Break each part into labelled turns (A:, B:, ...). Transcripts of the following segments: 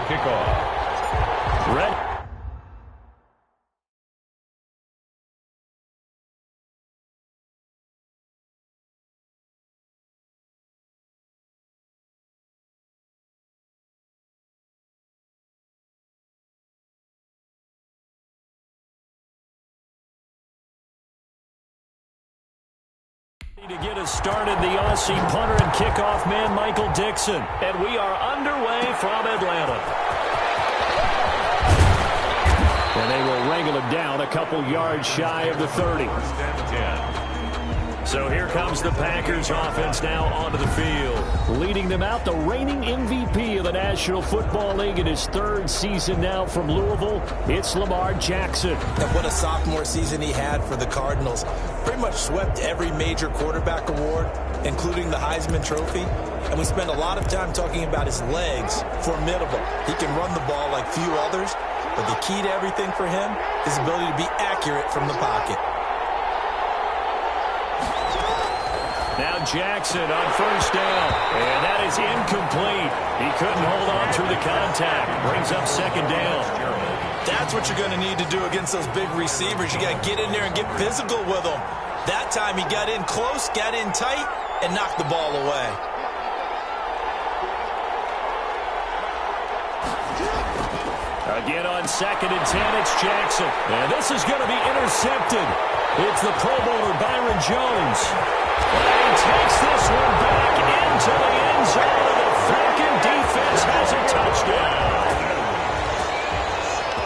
A: kickoff.
B: Ready. To get us started, the Aussie punter and kickoff man, Michael Dixon. And we are underway from Atlanta. And they will wrangle him down a couple yards shy of the 30. So here comes the Packers offense now onto the field. Leading them out, the reigning MVP of the National Football League in his third season now from Louisville. It's Lamar Jackson.
C: And what a sophomore season he had for the Cardinals. Pretty much swept every major quarterback award, including the Heisman Trophy. And we spent a lot of time talking about his legs. Formidable. He can run the ball like few others. But the key to everything for him is his ability to be accurate from the pocket.
B: Now Jackson on first down, and that is incomplete. He couldn't hold on through the contact. Brings up second down.
C: That's what you're going to need to do against those big receivers. You got to get in there and get physical with them. That time he got in close, got in tight, and knocked the ball away.
B: Again on 2nd and 10, it's Jackson. And this is going to be intercepted. It's the Pro Bowler Byron Jones. And he takes this one back into the end zone, and the Falcon defense has a touchdown.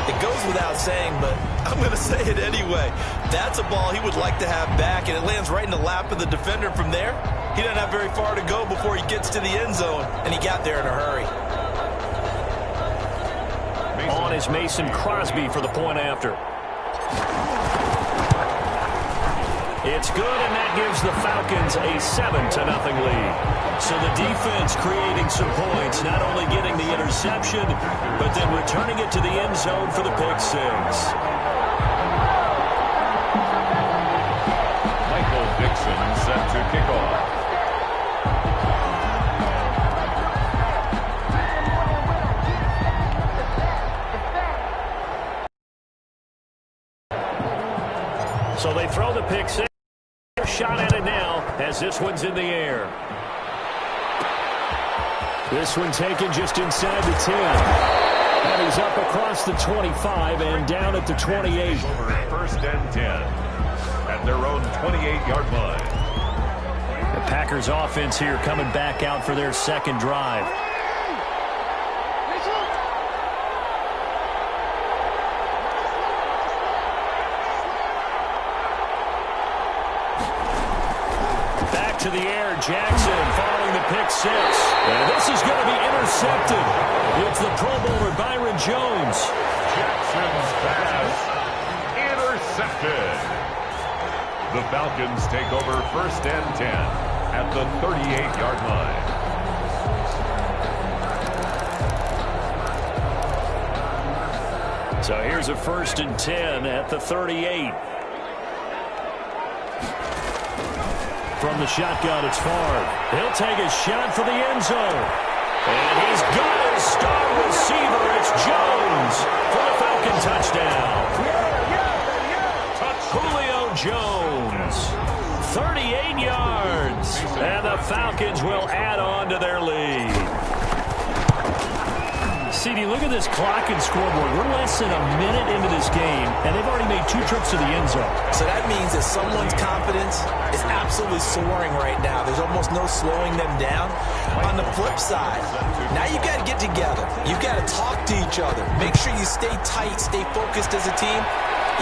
C: It goes without saying, but I'm going to say it anyway. That's a ball he would like to have back, and it lands right in the lap of the defender. From there, he doesn't have very far to go before he gets to the end zone, and he got there in a hurry.
B: On is Mason Crosby for the point after. It's good, and that gives the Falcons a 7-0 lead. So the defense creating some points, not only getting the interception, but then returning it to the end zone for the pick six.
A: Michael Dixon set to kick off.
B: So they throw the pick six. Shot at it now as this one's in the air. This one taken just inside the 10. And he's up across the 25 and down at the 28.
A: First and 10 at their own 28-yard line.
B: The Packers offense here coming back out for their second drive. To the air, Jackson following the pick six. And this is going to be intercepted. It's the Pro Bowler Byron Jones.
A: Jackson's pass intercepted. The Falcons take over first and 10 at the 38-yard line.
B: So here's a first and 10 at the 38. From the shotgun, it's Favre. He'll take a shot for the end zone. And he's got his star receiver. It's Jones for the Falcon touchdown. Julio Jones, 38 yards. And the Falcons will add on to their lead. CD, look at this clock and scoreboard. We're less than a minute into this game, and they've already made 2 trips to the end zone.
C: So that means that someone's confidence is absolutely soaring right now. There's almost no slowing them down. On the flip side, now you've got to get together. You've got to talk to each other. Make sure you stay tight, stay focused as a team.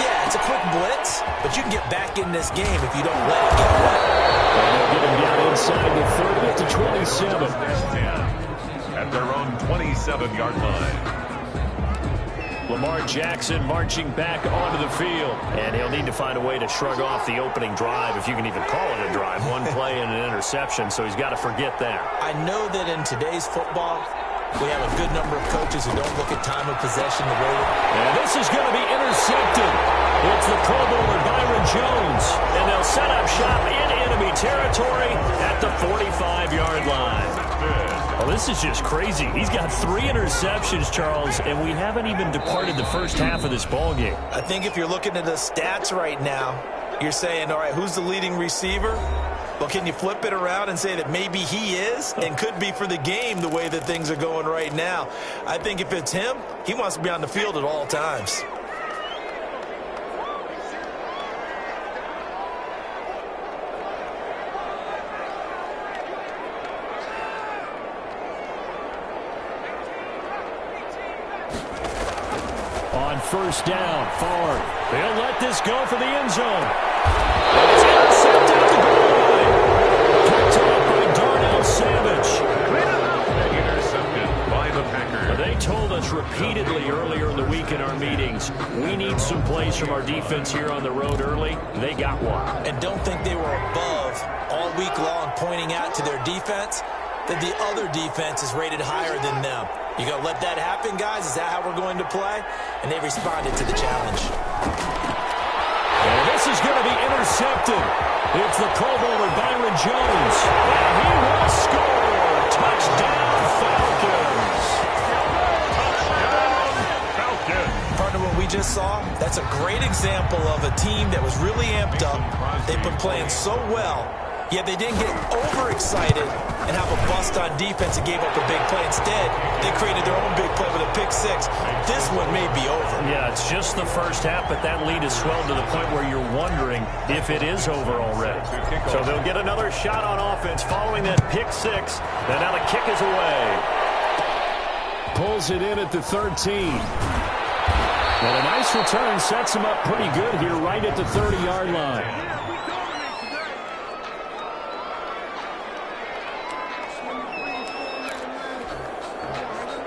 C: Yeah, it's a quick blitz, but you can get back in this game if you don't let it get wet.
B: And they'll get him down inside the 30 to 27.
A: At their own 27-yard line.
B: Lamar Jackson marching back onto the field. And he'll need to find a way to shrug off the opening drive, if you can even call it a drive. One play and an interception, so he's got to forget that.
C: I know that in today's football, we have a good number of coaches who don't look at time of possession the way that...
B: And this is going to be intercepted. It's the Pro Bowler Byron Jones. And they'll set up shop in enemy territory at the 45-yard line. Well, this is just crazy. He's got 3 interceptions, Charles, and we haven't even departed the first half of this ball game.
C: I think if you're looking at the stats right now, you're saying, all right, who's the leading receiver? Well, can you flip it around and say that maybe he is and could be for the game the way that things are going right now? I think if it's him, he wants to be on the field at all times.
B: On first down, Favre. They'll let this go for the end zone. It's intercepted at the goal line. Picked up by Darnell Savage.
A: Intercepted by the Packers.
B: They told us repeatedly earlier in the week in our meetings, we need some plays from our defense here on the road early. They got one.
C: And don't think they were above all week long pointing out to their defense that the other defense is rated higher than them. You going to let that happen, guys? Is that how we're going to play? And they responded to the challenge.
B: And this is going to be intercepted. It's the Pro Bowler Byron Jones. And he will score. Touchdown, Falcons.
A: Touchdown, Falcons.
C: Partner, what we just saw, that's a great example of a team that was really amped up. They've been playing so well, yet they didn't get overexcited and have a bust on defense and gave up a big play. Instead, they created their own big play with a pick-6. This one may be over.
B: Yeah, it's just the first half, but that lead has swelled to the point where you're wondering if it is over already. So they'll get another shot on offense following that pick-6. And now the kick is away. Pulls it in at the 13. Well, a nice return sets him up pretty good here right at the 30-yard line.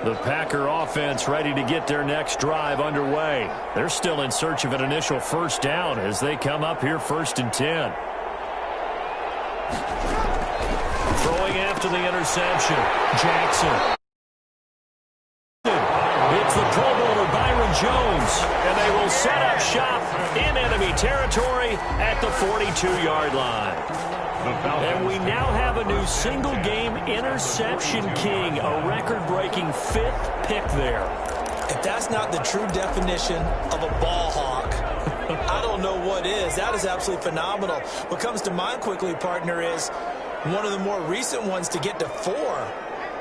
B: The Packer offense ready to get their next drive underway. They're still in search of an initial first down as they come up here 1st and 10. Throwing after the interception, Jackson. It's the Pro Bowler Byron Jones, and they will set up shop in enemy territory at the 42-yard line. And we now have a new single-game interception king, a record-breaking 5th pick there.
C: If that's not the true definition of a ball hawk, I don't know what is. That is absolutely phenomenal. What comes to mind quickly, partner, is one of the more recent ones to get to 4,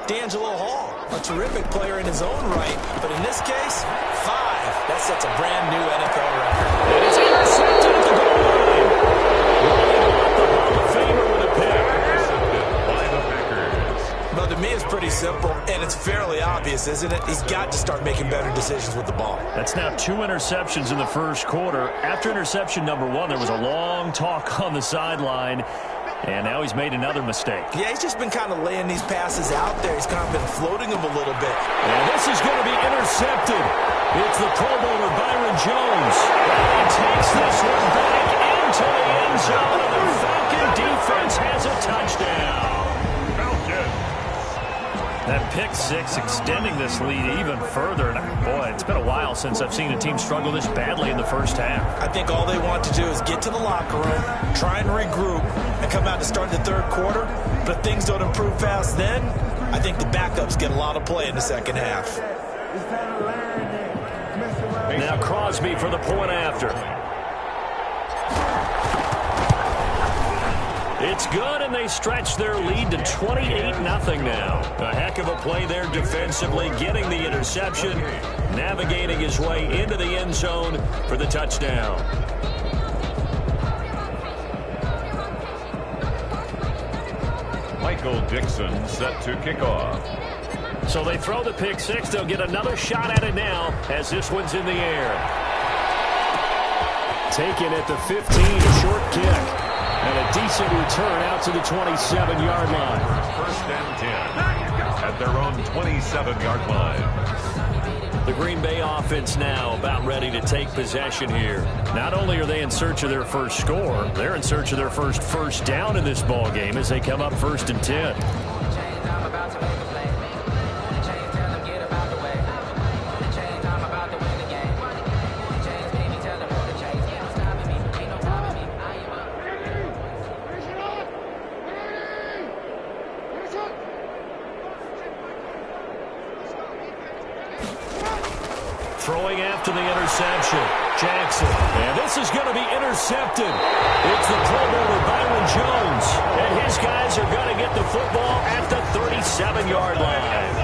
C: D'Angelo Hall, a terrific player in his own right. But in this case, 5. That sets a brand-new NFL record.
B: And it's intercepted at the goal line. The Hall of Famer with a pick.
A: Intercepted by the Packers.
C: Well, to me, it's pretty simple, and it's fairly obvious, isn't it? He's got to start making better decisions with the ball.
B: That's now 2 interceptions in the first quarter. After interception number 1, there was a long talk on the sideline. And now he's made another mistake.
C: Yeah, he's just been kind of laying these passes out there. He's kind of been floating them a little bit.
B: And this is going to be intercepted. It's the Pro Bowler Byron Jones. And he takes this one back into the end zone. And the Falcon defense has a touchdown. That pick-6 extending this lead even further. And boy, it's been a while since I've seen a team struggle this badly in the first half.
C: I think all they want to do is get to the locker room, try and regroup, and come out to start the third quarter. But if things don't improve fast then, I think the backups get a lot of play in the second half.
B: Now Crosby for the point after. It's good, and they stretch their lead to 28-0 now. A heck of a play there defensively, getting the interception, navigating his way into the end zone for the touchdown.
A: Michael Dixon set to kick off.
B: So they throw the pick-6. They'll get another shot at it now as this one's in the air. Taken at the 15, a short kick. And a decent return out to the 27-yard line.
A: 1st and 10 at their own 27-yard line.
B: The Green Bay offense now about ready to take possession here. Not only are they in search of their first score, they're in search of their first down in this ball game as they come up 1st and 10. Throwing after the interception. Jackson. And this is going to be intercepted. It's the Pro Bowler Byron Jones. And his guys are going to get the football at the 37-yard line.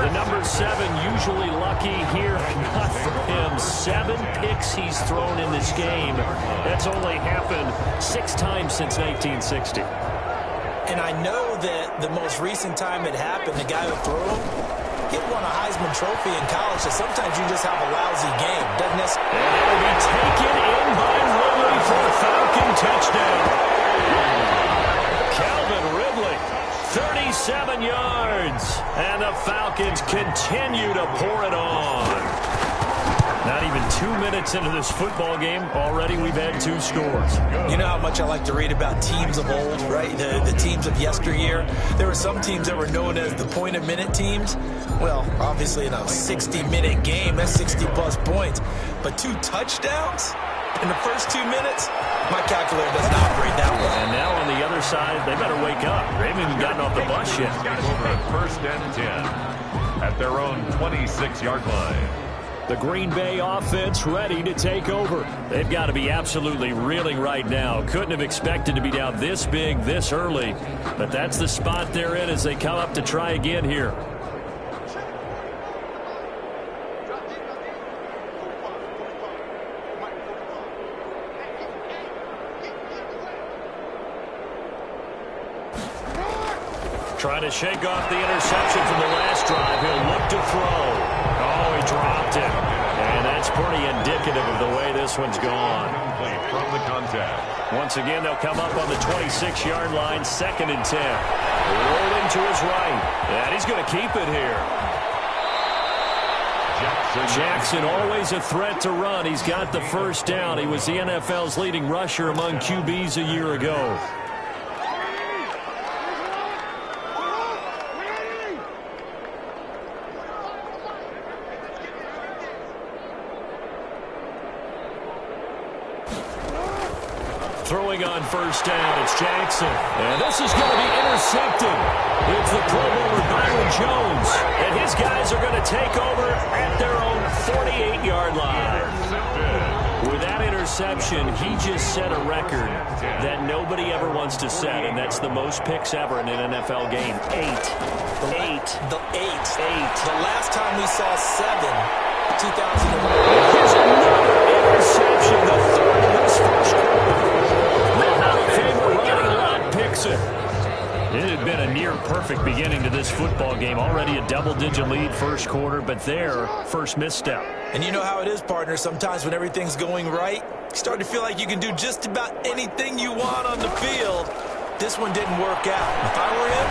B: The number 7 usually lucky here. Not for him. 7 picks he's thrown in this game. That's only happened 6 times since 1960.
C: And I know that the most recent time it happened, the guy who threw him, he won a Heisman Trophy in college, so sometimes you just have a lousy game, doesn't it?
B: And it'll be taken in by Ridley for a Falcon touchdown. Calvin Ridley, 37 yards. And the Falcons continue to pour it on. Not even 2 minutes into this football game, already we've had 2 scores.
C: You know how much I like to read about teams of old, right? The teams of yesteryear. There were some teams that were known as the point-a-minute teams. Well, obviously in a 60-minute game, that's 60-plus points. But 2 touchdowns in the first 2 minutes? My calculator doesn't operate that way.
B: And now on the other side, they better wake up. They haven't even gotten off the bus yet.
A: Over at 1st and 10 at their own 26-yard line.
B: The Green Bay offense ready to take over. They've got to be absolutely reeling right now. Couldn't have expected to be down this big, this early. But that's the spot they're in as they come up to try again here. Trying to shake off the interception from the last drive. He'll look to throw. Oh, he dropped it. And that's pretty indicative of the way this one's gone.
A: From the contact.
B: Once again, they'll come up on the 26-yard line, 2nd and 10. Rolling to his right. And he's going to keep it here. Jackson, always a threat to run. He's got the first down. He was the NFL's leading rusher among QBs a year ago. Throwing on first down, it's Jackson. And this is going to be intercepted. It's the Pro Bowler Byron Jones. And his guys are going to take over at their own 48-yard line. With that interception, he just set a record that nobody ever wants to set, and that's the most picks ever in an NFL game. 8.
C: The last time we saw 7, 2001.
B: Here's another interception, the third of this first quarter. It had been a near-perfect beginning to this football game. Already a double-digit lead first quarter, but their first misstep.
C: And you know how it is, partner. Sometimes when everything's going right, you start to feel like you can do just about anything you want on the field. This one didn't work out. If I were him,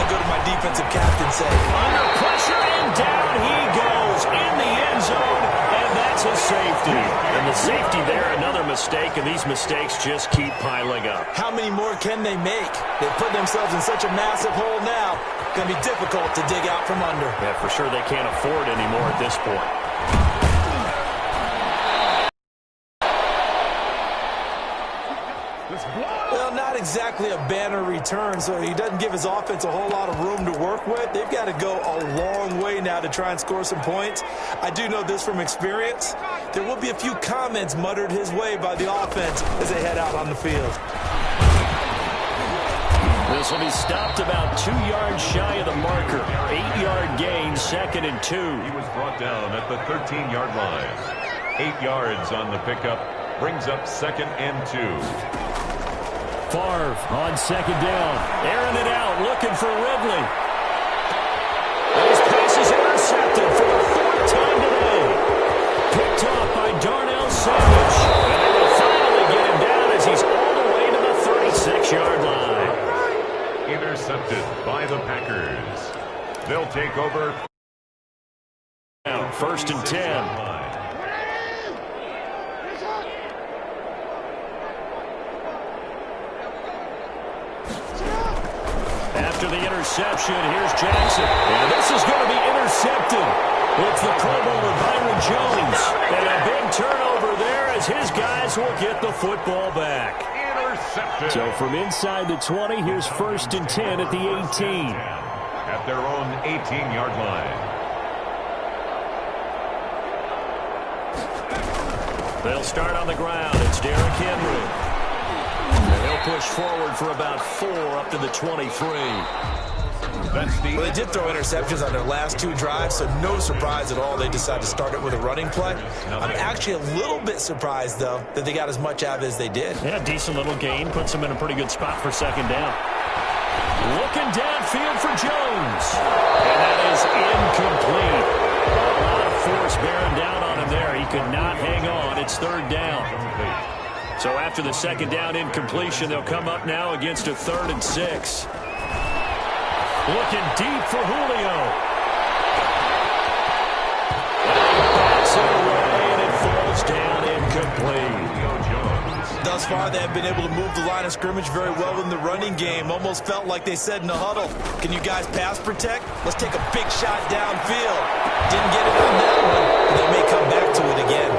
C: I'd go to my defensive captain and say,
B: under pressure, and down he goes in the end zone, and that's a safety. And the safety there, another mistake, and these mistakes just keep piling up.
C: How many more can they make? They've put themselves in such a massive hole now. It's going to be difficult to dig out from under.
B: Yeah, for sure they can't afford anymore at this point.
C: Well, not exactly a banner return, so he doesn't give his offense a whole lot of room to work with. They've got to go a long way now to try and score some points. I do know this from experience. There will be a few comments muttered his way by the offense as they head out on the field.
B: This will be stopped about 2 yards shy of the marker. 8-yard gain, 2nd and 2.
A: He was brought down at the 13-yard line. 8 yards on the pickup brings up 2nd and 2.
B: Favre on 2nd down. Airing it out, looking for Ridley. His pass is intercepted for the 4th time today. Picked off by Darnell Savage. And they will finally get him down as he's all the way to the 36-yard line.
A: Intercepted by the Packers. They'll take over.
B: Now, 1st and 10. After the interception, here's Jackson. And this is going to be intercepted. It's the Pro Bowler Byron Jones. And a big turnover there as his guys will get the football back.
A: Intercepted.
B: So from inside the 20, here's 1st and 10 at the 18.
A: At their own 18-yard line.
B: They'll start on the ground. It's Derrick Henry. And he'll push forward for about 4 up to the 23.
C: Well, they did throw interceptions on their last 2 drives, so no surprise at all they decided to start it with a running play. I'm actually a little bit surprised, though, that they got as much out of it as they did.
B: Yeah, decent little gain. Puts them in a pretty good spot for second down. Looking downfield for Jones. And that is incomplete. A lot of force bearing down on him there. He could not hang on. It's third down. So after the second down incompletion, they'll come up now against a 3rd and 6. Looking deep for Julio. Backs it away, and it falls down incomplete.
C: Thus far, they have been able to move the line of scrimmage very well in the running game. Almost felt like they said in the huddle, can you guys pass protect? Let's take a big shot downfield. Didn't get it on that one. They may come back to it again.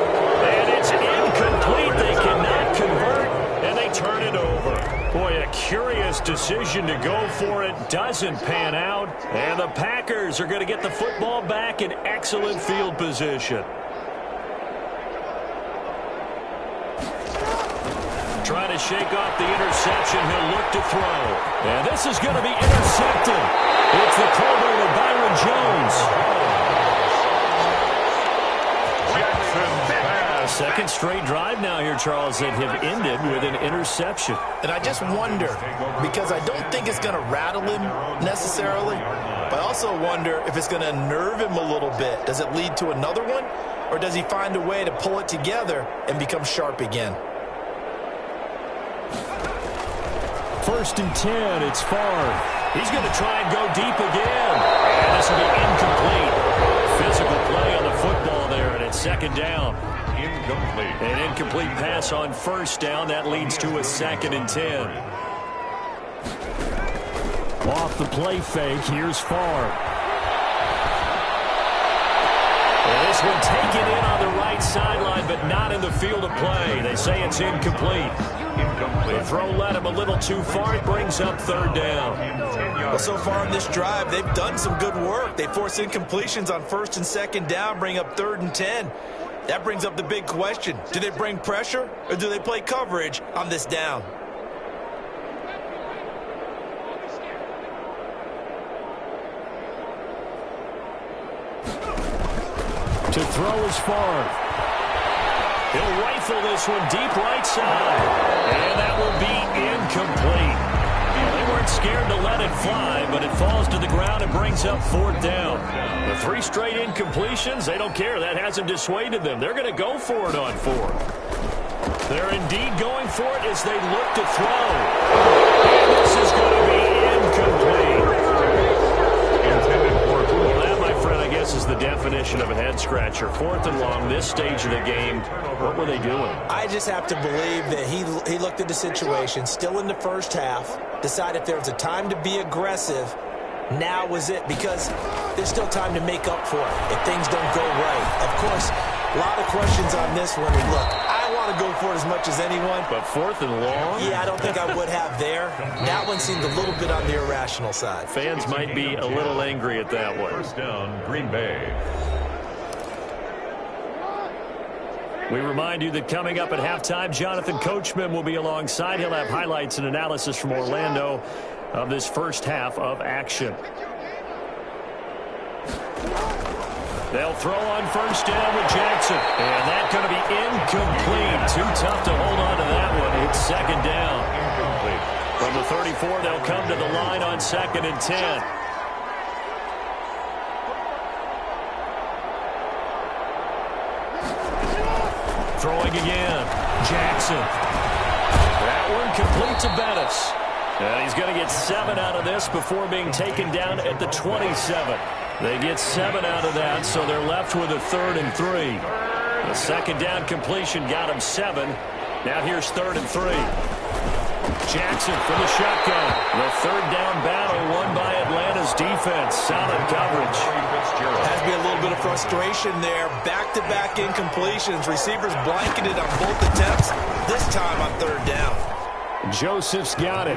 B: And it's incomplete. They cannot convert, and they turn it over. Boy, a curious decision to go for it. Doesn't pan out. And the Packers are going to get the football back in excellent field position. Trying to shake off the interception. He'll look to throw. And this is going to be intercepted. It's the Pro Bowler Byron Jones. Second straight drive now here, Charles, that have ended with an interception.
C: And I just wonder, because I don't think it's going to rattle him necessarily, but I also wonder if it's going to unnerve him a little bit. Does it lead to another one, or does he find a way to pull it together and become sharp again?
B: 1st and 10, it's Favre. He's going to try and go deep again. And this will be incomplete. Physical play on the football there, and it's second down.
A: Incomplete.
B: An incomplete pass on 1st down. That leads to a 2nd and 10. Off the play fake, here's Favre. And this one taken in on the right sideline, but not in the field of play. They say it's incomplete. The throw led him a little too far. It brings up 3rd down.
C: Well, so far in this drive, they've done some good work. They force incompletions on 1st and 2nd down, bring up 3rd and 10. That brings up the big question. Do they bring pressure, or do they play coverage on this down?
B: To throw is Favre. He'll rifle this one deep right side. And that will be incomplete. They weren't scared to let it fly, but it falls to the ground and brings up 4th down. The 3 straight incompletions, they don't care. That hasn't dissuaded them. They're going to go for it on 4th. They're indeed going for it as they look to throw. And this is going to be incomplete. Well, that, my friend, I guess is the definition of a head-scratcher. 4th and long, this stage of the game. What were they doing?
C: I just have to believe that he looked at the situation, still in the first half, decided if there was a time to be aggressive, now was it, because there's still time to make up for it if things don't go right. Of course, a lot of questions on this one. And look, I want to go for it as much as anyone.
B: But 4th and long?
C: Yeah, I don't think I would have there. That one seemed a little bit on the irrational side.
B: Fans might be a little angry at that one.
A: 1st down, Green Bay.
B: We remind you that coming up at halftime, Jonathan Coachman will be alongside. He'll have highlights and analysis from Orlando of this first half of action. They'll throw on 1st down with Jackson. And that's going to be incomplete. Too tough to hold on to that one. It's 2nd down.
A: Incomplete.
B: From the 34, they'll come to the line on 2nd and 10. Throwing again. Jackson. That one complete to Bettis. And he's going to get 7 out of this before being taken down at the 27. They get 7 out of that, so they're left with a 3rd and 3. The 2nd down completion got him 7. Now here's 3rd and 3. Jackson for the shotgun. The 3rd down battle won by Atlanta's defense. Solid coverage.
C: Has to be a little bit of frustration there. Back-to-back incompletions. Receivers blanketed on both attempts. This time on 3rd down.
B: Joseph's got it.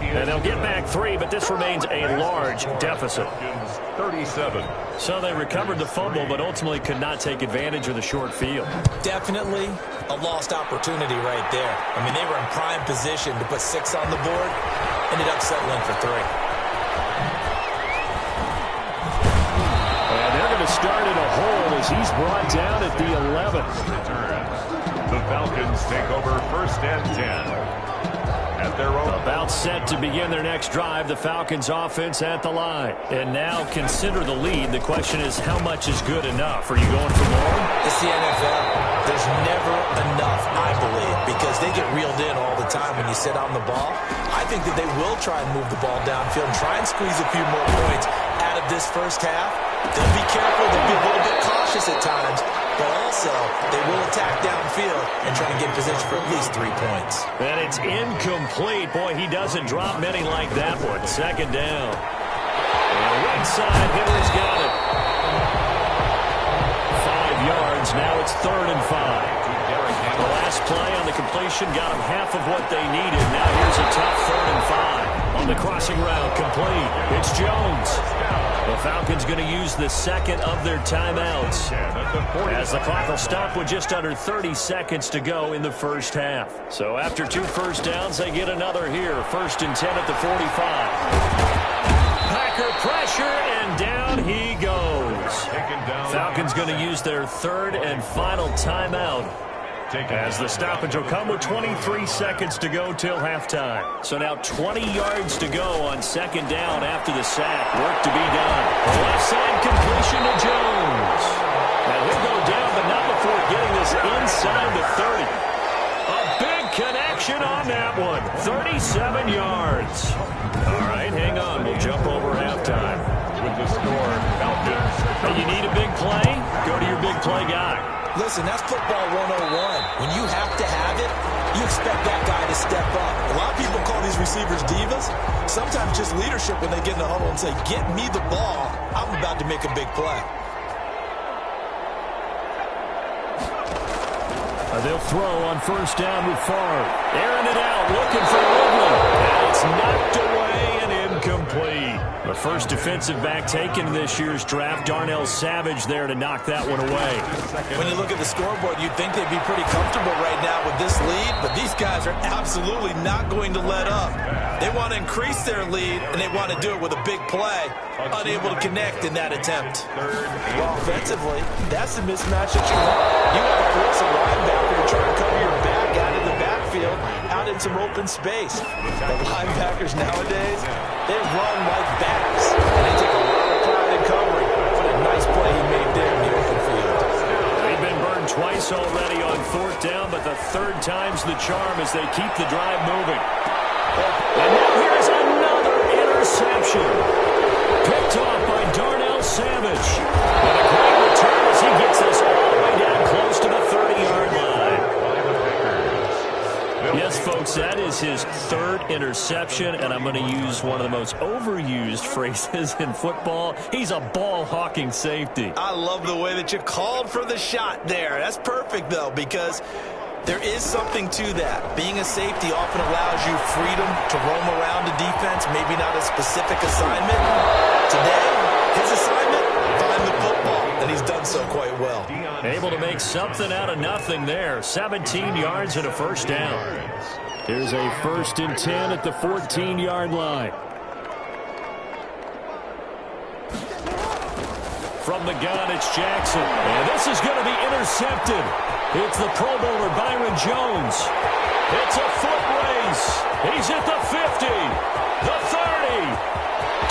B: And they'll get back 3, but this remains a large deficit.
A: 37.
B: So they recovered the fumble, but ultimately could not take advantage of the short field.
C: Definitely a lost opportunity right there. I mean, they were in prime position to put 6 on the board. Ended up settling for 3.
B: And they're going to start in a hole as he's brought down at the 11.
A: The Falcons take over 1st and 10. At their own.
B: About set to begin their next drive, the Falcons offense at the line. And now consider the lead. The question is, how much is good enough? Are you going for more?
C: It's the NFL. There's never enough, I believe, because they get reeled in all the time when you sit on the ball. I think that they will try and move the ball downfield and try and squeeze a few more points out of this first half. They'll be careful. They'll be a little bit cautious at times. But also, they will attack downfield and try to get position for at least 3 points.
B: And it's incomplete. Boy, he doesn't drop many like that one. 2nd down. And right side hitter's got it. 5 yards. Now it's 3rd and 5. The last play on the completion got them half of what they needed. Now here's a tough 3rd and 5. On the crossing route, complete. It's Jones. The Falcons going to use the 2nd of their timeouts as the clock will stop with just under 30 seconds to go in the first half. So after 2 first downs, they get another here. 1st and 10 at the 45. Packer pressure, and down he goes. Falcons going to use their 3rd and final timeout, as the stoppage will come with 23 seconds to go till halftime. So now 20 yards to go on 2nd down after the sack. Work to be done. Left side completion to Jones. Now he'll go down, but not before getting this inside the 30. A big connection on that one. 37 yards. All right, hang on. We'll jump over halftime.
A: With the score, Falcons.
B: Hey, you need a big play? Go to your big play guy.
C: Listen, that's football 101. When you have to have it, you expect that guy to step up. A lot of people call these receivers divas. Sometimes just leadership when they get in the huddle and say, get me the ball. I'm about to make a big play.
B: They'll throw on 1st down with Favre. Airing it out, looking for Woodland. And it's knocked away and incomplete. The first defensive back taken in this year's draft, Darnell Savage, there to knock that one away.
C: When you look at the scoreboard, you'd think they'd be pretty comfortable right now with this lead, but these guys are absolutely not going to let up. They want to increase their lead, and they want to do it with a big play. Unable to connect in that attempt. Well, offensively, that's the mismatch that you want. You want to force a linebacker to try and cover your back out of the backfield, out in some open space. The linebackers nowadays, they run like backs, and they take a lot of pride in covering. What a nice play he made there in the open field.
B: They've been burned twice already on 4th down, but the 3rd time's the charm as they keep the drive moving. And now here's another interception. Picked off by Darnell Savage. And a great return as he gets this all the way down close to the 30-yard line. Yes, folks, that is his 3rd interception, and I'm going to use one of the most overused phrases in football. He's a ball-hawking safety.
C: I love the way that you called for the shot there. That's perfect, though, because there is something to that. Being a safety often allows you freedom to roam around the defense, maybe not a specific assignment. Today, his assignment, find the football, and he's done so quite well.
B: Able to make something out of nothing there. 17 yards and a 1st down. Here's a 1st and 10 at the 14-yard line. From the gun, it's Jackson. And this is going to be intercepted. It's the Pro Bowler Byron Jones. It's a foot race. He's at the 50, the 30,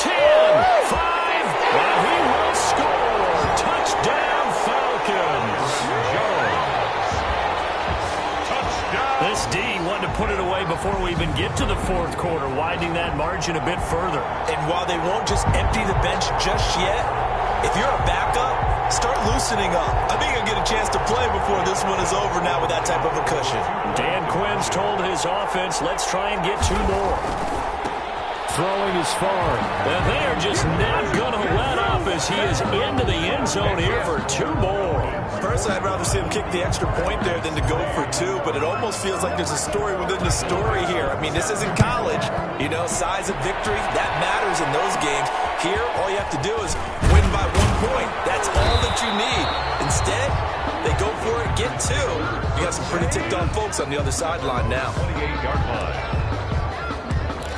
B: 10, 5, and he will score. Touchdown, Falcons.
A: Touchdown.
B: This D wanted to put it away before we even get to the 4th quarter, widening that margin a bit further.
C: And while they won't just empty the bench just yet, if you're a backup, start loosening up. I think you'll get a chance to play before this one is over now with that type of a cushion.
B: Dan Quinn's told his offense, let's try and get 2 more. Throwing is far. And they are just not going to let up as he is into the end zone here for 2 more.
C: Personally, I'd rather see him kick the extra point there than to go for 2, but it almost feels like there's a story within the story here. I mean, this isn't college. You know, size of victory, that matters in those games. Here, all you have to do is win by 1 point. That's all that you need. Instead, they go for it, get 2. You got some pretty ticked-off folks on the other sideline now.
A: 28-yard line.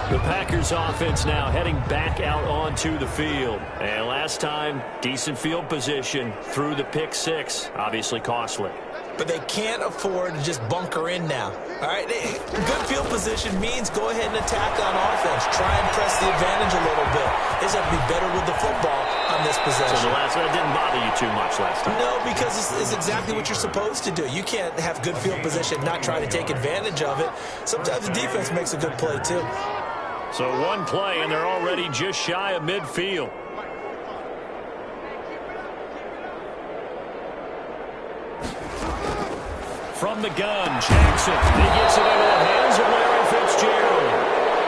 B: The Packers offense now heading back out onto the field. And last time, decent field position through the pick 6. Obviously costly.
C: But they can't afford to just bunker in now. All right, good field position means go ahead and attack on offense. Try and press the advantage a little bit. They just have to be better with the football on this possession.
B: So the last one didn't bother you too much last time?
C: No, because it's exactly what you're supposed to do. You can't have good field position, not try to take advantage of it. Sometimes the defense makes a good play too.
B: So 1 play, and they're already just shy of midfield. From the gun, Jackson. He gets it into the hands of Larry Fitzgerald.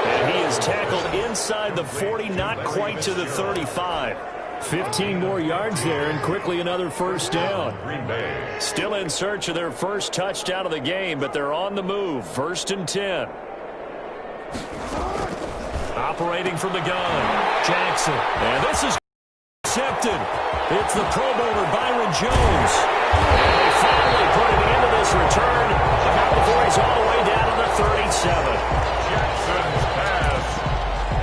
B: And he is tackled inside the 40, not quite to the 35. 15 more yards there, and quickly another first down.
A: Green Bay.
B: Still in search of their first touchdown of the game, but they're on the move. 1st and 10. Operating from the gun, Jackson. And this is intercepted. It's the Pro Bowler Byron Jones. And they finally put an end to this return before he's all the way down to the 37.
A: Jackson's pass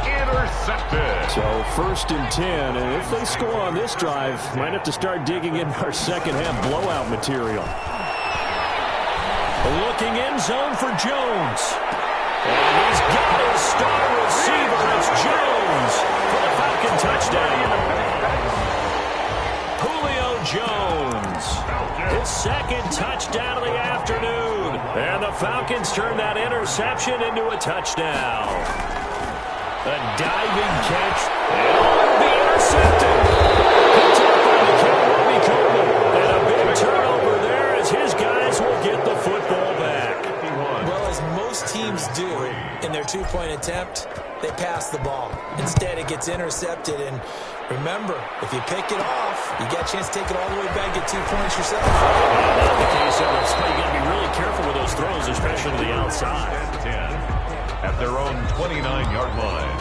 A: intercepted.
B: So 1st and 10, and if they score on this drive, might have to start digging in our second half blowout material. Looking end zone for Jones. And he's got his star receiver. It's Jones for the Falcon touchdown. Julio Jones. His 2nd touchdown of the afternoon. And the Falcons turn that interception into a touchdown. A diving catch. And it'll be intercepted. Picked up by Nakobe Coleman. And a big turnover there as his guys will get the football back.
C: Well, as most teams do in their 2-point attempt, they pass the ball. Instead, it gets intercepted. And remember, if you pick it off, you get a chance to take it all the way back and get 2 points yourself.
B: Not the case of this play. You got to be really careful with those throws, especially to the outside.
A: 10 at their own 29-yard line.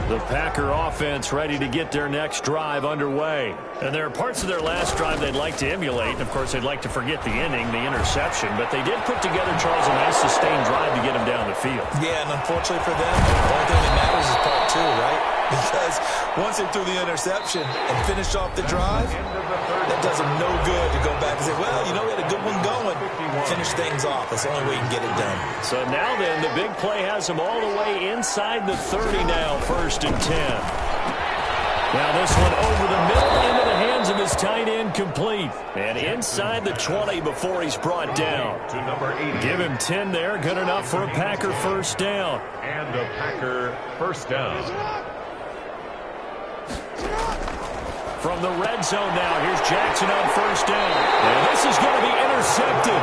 B: The Packer offense ready to get their next drive underway. And there are parts of their last drive they'd like to emulate. And, of course, they'd like to forget the inning, the interception. But they did put together, Charles, a nice sustained drive to get them down the field.
C: Yeah, and unfortunately for them, the only thing that matters is part 2, right? Because once they threw the interception and finished off the drive, that does them no good to go back and say, well, you know, we had a good one going. Finish things off. That's the only way you can get it done.
B: So now then, the big play has them all the way inside the 30 now, 1st and 10. Now this one over the middle into the hands of his tight end, complete. And inside the 20 before he's brought down.
A: To number 80.
B: Give him 10 there, good enough for a Packer first down.
A: And a Packer first down.
B: From the red zone now, here's Jackson on first down. And this is going to be intercepted.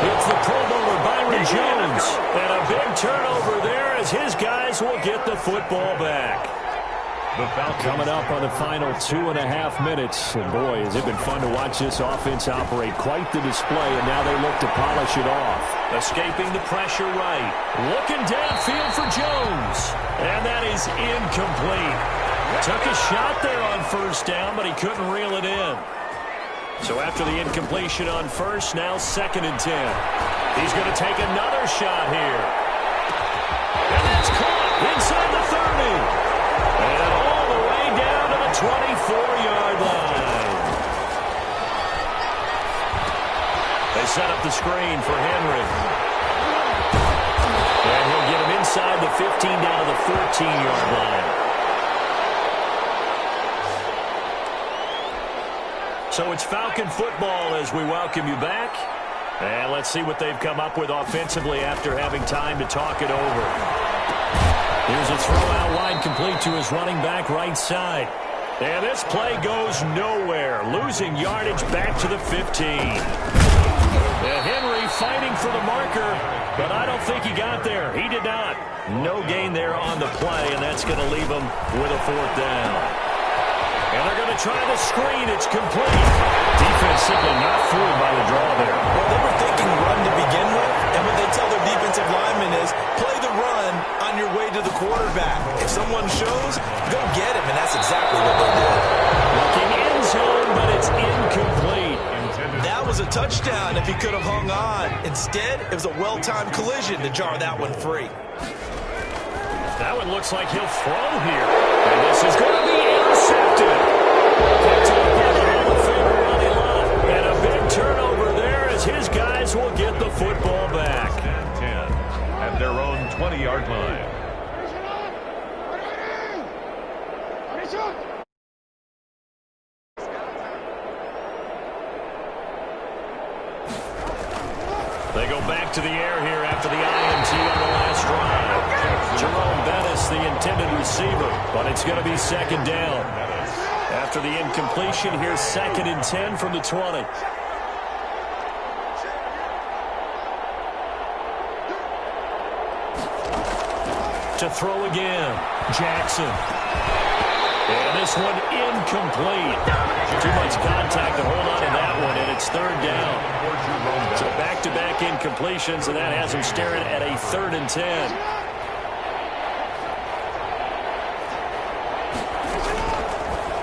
B: It's the Pro Bowler Byron Jones. And a big turnover there as his guys will get the football back.
A: The Falcons
B: Coming up on the final 2.5 minutes. And boy, has it been fun to watch this offense operate. Quite the display, and now they look to polish it off. Escaping the pressure right. Looking downfield for Jones. And that is incomplete. Took a shot there on first down, but he couldn't reel it in. So after the incompletion on first, now 2nd and 10. He's going to take another shot here. And that's caught inside the 30. And all the way down to the 24-yard line. They set up the screen for Henry. And he'll get him inside the 15 down to the 14-yard line. So it's Falcon football as we welcome you back. And let's see what they've come up with offensively after having time to talk it over. Here's a throw out wide, complete to his running back right side. And this play goes nowhere, losing yardage back to the 15. And Henry fighting for the marker, but I don't think he got there. He did not. No gain there on the play, and that's going to leave him with a 4th down. And they're going to try the screen. It's complete. Defense simply not fooled by the draw there.
C: Well, they were thinking run to begin with, and what they tell their defensive linemen is play the run on your way to the quarterback. If someone shows, go get him, and that's exactly what they did.
B: Looking end zone, but it's incomplete.
C: That was a touchdown if he could have hung on. Instead, it was a well-timed collision to jar that one free.
B: That one looks like he'll throw here. And this is going to be intercepted. Picked up by the Hall of Famer Ronnie Lott. And a big turnover there as his guys will get the football back.
A: 10 at their own 20-yard line.
B: They go back to the air here after the INT on the last drive. Jerome Bettis, the intended receiver, but it's going to be second down. After the incompletion, here's 2nd and 10 from the 20. To throw again, Jackson. And this one incomplete. Too much contact to hold on to that one, and it's 3rd down. So back-to-back incompletions, and that has him staring at a 3rd and 10.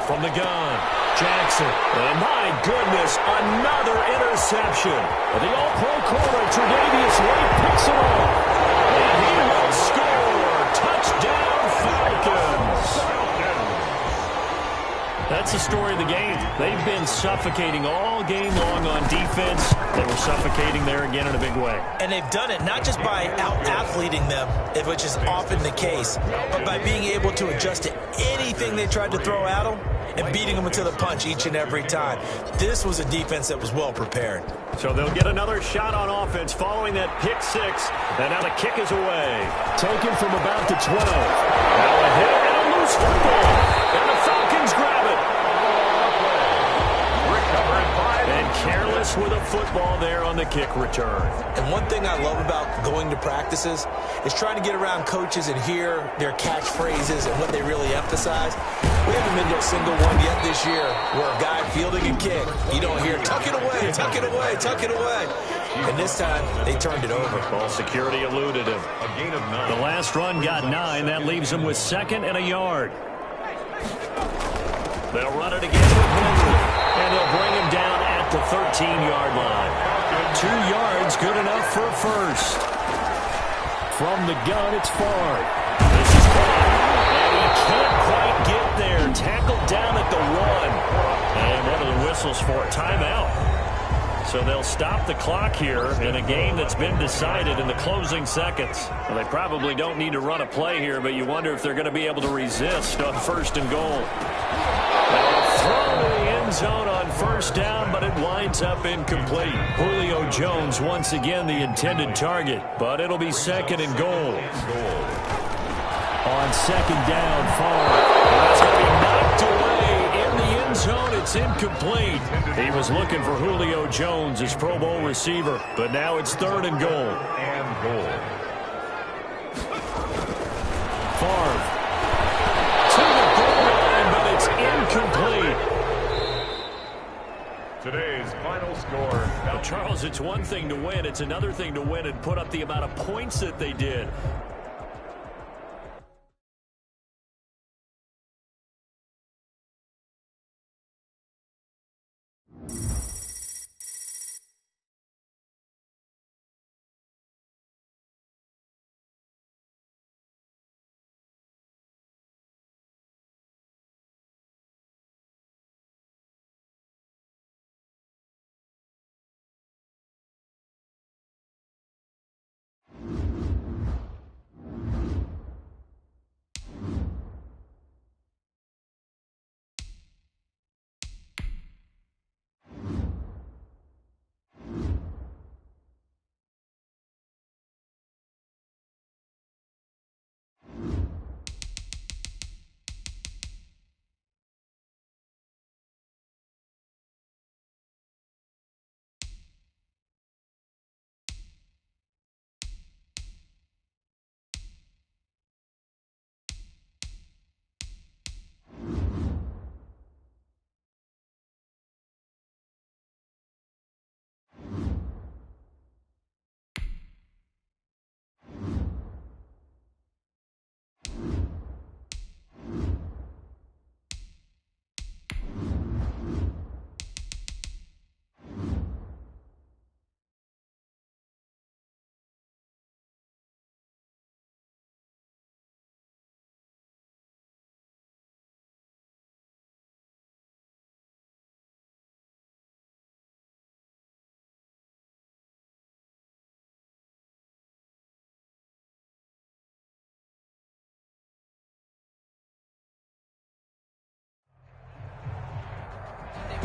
B: From the gun, Jackson. And my goodness, another interception. The all-pro corner, Tre'Davious White, picks it off. And he will score. Touchdown, Falcons. That's the story of the game. They've been suffocating all game long on defense. They were suffocating there again in a big way.
C: And they've done it not just by out-athleting them, which is often the case, but by being able to adjust to anything they tried to throw at them and beating them to the punch each and every time. This was a defense that was well prepared.
B: So they'll get another shot on offense following that pick six. And now the kick is away. Taken from about the 12. Now a hit and a loose football. And the Falcons grab it. And careless with a football there on the kick return.
C: And one thing I love about going to practices is trying to get around coaches and hear their catchphrases and what they really emphasize. We haven't been to a single one yet this year where a guy fielding a kick, you don't hear, tuck it away, tuck it away, tuck it away. And this time, they turned it over.
B: Ball security eluded him.
A: A gain of 9.
B: The last run got 9. That leaves him with 2nd and a yard. They'll run it again with Henry. And they'll bring him down at the 13-yard line. 2 yards, good enough for a first. From the gun, it's Favre. This is caught. And he can't quite get there. Tackled down at the 1. And what are the whistles for? Timeout. So they'll stop the clock here in a game that's been decided in the closing seconds. Well, they probably don't need to run a play here, but you wonder if they're going to be able to resist on 1st and goal. Now, throw in the end zone on 1st down, but it winds up incomplete. Julio Jones once again the intended target, but it'll be 2nd and goal. On 2nd down, Favre. That's going to be knocked away in the end zone. It's incomplete. He was looking for Julio Jones, his Pro Bowl receiver, but now it's 3rd and goal. Favre to the goal line, but it's incomplete.
A: Today's final score.
B: Now, Charles, it's one thing to win. It's another thing to win and put up the amount of points that they did.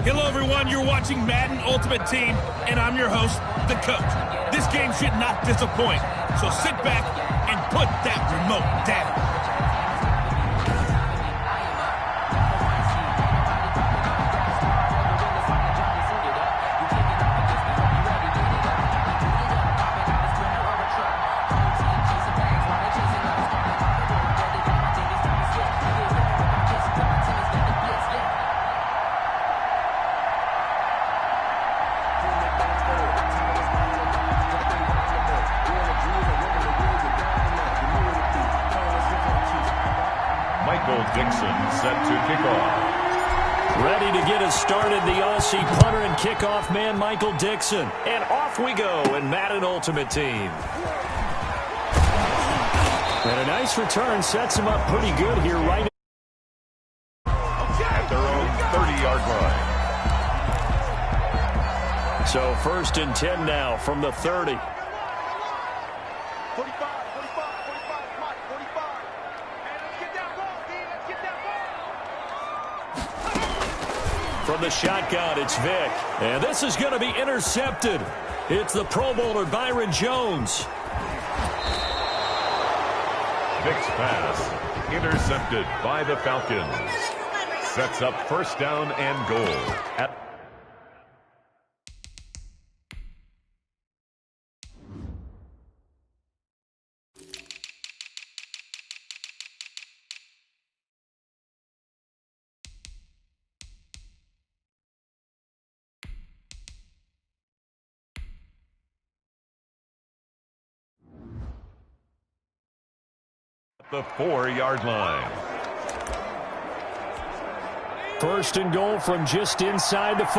D: Hello, everyone. You're watching Madden Ultimate Team, and I'm your host, the coach. This game should not disappoint, so sit back and put that remote down.
A: Michael Dixon set to kick off.
B: Ready to get us started, the Aussie punter and kickoff man, Michael Dixon. And off we go in Madden Ultimate Team. And a nice return sets him up pretty good here right
A: At their own 30-yard line.
B: So 1st and 10 now from the 30. From the shotgun, it's Vick. And this is going to be intercepted. It's the Pro Bowler, Byron Jones.
A: Vick's pass intercepted by the Falcons. Sets up 1st down and goal at the 4-yard line.
B: 1st and goal from just inside the 5.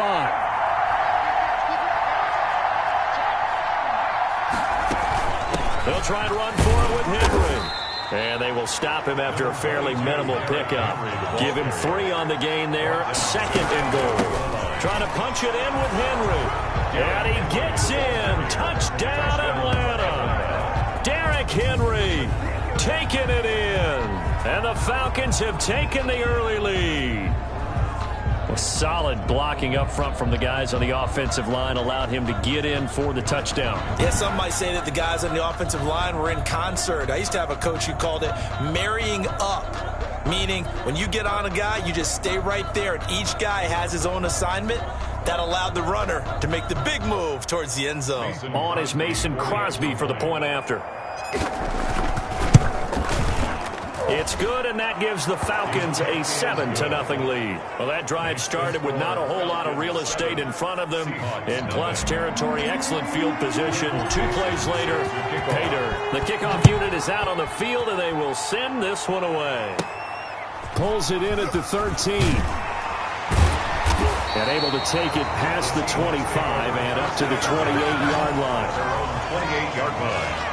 B: They'll try and run for it with Henry. And they will stop him after a fairly minimal pickup. Give him 3 on the gain there. 2nd and goal. Trying to punch it in with Henry. And he gets in. Touchdown, Atlanta. Derrick Henry taking it in. And the Falcons have taken the early lead. A solid blocking up front from the guys on the offensive line allowed him to get in for the touchdown.
C: Yeah, some might say that the guys on the offensive line were in concert. I used to have a coach who called it marrying up, meaning when you get on a guy, you just stay right there, and each guy has his own assignment. That allowed the runner to make the big move towards the end zone.
B: On is Mason Crosby for the point after. It's good, and that gives the Falcons a 7-0 lead. Well, that drive started with not a whole lot of real estate in front of them. In plus territory, excellent field position. 2 plays later, Pater. The kickoff unit is out on the field, and they will send this one away. Pulls it in at the 13. And able to take it past the 25 and up to the 28-yard line.
A: 28-yard line.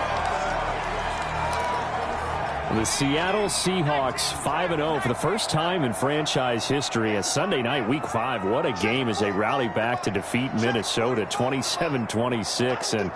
B: The Seattle Seahawks 5-0 for the first time in franchise history. A Sunday night, Week 5. What a game as they rally back to defeat Minnesota 27-26. And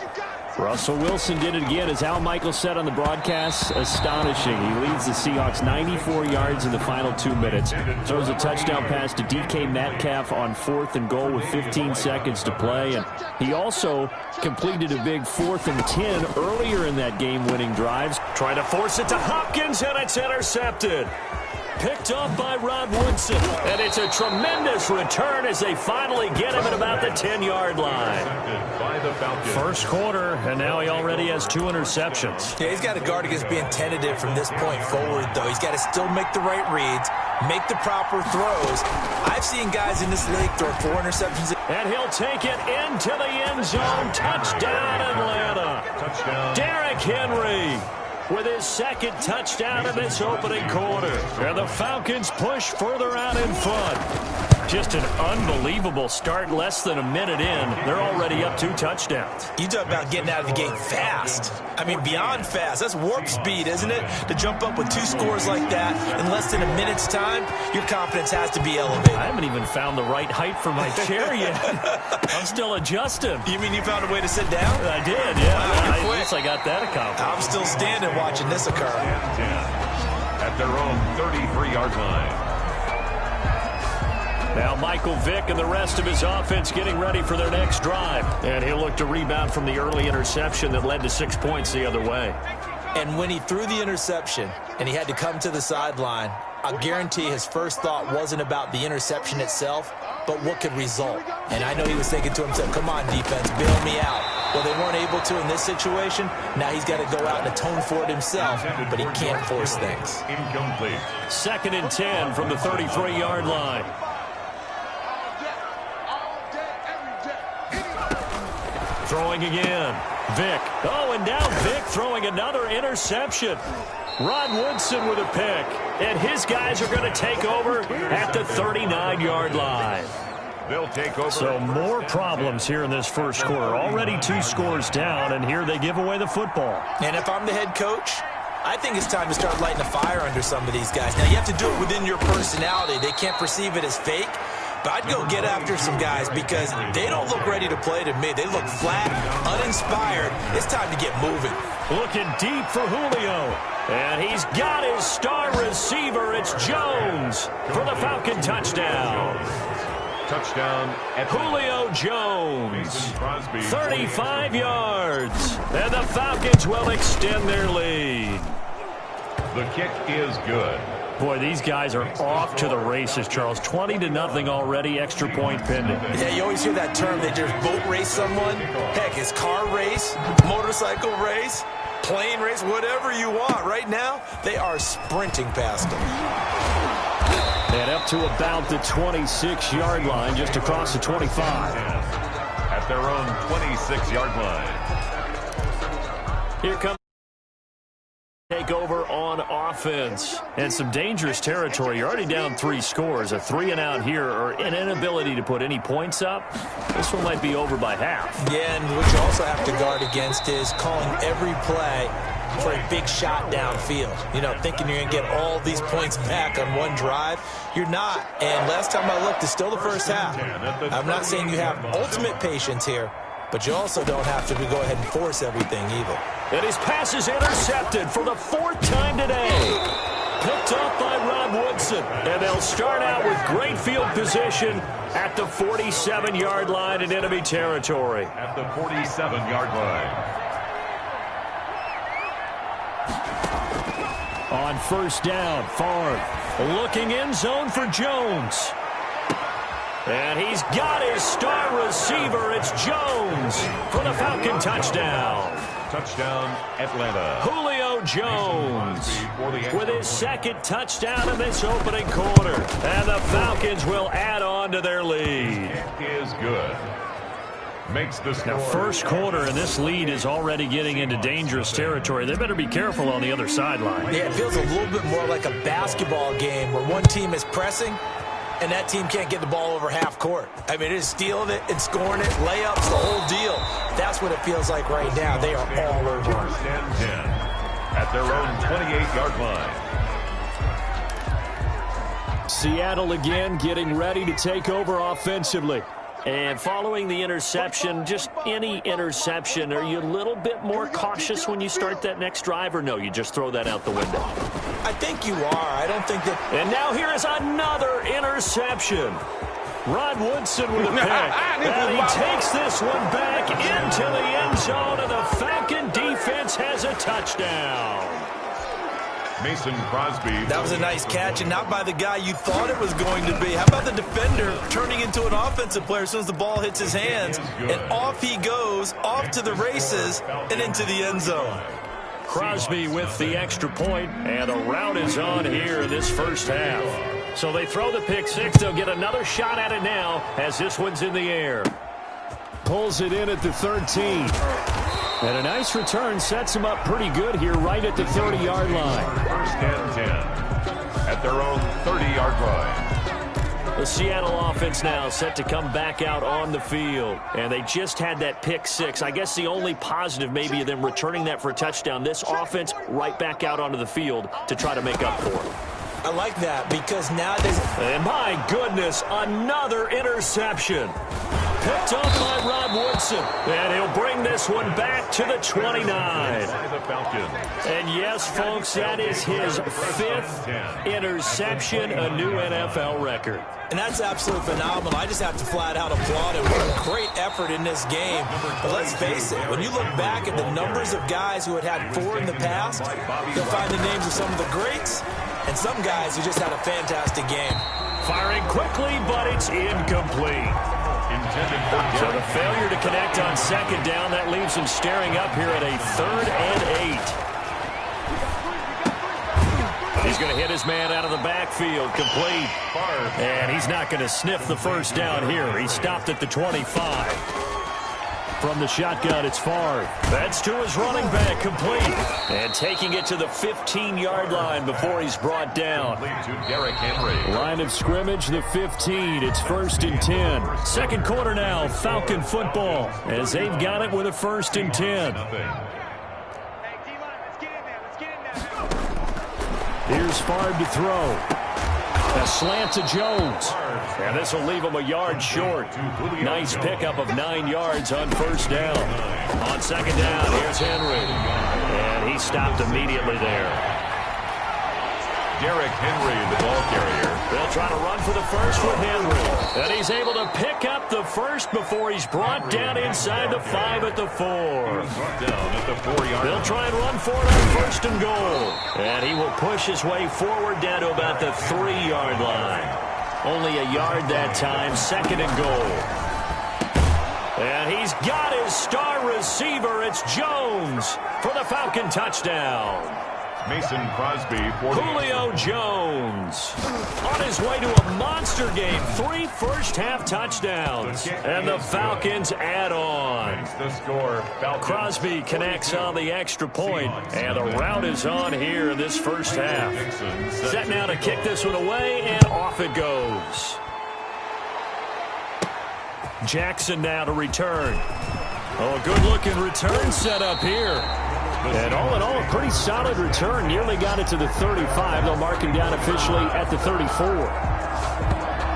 B: Russell Wilson did it again, as Al Michaels said on the broadcast. Astonishing. He leads the Seahawks 94 yards in the final 2 minutes. Throws a touchdown pass to DK Metcalf on 4th and goal with 15 seconds to play. And he also completed a big 4th and 10 earlier in that game-winning drive. Trying to force it to Hopkins, and it's intercepted. Picked off by Rod Woodson. And it's a tremendous return as they finally get him at about the 10-yard line. First quarter, and now he already has 2 interceptions.
C: Yeah, he's got to guard against being tentative from this point forward, though. He's got to still make the right reads, make the proper throws. I've seen guys in this league throw 4 interceptions.
B: And he'll take it into the end zone. Touchdown, Atlanta.
A: Touchdown.
B: Derrick Henry with his 2nd touchdown in this opening quarter. And the Falcons push further out in front. Just an unbelievable start. Less than a minute in, they're already up 2 touchdowns.
C: You talk about getting out of the gate fast. I mean, beyond fast. That's warp speed, isn't it? To jump up with 2 scores like that in less than a minute's time, your confidence has to be elevated.
B: I haven't even found the right height for my chair yet. I'm still adjusting.
C: You mean you found a way to sit down?
B: I did, yeah.
C: Wow,
B: At least I got that accomplished.
C: I'm still standing watching this occur.
A: At their own 33-yard line.
B: Now Michael Vick and the rest of his offense getting ready for their next drive. And he'll look to rebound from the early interception that led to 6 points the other way.
C: And when he threw the interception and he had to come to the sideline, I guarantee his first thought wasn't about the interception itself, but what could result. And I know he was thinking to himself, come on, defense, bail me out. Well, they weren't able to in this situation. Now he's got to go out and atone for it himself, but he can't force things.
A: Incomplete.
B: 2nd and 10 from the 33-yard line. Throwing again. Vick. Oh, and now Vick throwing another interception. Rod Woodson with a pick. And his guys are going to take over at the 39-yard line.
A: They'll take over.
B: So more problems here in this first quarter. Already 2 scores down, and here they give away the football.
C: And if I'm the head coach, I think it's time to start lighting a fire under some of these guys. Now, you have to do it within your personality. They can't perceive it as fake. But I'd go get after some guys because they don't look ready to play to me. They look flat, uninspired. It's time to get moving.
B: Looking deep for Julio. And he's got his star receiver. It's Jones for the Falcon touchdown.
A: Touchdown at
B: Julio Jones. 35 yards. And the Falcons will extend their lead.
A: The kick is good.
B: Boy, these guys are off to the races, Charles. 20-0 already, extra point pending.
C: Yeah, you always hear that term. They just boat race someone. Heck, it's car race, motorcycle race, plane race, whatever you want. Right now, they are sprinting past them.
B: And up to about the 26-yard line, just across the 25.
A: At their own 26-yard line.
B: Here comes take over on offense. And some dangerous territory. You're already down 3 scores. A 3-and-out here, or an inability to put any points up. This one might be over by half.
C: Yeah, and what you also have to guard against is calling every play for a big shot downfield. You know, thinking you're going to get all these points back on one drive. You're not. And last time I looked, it's still the first half. I'm not saying you have ultimate patience here, but you also don't have to go ahead and force everything either.
B: And his pass is intercepted for the 4th time today. Picked up by Rod Woodson. And they'll start out with great field position at the 47-yard line in enemy territory.
A: At the 47-yard line.
B: On 1st down, Favre looking end zone for Jones. And he's got his star receiver. It's Jones for the Falcon touchdown.
A: Touchdown, Atlanta.
B: Julio Jones with his 2nd touchdown in this opening quarter. And the Falcons will add on to their lead.
A: Kick is good. Makes the score.
B: Now, first quarter, and this lead is already getting into dangerous territory. They better be careful on the other sideline.
C: Yeah, it feels a little bit more like a basketball game where one team is pressing and that team can't get the ball over half court. I mean, it is stealing it and scoring it, layups, the whole deal. That's what it feels like right now. They are all over.
A: 1st and 10 at their own 28-yard line.
B: Seattle again getting ready to take over offensively. And following the interception, just any interception, are you a little bit more cautious when you start that next drive, or no, you just throw that out the window?
C: I think you are. I don't think that...
B: And now here is another interception. Rod Woodson with a pick. And he takes this one back into the end zone, and the Falcon defense has a touchdown.
A: Mason Crosby.
C: That was a nice catch, and not by the guy you thought it was going to be. How about the defender turning into an offensive player as soon as the ball hits his hands, and off he goes, off to the races, and into the end zone.
B: Crosby with the extra point, and the route is on here in this first half. So they throw the pick 6. They'll get another shot at it now as this one's in the air. Pulls it in at the 13. And a nice return sets him up pretty good here right at the 30-yard line.
A: 1st and 10 at their own 30-yard line.
B: The Seattle offense now set to come back out on the field. And they just had that pick 6. I guess the only positive maybe of them returning that for a touchdown. This offense right back out onto the field to try to make up for it.
C: I like that because now there's...
B: And my goodness, another interception. picked up by Rod Woodson. And he'll bring this one back to the 29. And yes, folks, that is his 5th interception, a new NFL record.
C: And that's absolutely phenomenal. I just have to flat out applaud him. What a great effort in this game. But let's face it, when you look back at the numbers of guys who had 4 in the past, you'll find the names of some of the greats and some guys who just had a fantastic game.
B: Firing quickly, but it's incomplete. So the failure to connect on second down, that leaves him staring up here at a 3rd and 8. He's going to hit his man out of the backfield, complete. And he's not going to sniff the first down here. He stopped at the 25. From the shotgun, it's Favre. That's to his running back, complete. And taking it to the 15-yard line before he's brought down.
A: To Derrick Henry.
B: Line of scrimmage, the 15. It's 1st and 10. Second quarter now, Falcon football, as they've got it with a 1st and 10. Here's Favre to throw. A slant to Jones. And this will leave him a yard short. Nice pickup of 9 yards on first down. On second down, here's Henry. And he stopped immediately there.
A: Derrick Henry, the ball carrier.
B: They'll try to run for the first with Henry. And he's able to pick up the first before he's brought down inside the 5 at the 4.
A: Down at the 4-yard.
B: They'll try and run for it on 1st and goal. And he will push his way forward down to about the 3-yard line. Only a yard that time, 2nd and goal. And he's got his star receiver. It's Jones for the Falcon touchdown.
A: Mason Crosby.
B: Julio Jones on his way to a monster game. 3 first-half touchdowns. And the Falcons add on.
A: The score.
B: Crosby connects on the extra point. And the route is on here in this first half. Set now to kick this one away, and off it goes. Jackson now to return. Oh, good-looking return set up here. And all in all, a pretty solid return. Nearly got it to the 35. They'll mark him down officially at the 34.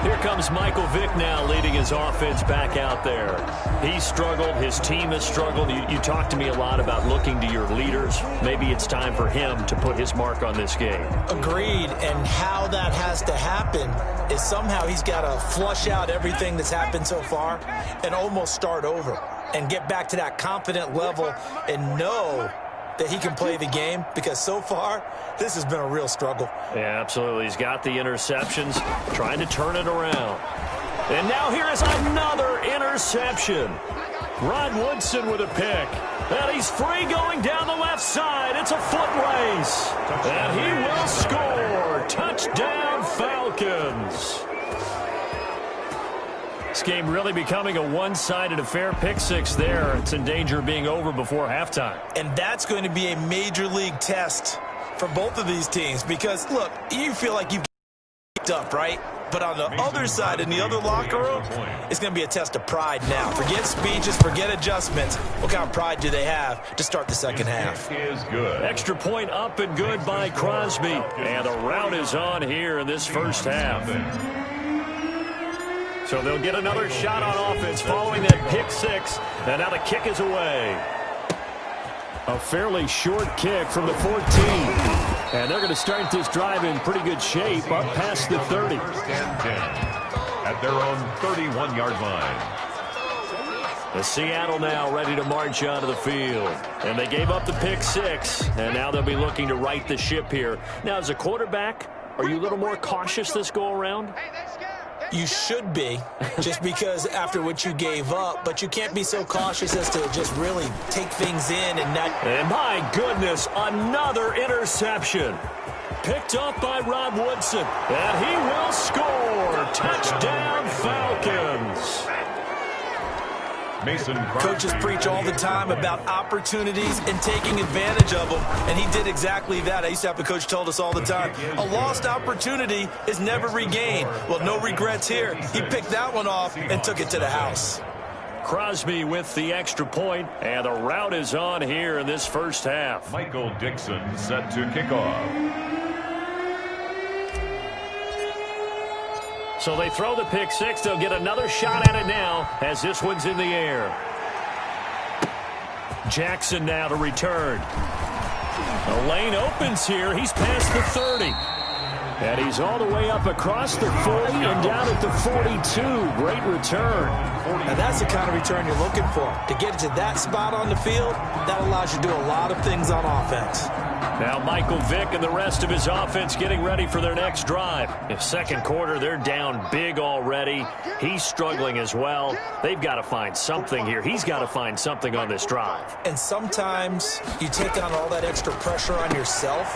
B: Here comes Michael Vick now leading his offense back out there. He's struggled. His team has struggled. You talked to me a lot about looking to your leaders. Maybe it's time for him to put his mark on this game.
C: Agreed. And how that has to happen is somehow he's got to flush out everything that's happened so far and almost start over and get back to that confident level and know that he can play the game, because so far this has been a real struggle.
B: Yeah, absolutely. He's got the interceptions, trying to turn it around. And now here is another interception. Rod Woodson with a pick. And he's free going down the left side. It's a foot race. And he will score. Touchdown, Falcons. This game really becoming a one-sided affair. Pick 6 there. It's in danger of being over before halftime.
C: And that's going to be a major league test for both of these teams, because, look, you feel like you've up, right? But on the other side, in the other locker room, it's going to be a test of pride now. Forget speeches, forget adjustments. What kind of pride do they have to start the second half?
A: Is good.
B: Extra point up and good by Crosby. And the route is on here in this first half. So they'll get another shot on offense following that pick 6. And now the kick is away. A fairly short kick from the 14. And they're going to start this drive in pretty good shape up past the 30.
A: At their own 31-yard line.
B: The Seattle now ready to march onto the field. And they gave up the pick 6. And now they'll be looking to right the ship here. Now, as a quarterback, are you a little more cautious this go-around?
C: You should be, just because after what you gave up, but you can't be so cautious as to just really take things in and not.
B: And my goodness, another interception. Picked up by Rod Woodson, and he will score. Touchdown, Falcons.
A: Mason
C: Coaches preach all the time about opportunities and taking advantage of them, and he did exactly that. I used to have a coach told us all the time, a lost opportunity is never regained. Well, no regrets here. He picked that one off and took it to the house.
B: Crosby with the extra point, and the route is on here in this first half.
A: Michael Dixon set to kick off.
B: So they throw the pick six. They'll get another shot at it now as this one's in the air. Jackson now to return. The lane opens here. He's past the 30. And he's all the way up across the 40 and down at the 42. Great return.
C: Now that's the kind of return you're looking for. To get to that spot on the field, that allows you to do a lot of things on offense.
B: Now Michael Vick and the rest of his offense getting ready for their next drive. In second quarter, they're down big already. He's struggling as well. They've got to find something here. He's got to find something on this drive.
C: And sometimes you take on all that extra pressure on yourself.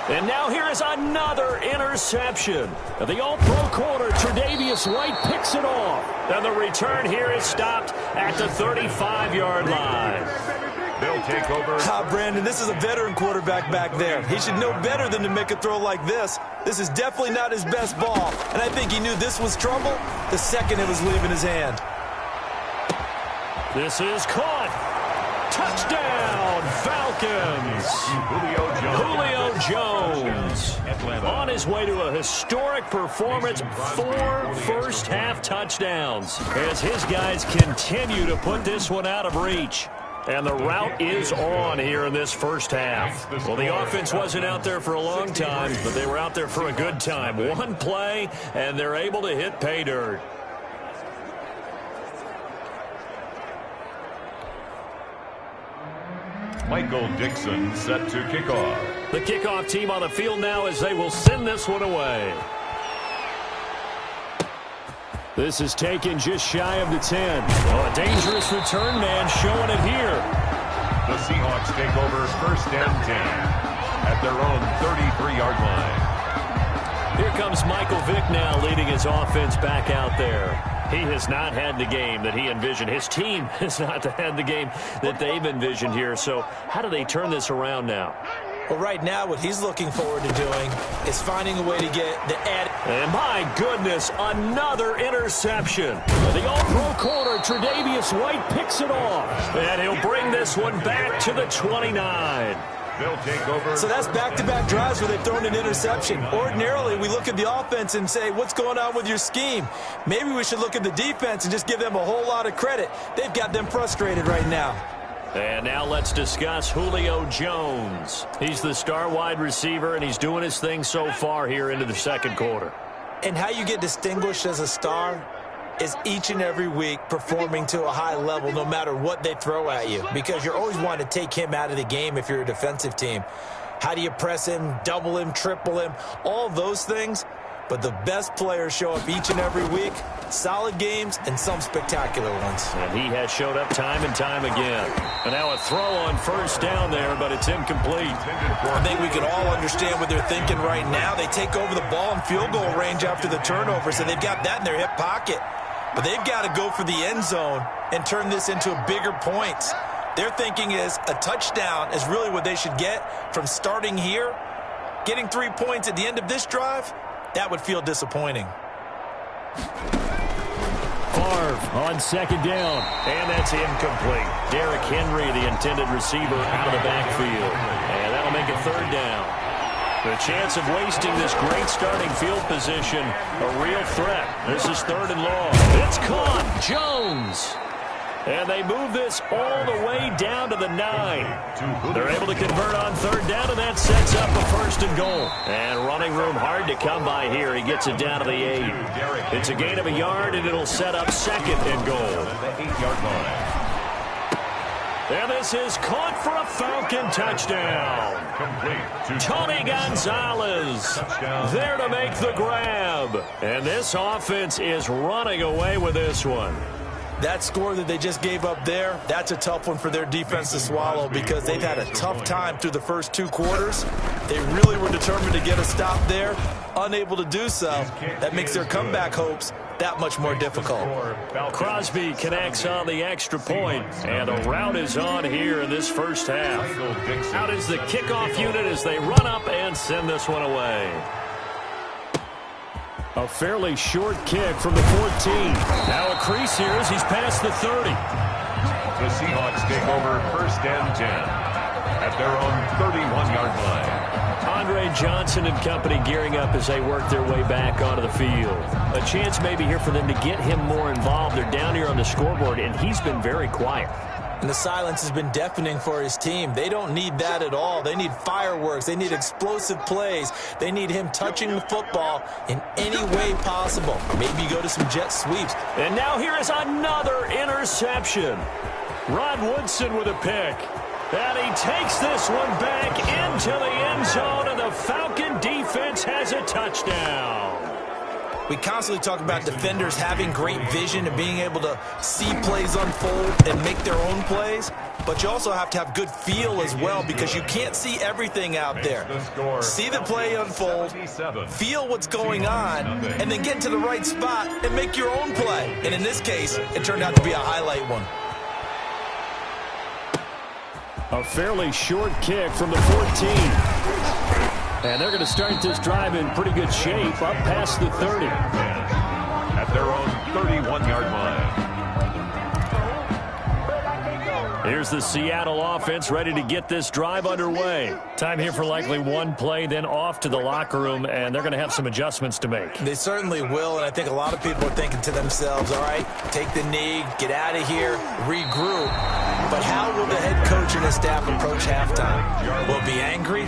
B: And now here is another interception. The all-pro corner, Tre'Davious White, picks it off. And the return here is stopped at the 35-yard line.
A: They'll take over.
C: Brandon, this is a veteran quarterback back there. He should know better than to make a throw like this. This is definitely not his best ball. And I think he knew this was trouble the second it was leaving his hand.
B: This is caught. Touchdown, Falcons. Julio Jones on his way to a historic performance, 4 first-half touchdowns as his guys continue to put this one out of reach. And the route is on here in this first half. Well, the offense wasn't out there for a long time, but they were out there for a good time. One play, and they're able to hit pay dirt.
A: Michael Dixon set to kick off.
B: The kickoff team on the field now as they will send this one away. This is taken just shy of the 10. Oh, a dangerous return man showing it here.
A: The Seahawks take over first and 10 at their own 33-yard line.
B: Here comes Michael Vick now leading his offense back out there. He has not had the game that he envisioned. His team has not had the game that they've envisioned here. So how do they turn this around now?
C: Well, right now, what he's looking forward to doing is finding a way to get the add.
B: And my goodness, another interception. The all-pro corner, Tre'Davious White, picks it off. And he'll bring this one back to the 29.
A: They'll take over.
C: So that's back-to-back drives where they've thrown an interception. Ordinarily, we look at the offense and say, what's going on with your scheme? Maybe we should look at the defense and just give them a whole lot of credit. They've got them frustrated right now.
B: And now let's discuss Julio Jones. He's the star wide receiver, and he's doing his thing so far here into the second quarter.
C: And how you get distinguished as a star is each and every week performing to a high level no matter what they throw at you, because you're always wanting to take him out of the game if you're a defensive team. How do you press him, double him, triple him, all those things? But the best players show up each and every week, solid games and some spectacular ones.
B: And he has showed up time and time again. And now a throw on first down there, but it's incomplete.
C: I think we can all understand what they're thinking right now. They take over the ball in field goal range after the turnover, so they've got that in their hip pocket. But they've got to go for the end zone and turn this into bigger points. Their thinking is a touchdown is really what they should get from starting here. Getting 3 points at the end of this drive, that would feel disappointing.
B: Favre on second down, and that's incomplete. Derrick Henry, the intended receiver, out of the backfield. And that'll make it third down. The chance of wasting this great starting field position, a real threat. This is third and long. It's caught. Jones. And they move this all the way down to the 9. They're able to convert on third down, and that sets up a first and goal. And running room hard to come by here. He gets it down to the 8. It's a gain of a yard, and it'll set up second and goal.
A: The 8-yard line.
B: And this is caught for a Falcon touchdown.
A: Complete.
B: Tony Gonzalez there to make the grab. And this offense is running away with this one.
C: That score that they just gave up there, that's a tough one for their defense to swallow because they've had a tough time through the first 2 quarters. They really were determined to get a stop there, unable to do so. That makes their comeback hopes that much more difficult.
B: Crosby connects on the extra point, and the route is on here in this first half. Out is the kickoff unit as they run up and send this one away. A fairly short kick from the 14. Now a crease here as he's past the 30.
A: The Seahawks take over first and 10 at their own 31-yard line.
B: Andre Johnson and company gearing up as they work their way back onto the field. A chance maybe here for them to get him more involved. They're down here on the scoreboard, and he's been very quiet.
C: And the silence has been deafening for his team. They don't need that at all. They need fireworks. They need explosive plays. They need him touching the football in any way possible. Maybe go to some jet sweeps.
B: And now here is another interception. Rod Woodson with a pick. And he takes this one back into the end zone, and the Falcon defense has a touchdown.
C: We constantly talk about defenders having great vision and being able to see plays unfold and make their own plays. But you also have to have good feel as well, because you can't see everything out there. See the play unfold, feel what's going on, and then get to the right spot and make your own play. And in this case, it turned out to be a highlight one.
B: A fairly short kick from the 14. And they're going to start this drive in pretty good shape, up past the 30.
A: At their own 31-yard line.
B: Here's the Seattle offense ready to get this drive underway. Time here for likely one play, then off to the locker room, and they're going to have some adjustments to make.
C: They certainly will, and I think a lot of people are thinking to themselves, all right, take the knee, get out of here, regroup. But how will the head coach and his staff approach halftime? Will it be angry?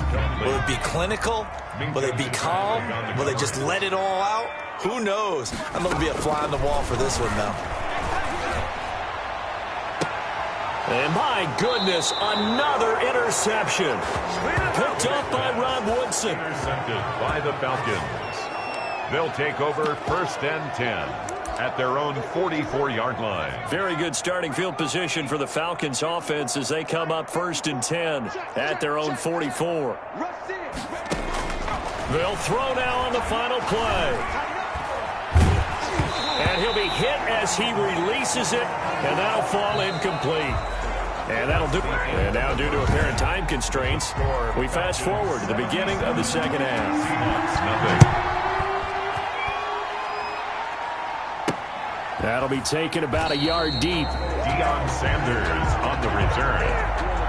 C: Will it be clinical? Will they be calm? Will they just let it all out? Who knows? I'm going to be a fly on the wall for this one, though.
B: And my goodness, another interception. Picked up by Rod Woodson.
A: Intercepted by the Falcons. They'll take over 1st and 10 at their own 44-yard line.
B: Very good starting field position for the Falcons offense as they come up 1st and 10 at their own 44. They'll throw now on the final play. And he'll be hit as he releases it, and that'll fall incomplete. And that'll do it. And now, due to apparent time constraints, we fast forward to the beginning of the second half. That'll be taken about a yard deep.
A: Deion Sanders on the return.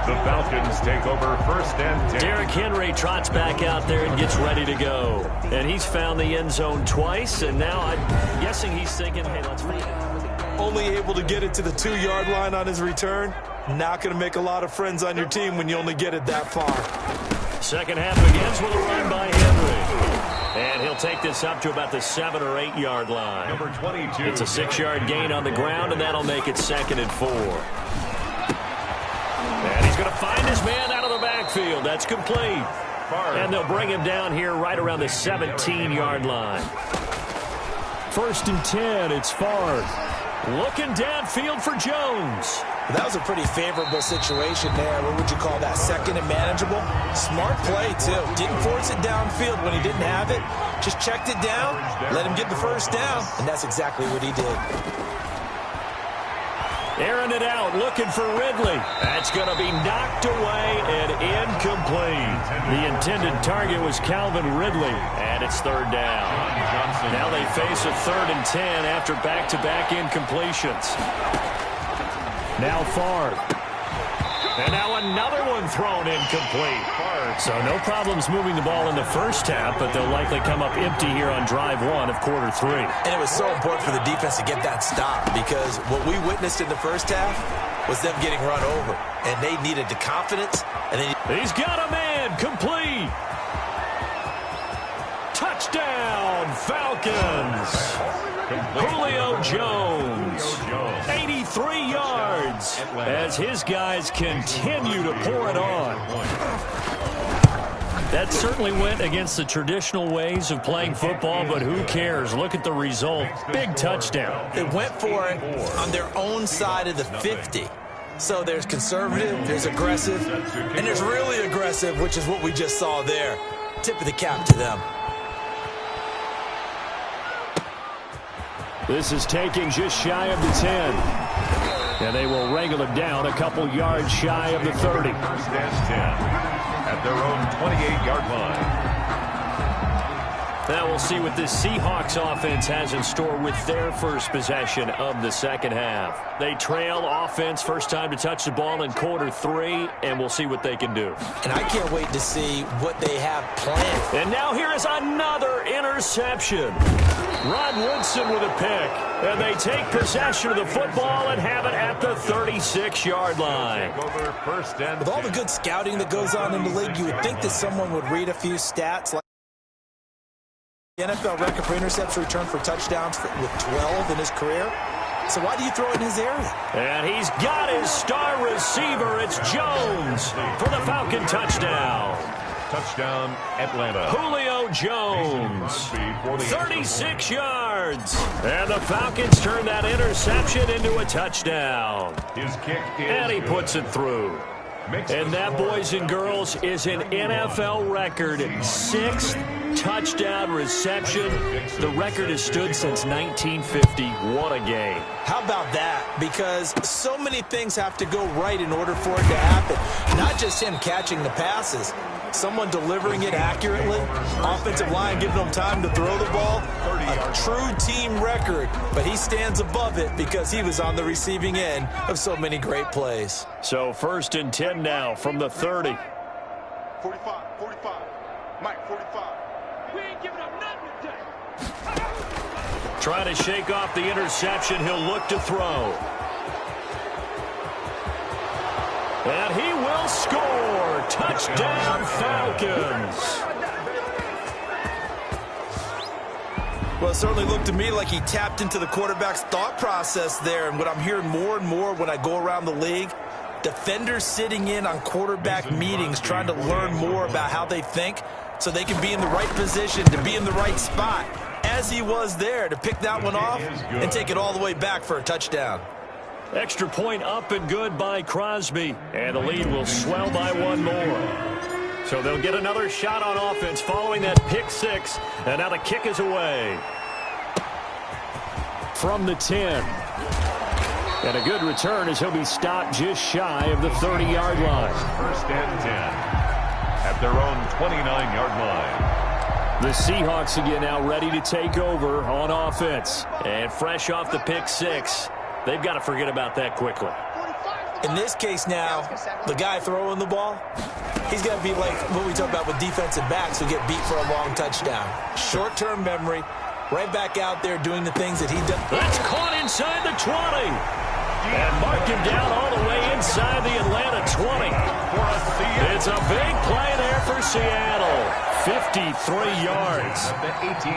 A: The Falcons take over 1st and 10.
B: Derrick Henry trots back out there and gets ready to go. And he's found the end zone twice, and now I'm guessing he's thinking, hey, let's find it.
C: Only able to get it to the 2-yard line on his return. Not going to make a lot of friends on your team when you only get it that far.
B: Second half begins with a run by Henry. And he'll take this up to about the 7 or 8 yard line.
A: Number 22.
B: It's a 6-yard gain on the ground, and that'll make it 2nd and 4. And he's going to find his man out of the backfield. That's complete. And they'll bring him down here right around the 17-yard line. 1st and 10, it's Favre. Looking downfield for Jones.
C: That was a pretty favorable situation there. What would you call that? 2nd and manageable? Smart play, too. Didn't force it downfield when he didn't have it. Just checked it down, let him get the first down, and that's exactly what he did.
B: Airing it out, looking for Ridley. That's going to be knocked away and incomplete. The intended target was Calvin Ridley, and it's 3rd down. Now they face a 3rd and 10 after back-to-back incompletions. Now Favre. And now another one thrown incomplete. So no problems moving the ball in the first half, but they'll likely come up empty here on drive 1 of quarter 3.
C: And it was so important for the defense to get that stop, because what we witnessed in the first half was them getting run over. And they needed the confidence. And
B: he's got a man, complete. Touchdown, Falcons. Julio Jones, 83 yards, as his guys continue to pour it on. That certainly went against the traditional ways of playing football, but who cares? Look at the result. Big touchdown.
C: They went for it on their own side of the 50. So there's conservative, there's aggressive, and there's really aggressive, which is what we just saw there. Tip of the cap to them.
B: This is taking just shy of the 10. And they will wrangle him down a couple yards shy of the 30.
A: 1st and 10 at their own 28-yard line.
B: Now we'll see what this Seahawks offense has in store with their first possession of the second half. They trail offense first time to touch the ball in quarter 3, and we'll see what they can do.
C: And I can't wait to see what they have planned.
B: And now here is another interception. Rod Woodson with a pick. And they take possession of the football and have it at the 36-yard line.
C: With all the good scouting that goes on in the league, you would think that someone would read a few stats like the NFL record for interception return for touchdowns with 12 in his career. So why do you throw it in his area?
B: And he's got his star receiver. It's Jones for the Falcon touchdown.
A: Touchdown, Atlanta.
B: Julio Jones, 36 yards. And the Falcons turn that interception into a touchdown.
A: His kick is
B: and he
A: good.
B: puts it through. And that, boys and girls, is an NFL record 6th touchdown reception. The record has stood since 1950. What a game.
C: How about that? Because so many things have to go right in order for it to happen. Not just him catching the passes. Someone delivering it accurately. Offensive line giving them time to throw the ball. A true team record. But he stands above it because he was on the receiving end of so many great plays.
B: So 1st and 10 now from the 30.
E: 45. Mike, 45. We ain't giving up nothing today.
B: Trying to shake off the interception. He'll look to throw. And he will score. Touchdown, Falcons.
C: Well, it certainly looked to me like he tapped into the quarterback's thought process there. And what I'm hearing more and more when I go around the league, defenders sitting in on quarterback meetings trying to learn more about how they think so they can be in the right position to be in the right spot, as he was there to pick that one off and take it all the way back for a touchdown.
B: Extra point up and good by Crosby. And the lead will swell by one more. So they'll get another shot on offense following that pick 6. And now the kick is away. From the 10. And a good return as he'll be stopped just shy of the 30-yard line.
A: 1st and 10 at their own 29-yard line.
B: The Seahawks again now ready to take over on offense. And fresh off the pick 6. They've got to forget about that quickly.
C: In this case now, the guy throwing the ball, he's going to be like what we talk about with defensive backs who get beat for a long touchdown. Short-term memory, right back out there doing the things that he does.
B: That's caught inside the 20. And mark him down all the way inside the Atlanta 20. It's a big play there for Seattle. 53 yards.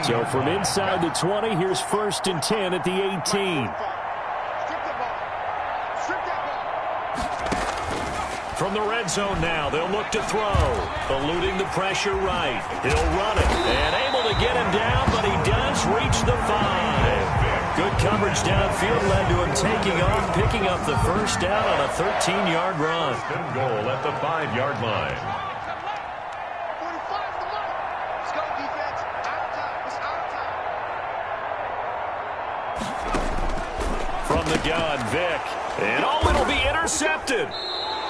B: So from inside the 20, here's 1st and 10 at the 18. From the red zone now, they'll look to throw. Eluding the pressure right. He'll run it. And able to get him down, but he does reach the 5. Good coverage downfield led to him taking off, picking up the first down on a 13-yard run.
A: Goal at the 5-yard line.
E: 45 the mark. Let's go, defense. Out of time. It's out of time.
B: From the gun, Vick. And it'll be intercepted.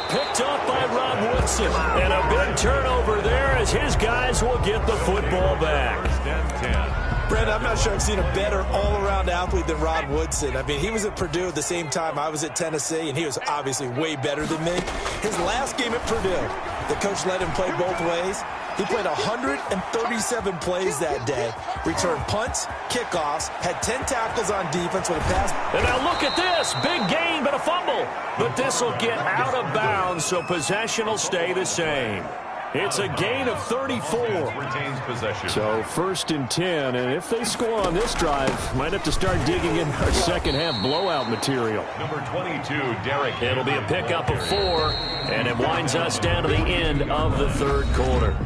B: Picked up by Rod Woodson. And a big turnover there as his guys will get the football back.
A: 1st and 10.
C: Brent, I'm not sure I've seen a better all-around athlete than Rod Woodson. I mean, he was at Purdue at the same time I was at Tennessee, and he was obviously way better than me. His last game at Purdue, the coach let him play both ways. He played 137 plays that day, returned punts, kickoffs, had 10 tackles on defense with a pass.
B: And now look at this. Big gain, but a fumble. But this will get out of bounds, so possession will stay the same. It's a gain of 34.
A: Retains possession.
B: So 1st and 10, and if they score on this drive, might have to start digging in our second half blowout material.
A: Number 22, Derek.
B: It'll be a pickup of 4, and it winds us down to the end of the 3rd quarter.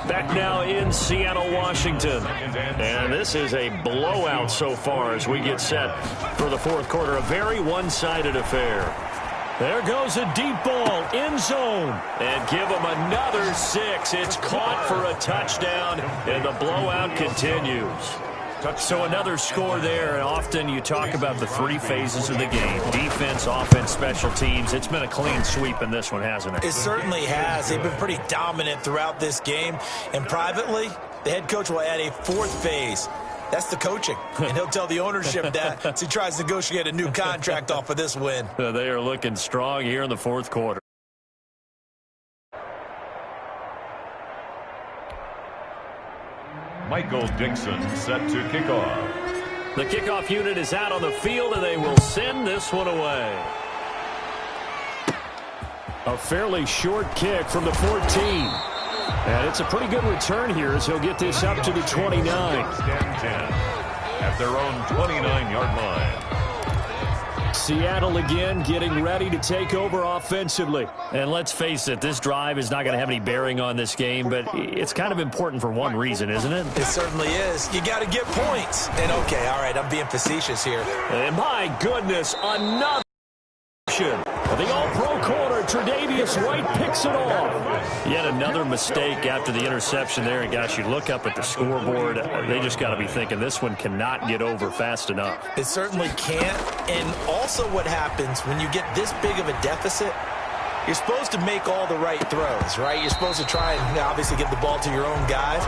B: Back now in Seattle, Washington. And this is a blowout so far as we get set for the 4th quarter. A very one-sided affair. There goes a deep ball, end zone, and give them another 6. It's caught for a touchdown, and the blowout continues. So another score there, and often you talk about the 3 phases of the game. Defense, offense, special teams. It's been a clean sweep in this one, hasn't it?
C: It certainly has. They've been pretty dominant throughout this game. And privately, The head coach will add a fourth phase. That's the coaching. And he'll tell the ownership that as he tries to negotiate a new contract off of this win.
B: They are looking strong here in the fourth quarter.
A: Michael Dixon set to kick off.
B: The kickoff unit is out on the field, and they will send this one away. A fairly short kick from the 14. And it's a pretty good return here as he'll get this up to the 29.
A: At their own 29-yard line.
B: Seattle again getting ready to take over offensively. And let's face it, this drive is not going to have any bearing on this game, but it's kind of important for one reason, isn't it?
C: It certainly is. You got to get points. And okay, all right, I'm being facetious here.
B: And my goodness, another action. The all-pro corner, Tre'Davious White, picks it off. Yet another mistake after the interception there. And, gosh, you look up at the scoreboard, they just got to be thinking this one cannot get over fast enough.
C: It certainly can't. And also what happens when you get this big of a deficit, you're supposed to make all the right throws, right? You're supposed to try and obviously get the ball to your own guys.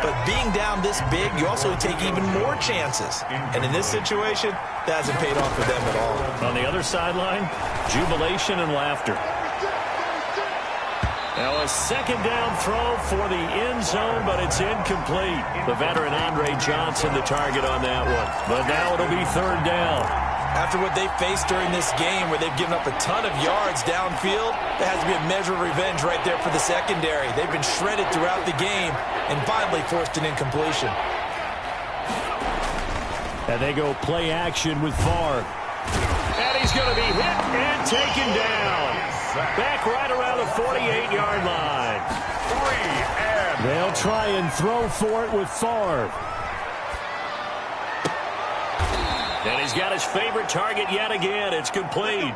C: But being down this big, you also take even more chances. And in this situation, that hasn't paid off for them at all.
B: On the other sideline, jubilation and laughter. Now a second down throw for the end zone, but it's incomplete. The veteran Andre Johnson the target on that one. But now it'll be third down.
C: After what they faced during this game where they've given up a ton of yards downfield, there has to be a measure of revenge right there for the secondary. They've been shredded throughout the game and finally forced an incompletion.
B: And they go play action with Favre. And he's going to be hit and taken down. Back right around the 48-yard line. They'll try and throw for it with Favre. And he's got his favorite target yet again. It's complete.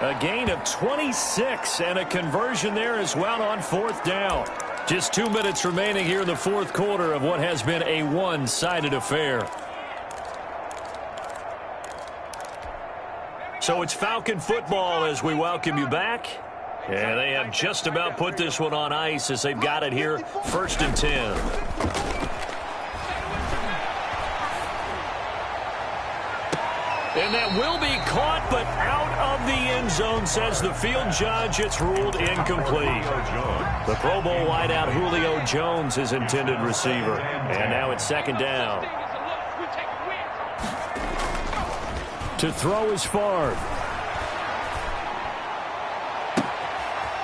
B: A gain of 26 and a conversion there as well on fourth down. Just 2 minutes remaining here in the fourth quarter of what has been a one-sided affair. So it's Falcon football as we welcome you back. And they have just about put this one on ice as they've got it here, 1st and 10. And that will be caught, but out of the end zone, says the field judge. It's ruled incomplete. The Pro Bowl wideout Julio Jones, his intended receiver. And now it's second down. To throw is Favre.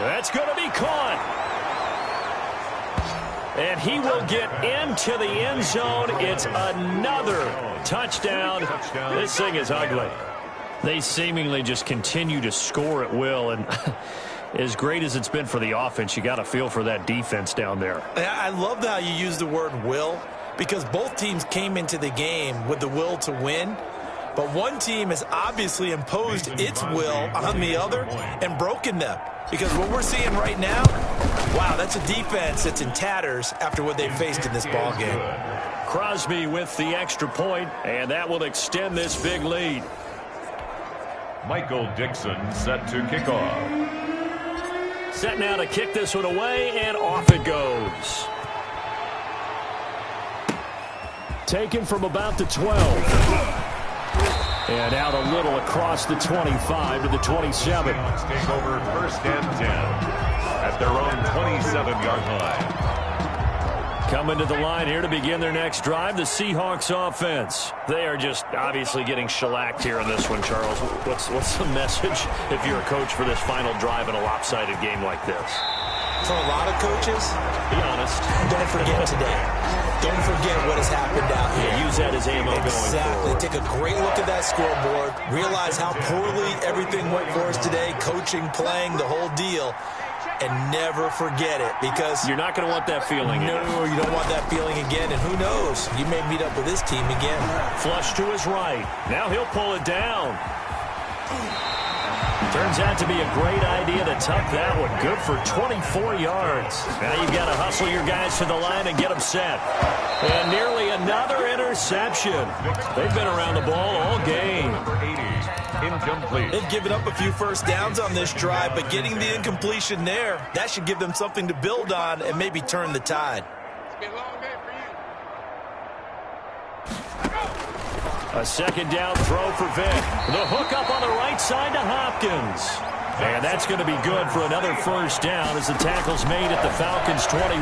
B: That's going to be caught. And he will get into the end zone. It's another touchdown. This thing is ugly. They seemingly just continue to score at will. And as great as it's been for the offense, you got to feel for that defense down there.
C: I love how you use the word will, because both teams came into the game with the will to win. But one team has obviously imposed its will on the other and broken them. Because what we're seeing right now, wow, that's a defense that's in tatters after what they faced in this ball game.
B: Crosby with the extra point, and that will extend this big lead.
A: Michael Dixon set to kick off.
B: Set now to kick this one away, and off it goes. Taken from about the 12. And out a little across the 25 to the 27.
A: Take over 1st and 10 at their own 27-yard line.
B: Coming to the line here to begin their next drive, the Seahawks offense. They are just obviously getting shellacked here in this one, Charles. What's the message if you're a coach for this final drive in a lopsided game like this?
C: For a lot of coaches,
B: be honest,
C: don't forget today. Don't forget what has happened out here.
B: Yeah, use that as ammo going forward.
C: Exactly. Take a great look at that scoreboard. Realize how poorly everything went for us today. Coaching, playing, the whole deal. And never forget it, because
B: you're not going to want that feeling again.
C: No, you don't want that feeling again. And who knows? You may meet up with this team again.
B: Flush to his right. Now he'll pull it down. Turns out to be a great idea to tuck that one. Good for 24 yards. Now you've got to hustle your guys to the line and get them set. And nearly another interception. They've been around the ball all game.
A: Incomplete.
C: They've given up a few first downs on this drive, but getting the incompletion there, that should give them something to build on and maybe turn the tide.
E: It's been a long day for you.
B: A second down throw for Vick. The hook up on the right side to Hopkins. And that's going to be good for another first down as the tackle's made at the Falcons' 21.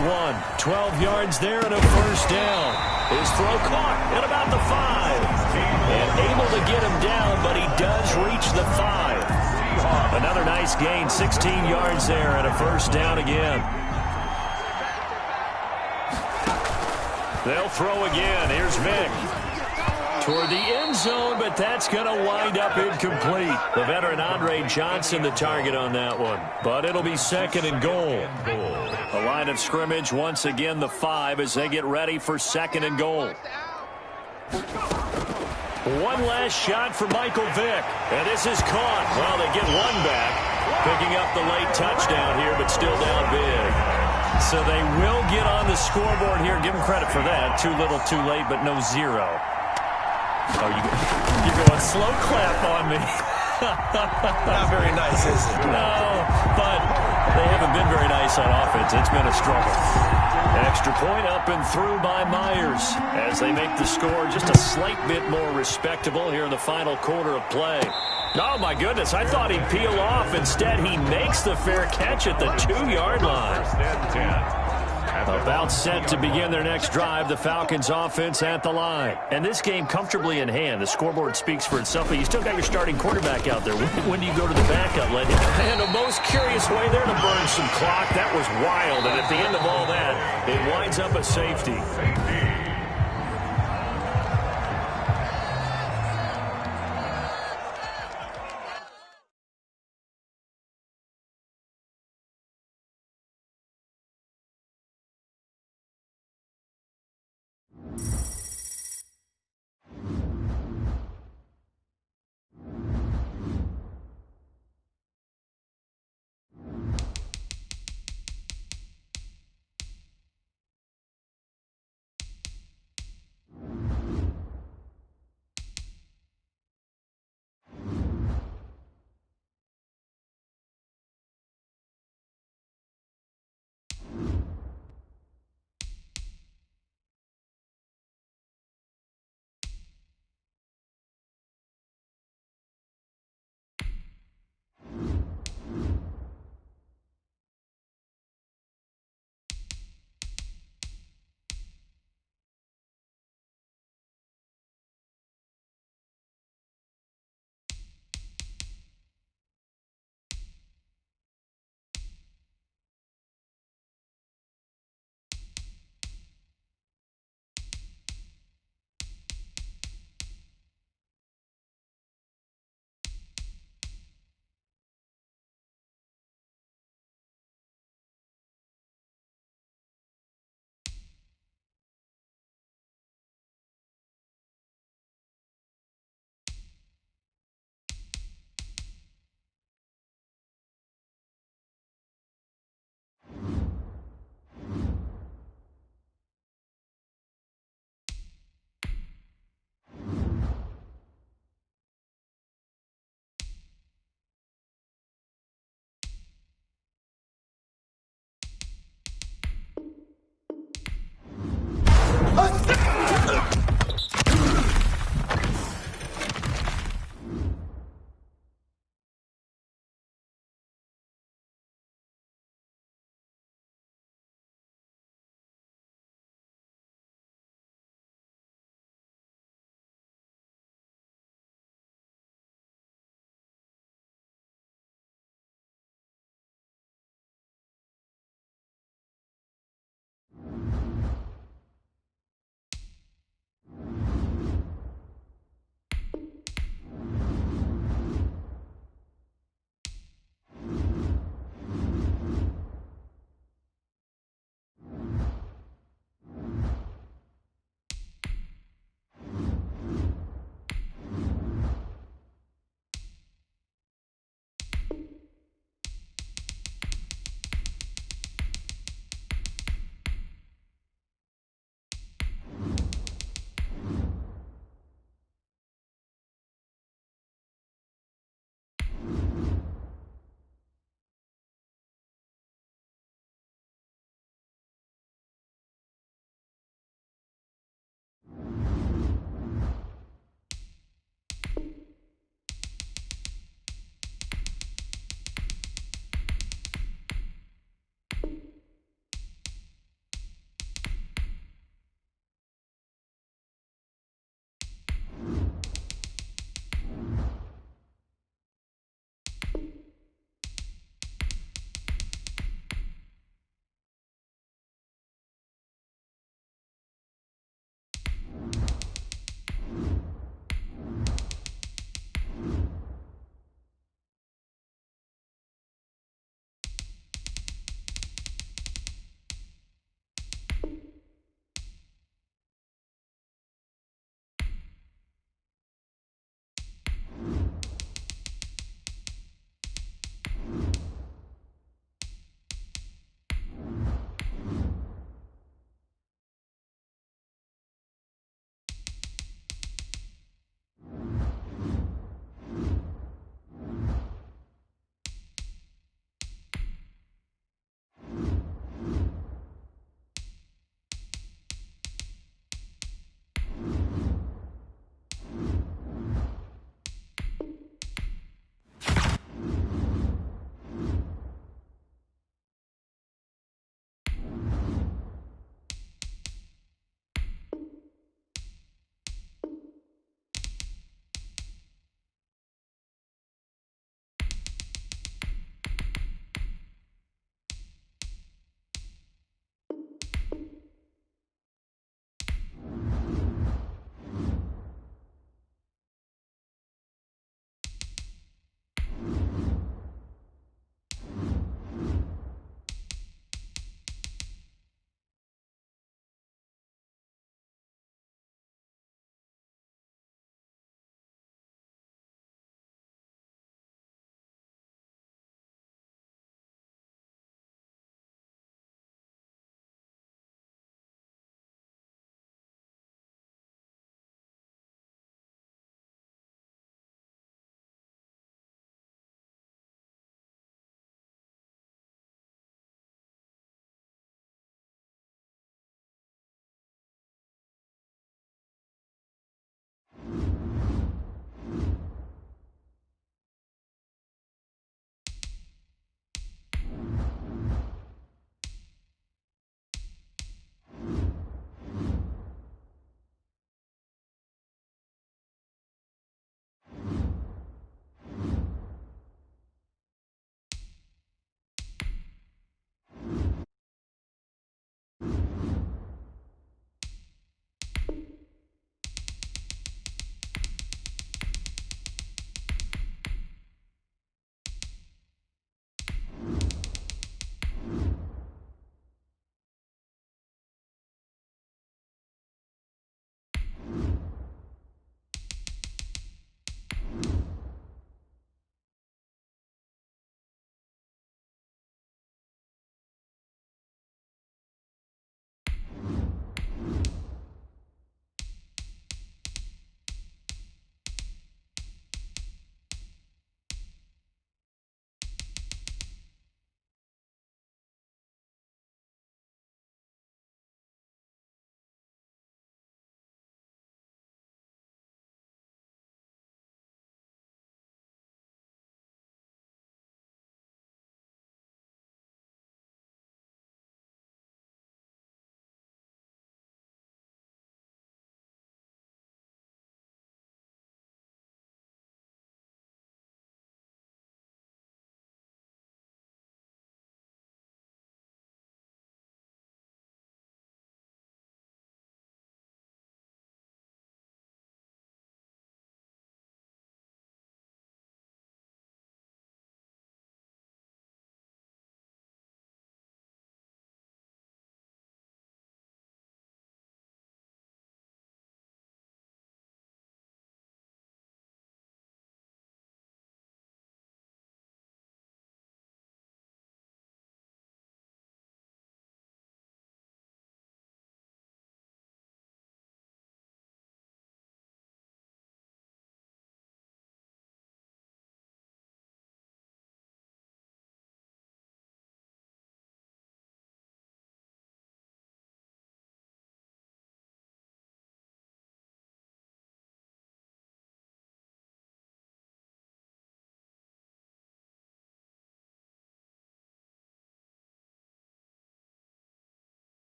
B: 12 yards there and a first down. His throw caught at about the 5. And able to get him down, but he does reach the 5. Another nice gain, 16 yards there and a first down again. They'll throw again. Here's Vick. Toward the end zone, but that's going to wind up incomplete. The veteran Andre Johnson the target on that one. But it'll be second and goal. The line of scrimmage, once again, the 5 as they get ready for second and goal. One last shot for Michael Vick. And this is caught. Well, they get one back. Picking up the late touchdown here, but still down big. So they will get on the scoreboard here. Give them credit for that. Too little, too late, but no 0. Oh, you're going slow clap on me.
C: Not very nice, is it?
B: No, but they haven't been very nice on offense. It's been a struggle. Extra point up and through by Myers as they make the score just a slight bit more respectable here in the final quarter of play. Oh, my goodness. I thought he'd peel off. Instead, he makes the fair catch at the 2-yard line. About set to begin their next drive, the Falcons offense at the line. And this game comfortably in hand. The scoreboard speaks for itself, but you still got your starting quarterback out there. When do you go to the backup? And the most curious way there to burn some clock. That was wild. And at the end of all that, it winds up a safety.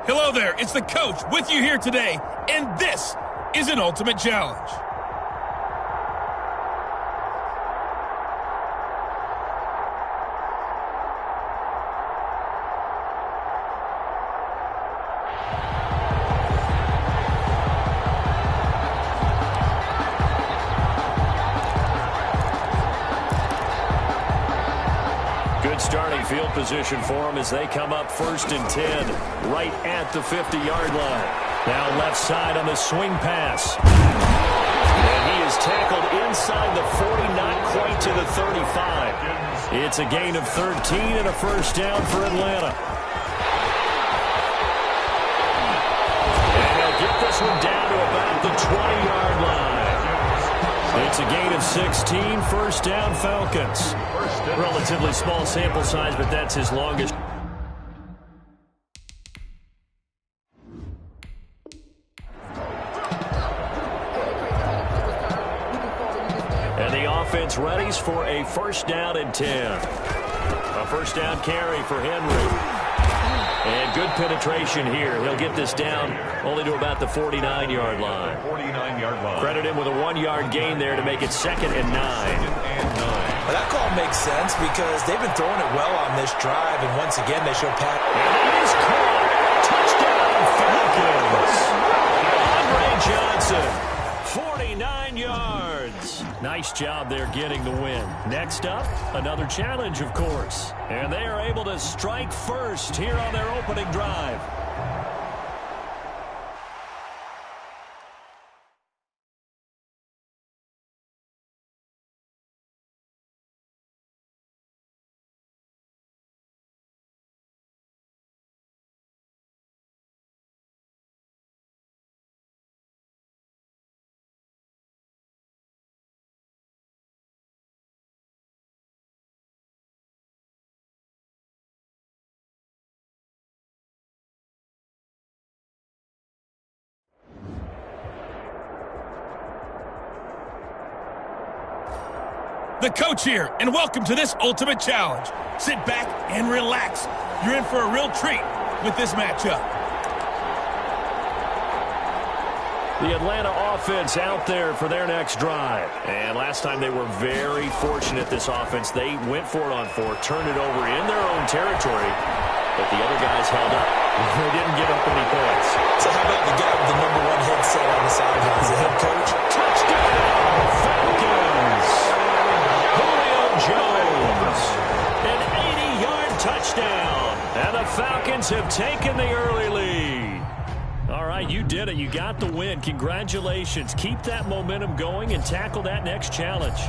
D: Hello there, it's the coach with you here today, and this is an Ultimate Challenge.
B: Good starting field position for them as they come up 1st and 10, right at the 50-yard line. Now left side on the swing pass. And he is tackled inside the 40, not quite to the 35. It's a gain of 13 and a first down for Atlanta. And he'll get this one down to about the 20-yard line. It's a gain of 16, first down Falcons. Relatively small sample size, but that's his longest. And the offense readies for a first down and 10. A first down carry for Henry. And good penetration here. He'll get this down only to about the 49-yard line.
A: 49-yard line.
B: Credit him with a 1-yard gain there to make it 2nd and 9.
C: Well, that call makes sense because they've been throwing it well on this drive, and once again they show Pat.
B: And it is caught. Touchdown Falcons. Andre Johnson, 49 yards. Nice job there getting the win. Next up, another challenge, of course. And they are able to strike first here on their opening drive.
D: The coach here, and welcome to this Ultimate Challenge. Sit back and relax. You're in for a real treat with this matchup.
B: The Atlanta offense out there for their next drive. And last time they were very fortunate, this offense. They went for it on 4, turned it over in their own territory, but the other guys held up. They didn't give up any points.
C: So how about the guy with the #1 headset on the sidelines, the head coach?
B: Touchdown, Falcons! Jones, an 80-yard touchdown, and the Falcons have taken the early lead. All right, you did it. You got the win. Congratulations. Keep that momentum going and tackle that next challenge.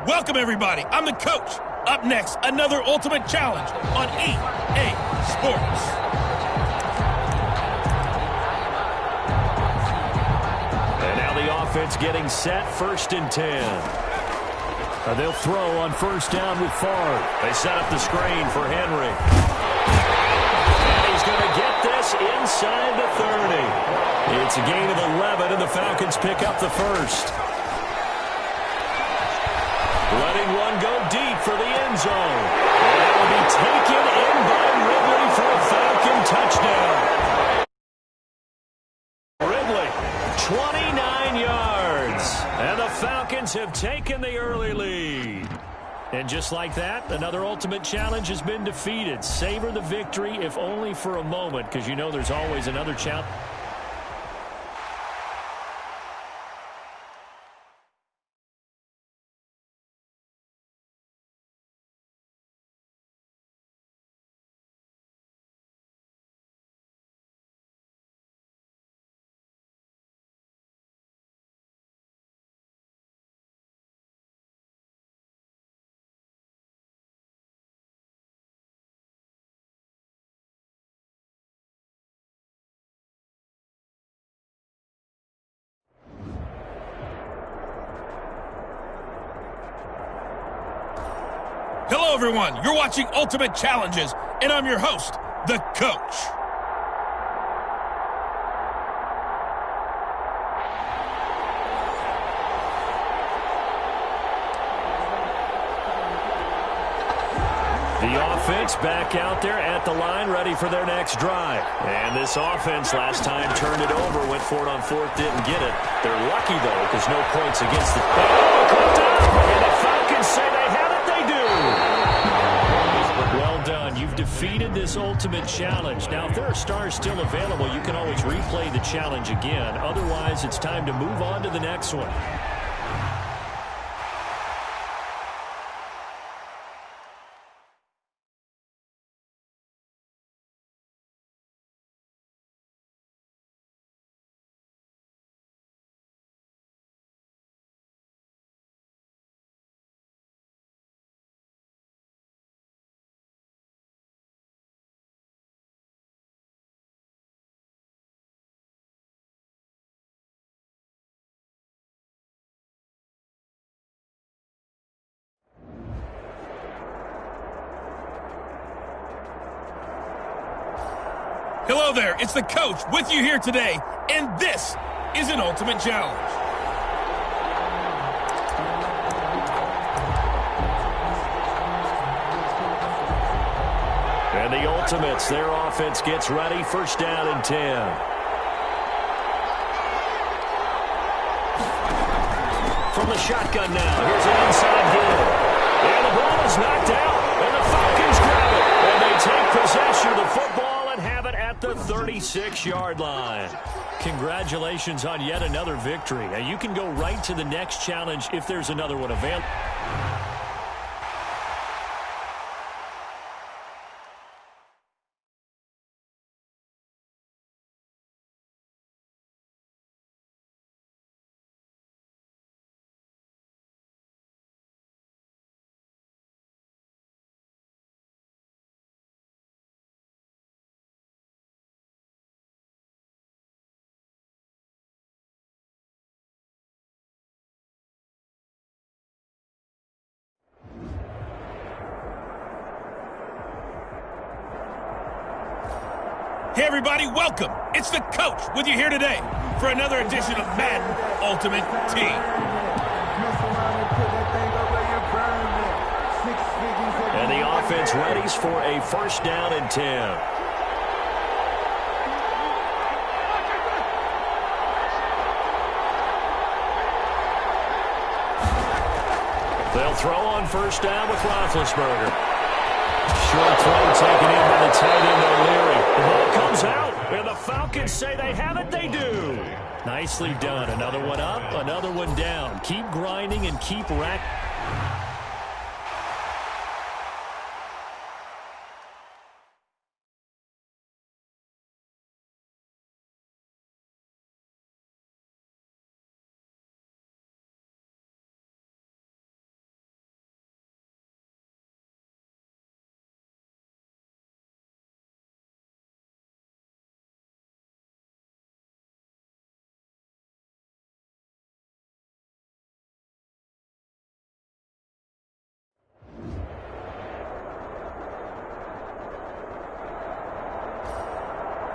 D: Welcome, everybody. I'm the coach. Up next, another Ultimate Challenge on EA Sports.
B: And now the offense getting set, 1st and 10. They'll throw on first down with Favre. They set up the screen for Henry. And he's going to get this inside the 30. It's a gain of 11, and the Falcons pick up the first. Letting one go deep for the end zone. And it will be taken in by Ridley for a Falcon touchdown. Ridley, 29 yards. And the Falcons have taken the early lead. And just like that, another Ultimate Challenge has been defeated. Savor the victory, if only for a moment, because you know there's always another challenge.
D: Hello, everyone. You're watching Ultimate Challenges, and I'm your host, the Coach.
B: The offense back out there at the line, ready for their next drive. And this offense last time turned it over, went for it on fourth, didn't get it. They're lucky, though, because no points against the... And the Falcons say they have it, they do. Well done. You've defeated this ultimate challenge. Now, if there are stars still available, you can always replay the challenge again. Otherwise, it's time to move on to the next one.
D: Hello there, it's the Coach with you here today, and this is an Ultimate Challenge.
B: And the Ultimates, their offense gets ready, first down and 10. From the shotgun now, here's an inside hill. And the ball is knocked out, and the Falcons grab it. And they take possession of the football and have it at the 36-yard line. Congratulations on yet another victory. Now you can go right to the next challenge if there's another one available.
D: Hey everybody, welcome. It's the Coach with you here today for another edition of Madden Ultimate Team.
B: And the offense readies for a first down and 10. They'll throw on first down with Roethlisberger. Short throw taken in by the tight end O'Leary. The ball comes out, and the Falcons say they have it, they do. Nicely done. Another one up, another one down. Keep grinding and keep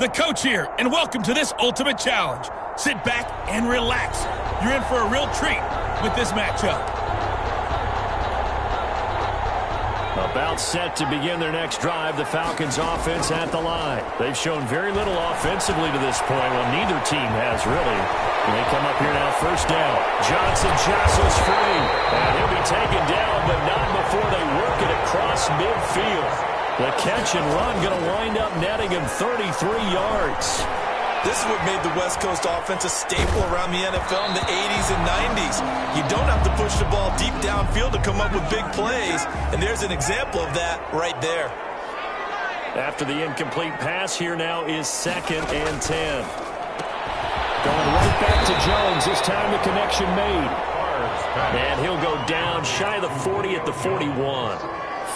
D: The Coach here, and welcome to this Ultimate Challenge. Sit back and relax. You're in for a real treat with this matchup.
B: About set to begin their next drive, the Falcons offense at the line. They've shown very little offensively to this point. Well, neither team has really. And they come up here now, first down. Johnson jostles free. And he'll be taken down, but not before they work it across midfield. The catch and run going to wind up netting him 33 yards.
C: This is what made the West Coast offense a staple around the NFL in the 80s and 90s. You don't have to push the ball deep downfield to come up with big plays, and there's an example of that right there.
B: After the incomplete pass, here now is second and 10. Going right back to Jones. This time the connection made. And he'll go down shy of the 40 at the 41.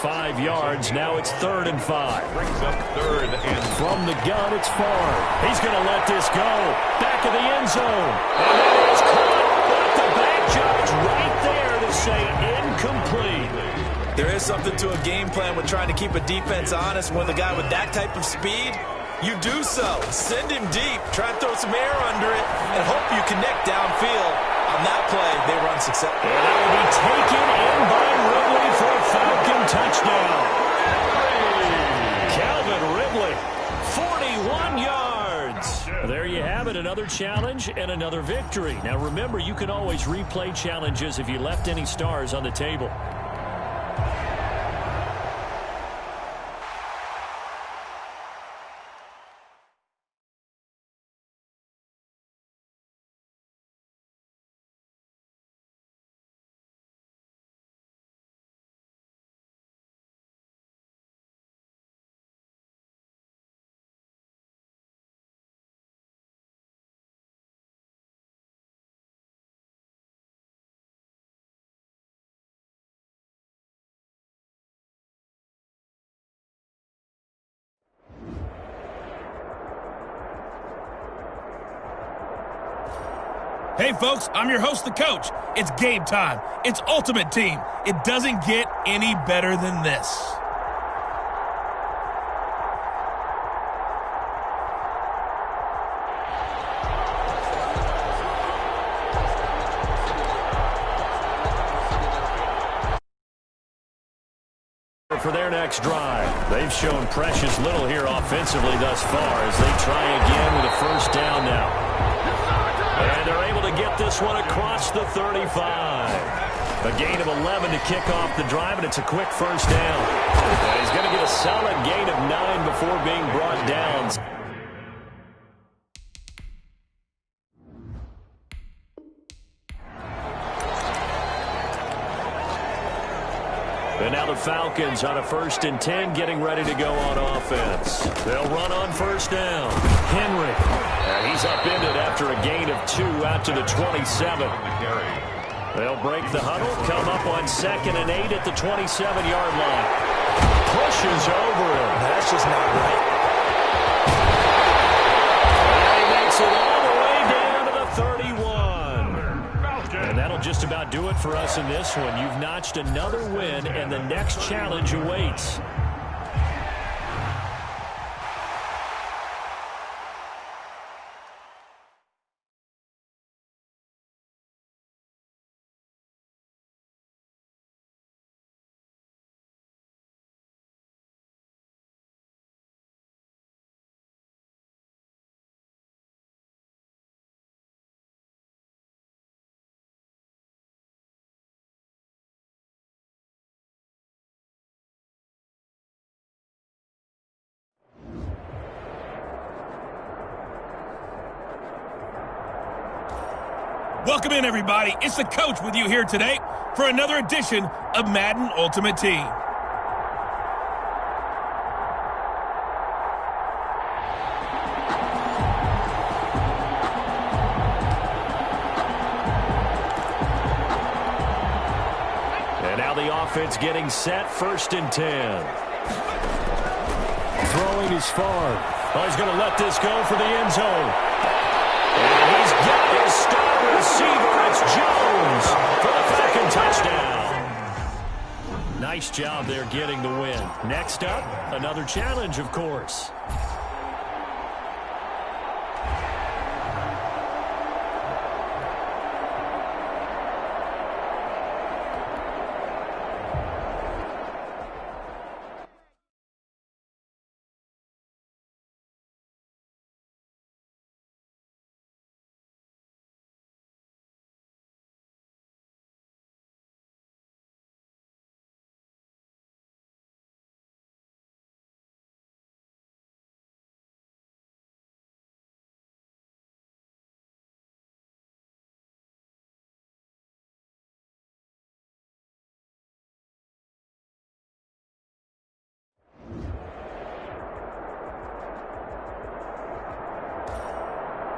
B: 5 yards. Now it's 3rd and 5.
A: Brings up 3rd and
B: from the gun, it's Favre. He's going to let this go. Back of the end zone. And that is caught. But the back judge right there to say incomplete.
C: There is something to a game plan with trying to keep a defense honest when the guy with that type of speed, you do so. Send him deep, try and throw some air under it, and hope you connect downfield. On that play, they were unsuccessful.
B: And that will be taken in by Ridley for a Falcon touchdown. Calvin Ridley, 41 yards. There you have it, another challenge and another victory. Now remember, you can always replay challenges if you left any stars on the table.
D: Hey, folks, I'm your host, the coach. It's game time. It's Ultimate Team. It doesn't get any better than this.
B: For their next drive, they've shown precious little here offensively thus far as they try again with a first down now. And they're able to get this one across the 35. A gain of 11 to kick off the drive, and it's a quick first down. And he's going to get a solid gain of 9 before being brought down. And now the Falcons on a 1st and 10 getting ready to go on offense. They'll run on first down. Henry. And he's upended after a gain of 2 out to the 27. They'll break the huddle, come up on 2nd and 8 at the 27-yard line. Pushes over him.
C: That's just not right.
B: And he makes it all the way down to the 31. And that'll just about do it for us in this one. You've notched another win, and the next challenge awaits.
D: Welcome in, everybody. It's the coach with you here today for another edition of Madden Ultimate Team.
B: And now the offense getting set, 1st and 10. Throwing is far. Oh, he's going to let this go for the end zone. And he's got his star receiver. It's Jones for the Falcon touchdown. Nice job there getting the win. Next up, another challenge, of course.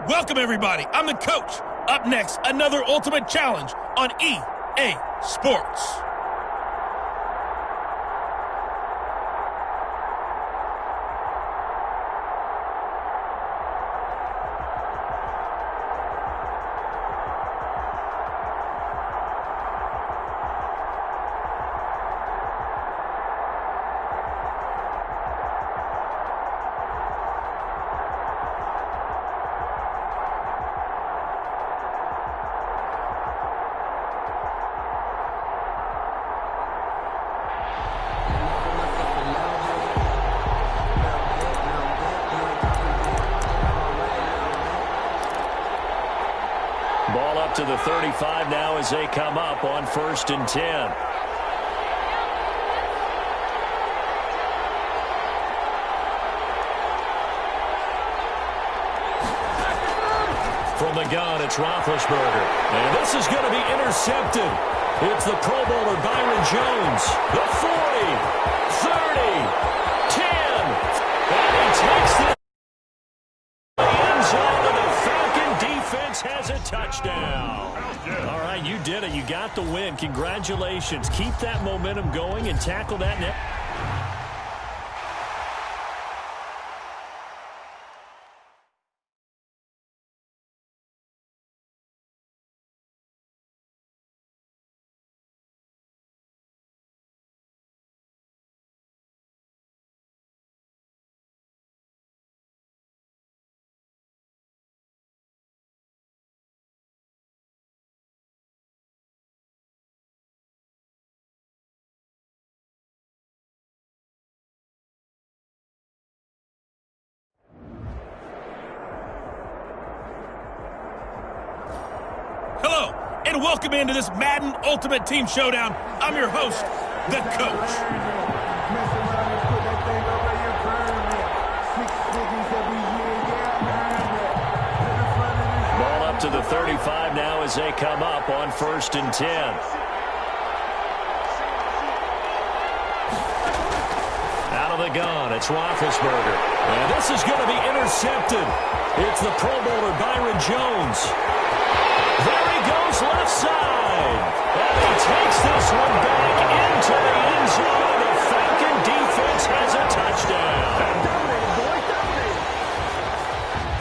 D: Welcome, everybody. I'm the coach. Up next, another Ultimate Challenge on EA Sports.
B: to the 35 now as they come up on 1st and 10. From the gun, it's Roethlisberger. And this is going to be intercepted. It's the Pro Bowler Byron Jones. The 40, 30, 10. And he takes the end zone, and the Falcon defense has a touchdown. All right, you did it. You got the win. Congratulations. Keep that momentum going and tackle that net.
D: Hello, and welcome into this Madden Ultimate Team Showdown. I'm your host, the Coach.
B: Ball up to the 35 now as they come up on 1st and 10. Out of the gun, it's Roethlisberger. And this is going to be intercepted. It's the Pro Bowler Byron Jones. There he goes left side. And he takes this one back into the end zone. And the Falcon defense has a touchdown.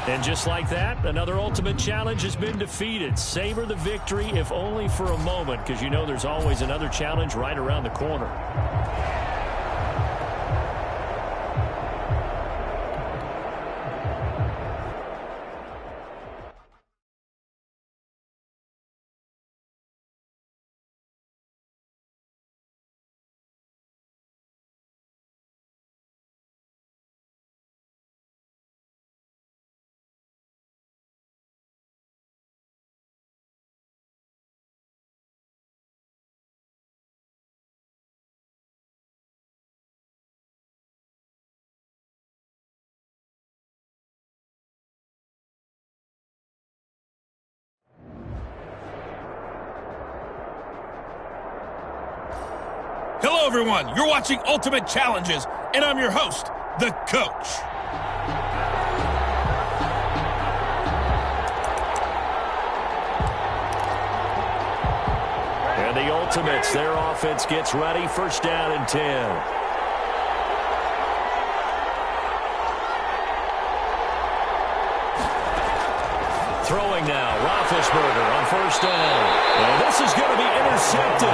B: And just like that, another Ultimate Challenge has been defeated. Savor the victory, if only for a moment, because you know there's always another challenge right around the corner.
D: Hello, everyone. You're watching Ultimate Challenges, and I'm your host, the Coach.
B: And the Ultimates, their offense gets ready. 1st down and 10. Throwing now, Roethlisberger on 1st down. And this is going to be intercepted.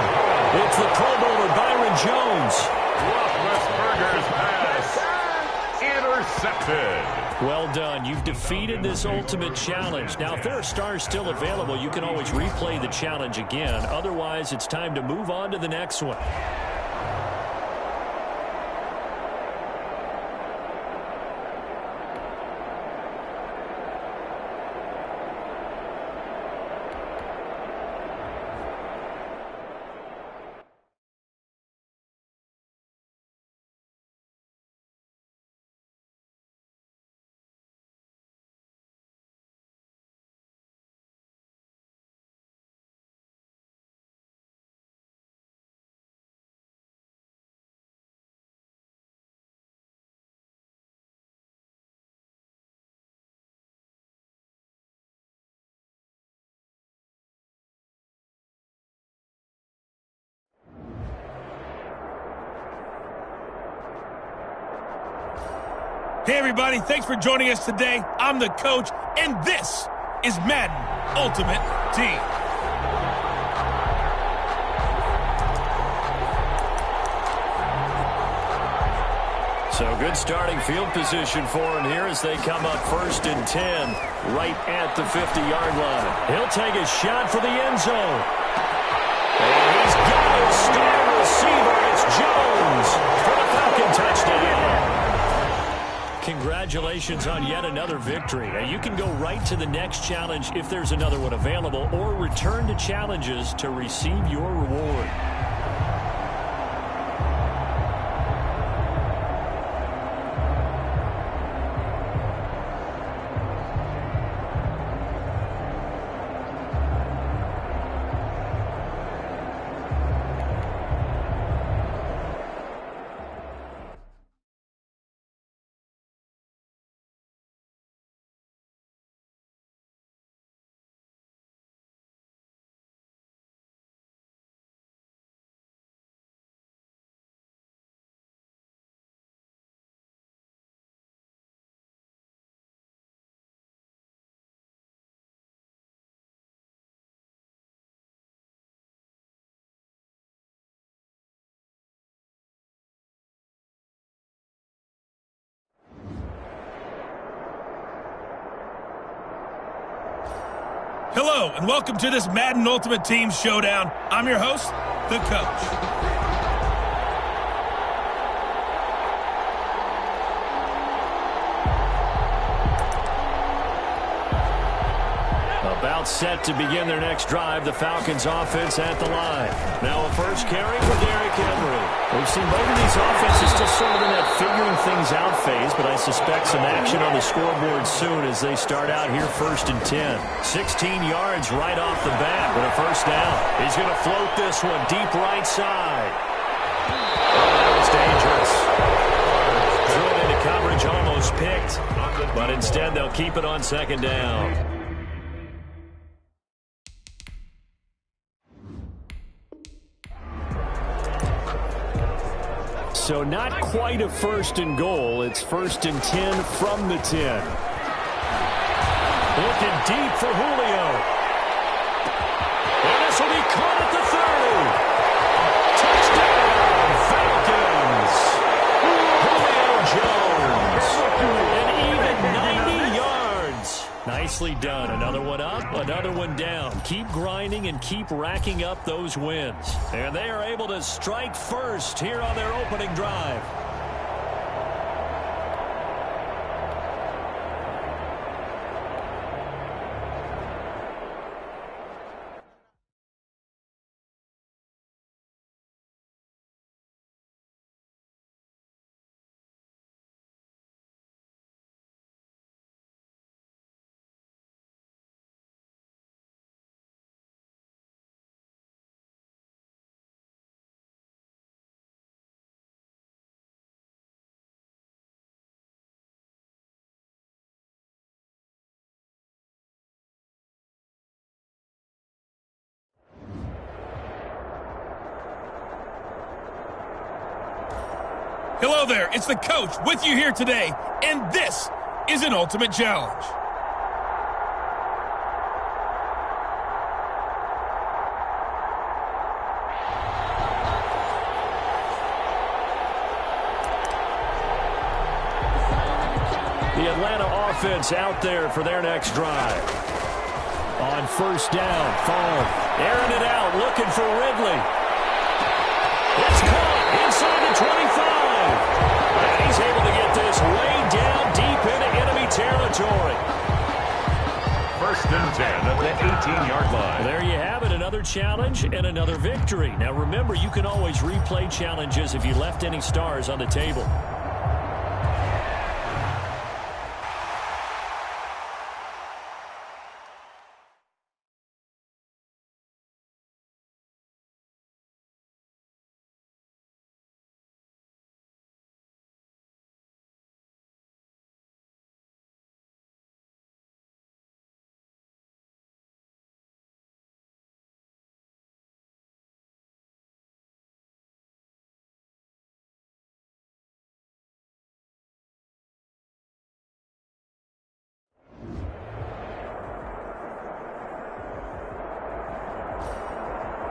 B: It's the Pro Bowler Byron Jones.
A: Roethlisberger's pass intercepted.
B: Well done. You've defeated this Ultimate Challenge. Now, if there are stars still available, you can always replay the challenge again. Otherwise, it's time to move on to the next one.
D: Hey, everybody. Thanks for joining us today. I'm the Coach, and this is Madden Ultimate Team.
B: So good starting field position for him here as they come up 1st and 10 right at the 50-yard line. He'll take a shot for the end zone. And he's got his star receiver. It's Jones for the Falcon touchdown. Congratulations. congratulations on yet another victory. Now, you can go right to the next challenge if there's another one available, or return to challenges to receive your reward.
D: Hello, and welcome to this Madden Ultimate Team Showdown. I'm your host, the Coach.
B: About set to begin their next drive, the Falcons offense at the line. Now a first carry for Derrick Henry. We've seen both of these offenses still sort of in that figuring things out phase, but I suspect some action on the scoreboard soon as they start out here 1st and 10. 16 yards right off the bat with a first down. He's going to float this one deep right side. Oh, that was dangerous. Thrown into coverage, almost picked, but instead they'll keep it on 2nd down. So not quite a 1st and goal. It's 1st and 10 from the 10. Looking deep for Julio. And this will be caught at the 30. Touchdown, Falcons. Julio Jones. An even 90 yards. Nicely done. Another one up, another one down. Keep grinding and keep racking up those wins. And they are able to strike first here on their opening drive.
D: Hello there, it's the Coach with you here today, and this is an Ultimate Challenge.
B: The Atlanta offense out there for their next drive. On 1st down, Favre airing it out, looking for Ridley. It's caught inside the 25. And he's able to get this way down deep into enemy territory.
A: 1st and 10 at the 18-yard line.
B: There you have it, another challenge and another victory. Now remember, you can always replay challenges if you left any stars on the table.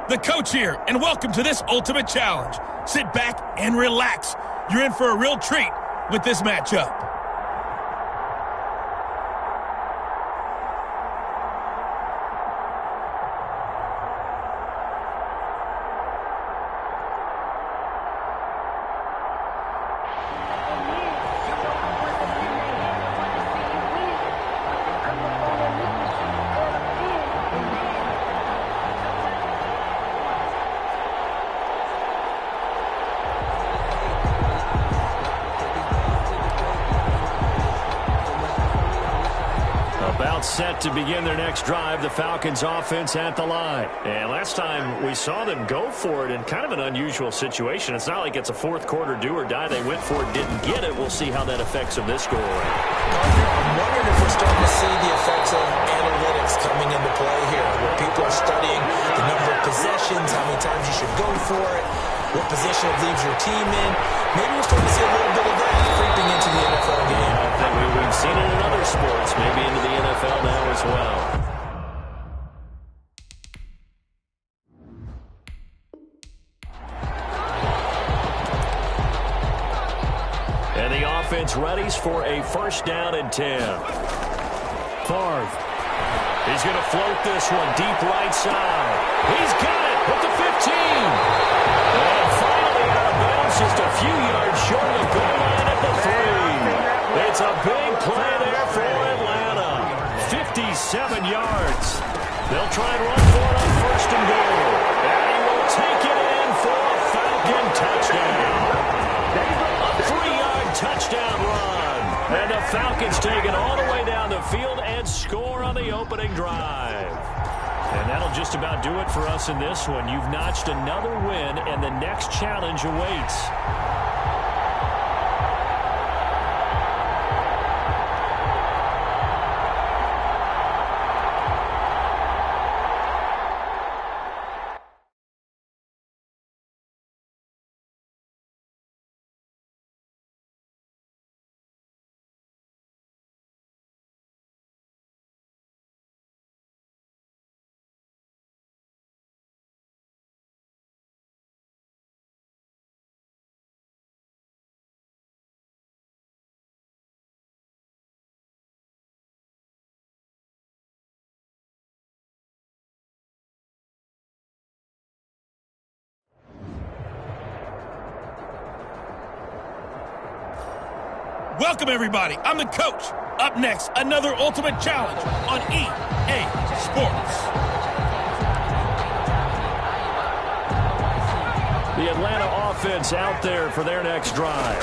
D: The Coach here, and welcome to this Ultimate Challenge. Sit back and relax. You're in for a real treat with this matchup.
B: to begin their next drive. The Falcons offense at the line.
F: And last time we saw them go for it in kind of an unusual situation. It's not like it's a fourth quarter do or die. They went for it, didn't get it. We'll see how that affects them this go around.
C: I'm wondering if we're starting to see the effects of analytics coming into play here, where people are studying the number of possessions, how many times you should go for it, what position it leaves your team in. Maybe we're starting to see a little bit of that creeping into the NFL game.
B: I think we've seen it in other sports, maybe into the NFL now as well. And the offense readies for a first down and 10. Favre. He's going to float this one deep right side. He's got it at the 15. And finally out of bounds, just a few yards short of the goal line at the 3. It's a big play there for Atlanta. 57 yards. They'll try and run for it on first and goal. And he will take it in for a Falcon touchdown. A 3-yard touchdown run. And the Falcons take it all the way down the field and score on the opening drive. And that'll just about do it for us in this one. You've notched another win, and the next challenge awaits.
D: Welcome, everybody. I'm the coach. Up next, another Ultimate Challenge on EA Sports.
B: The Atlanta offense out there for their next drive.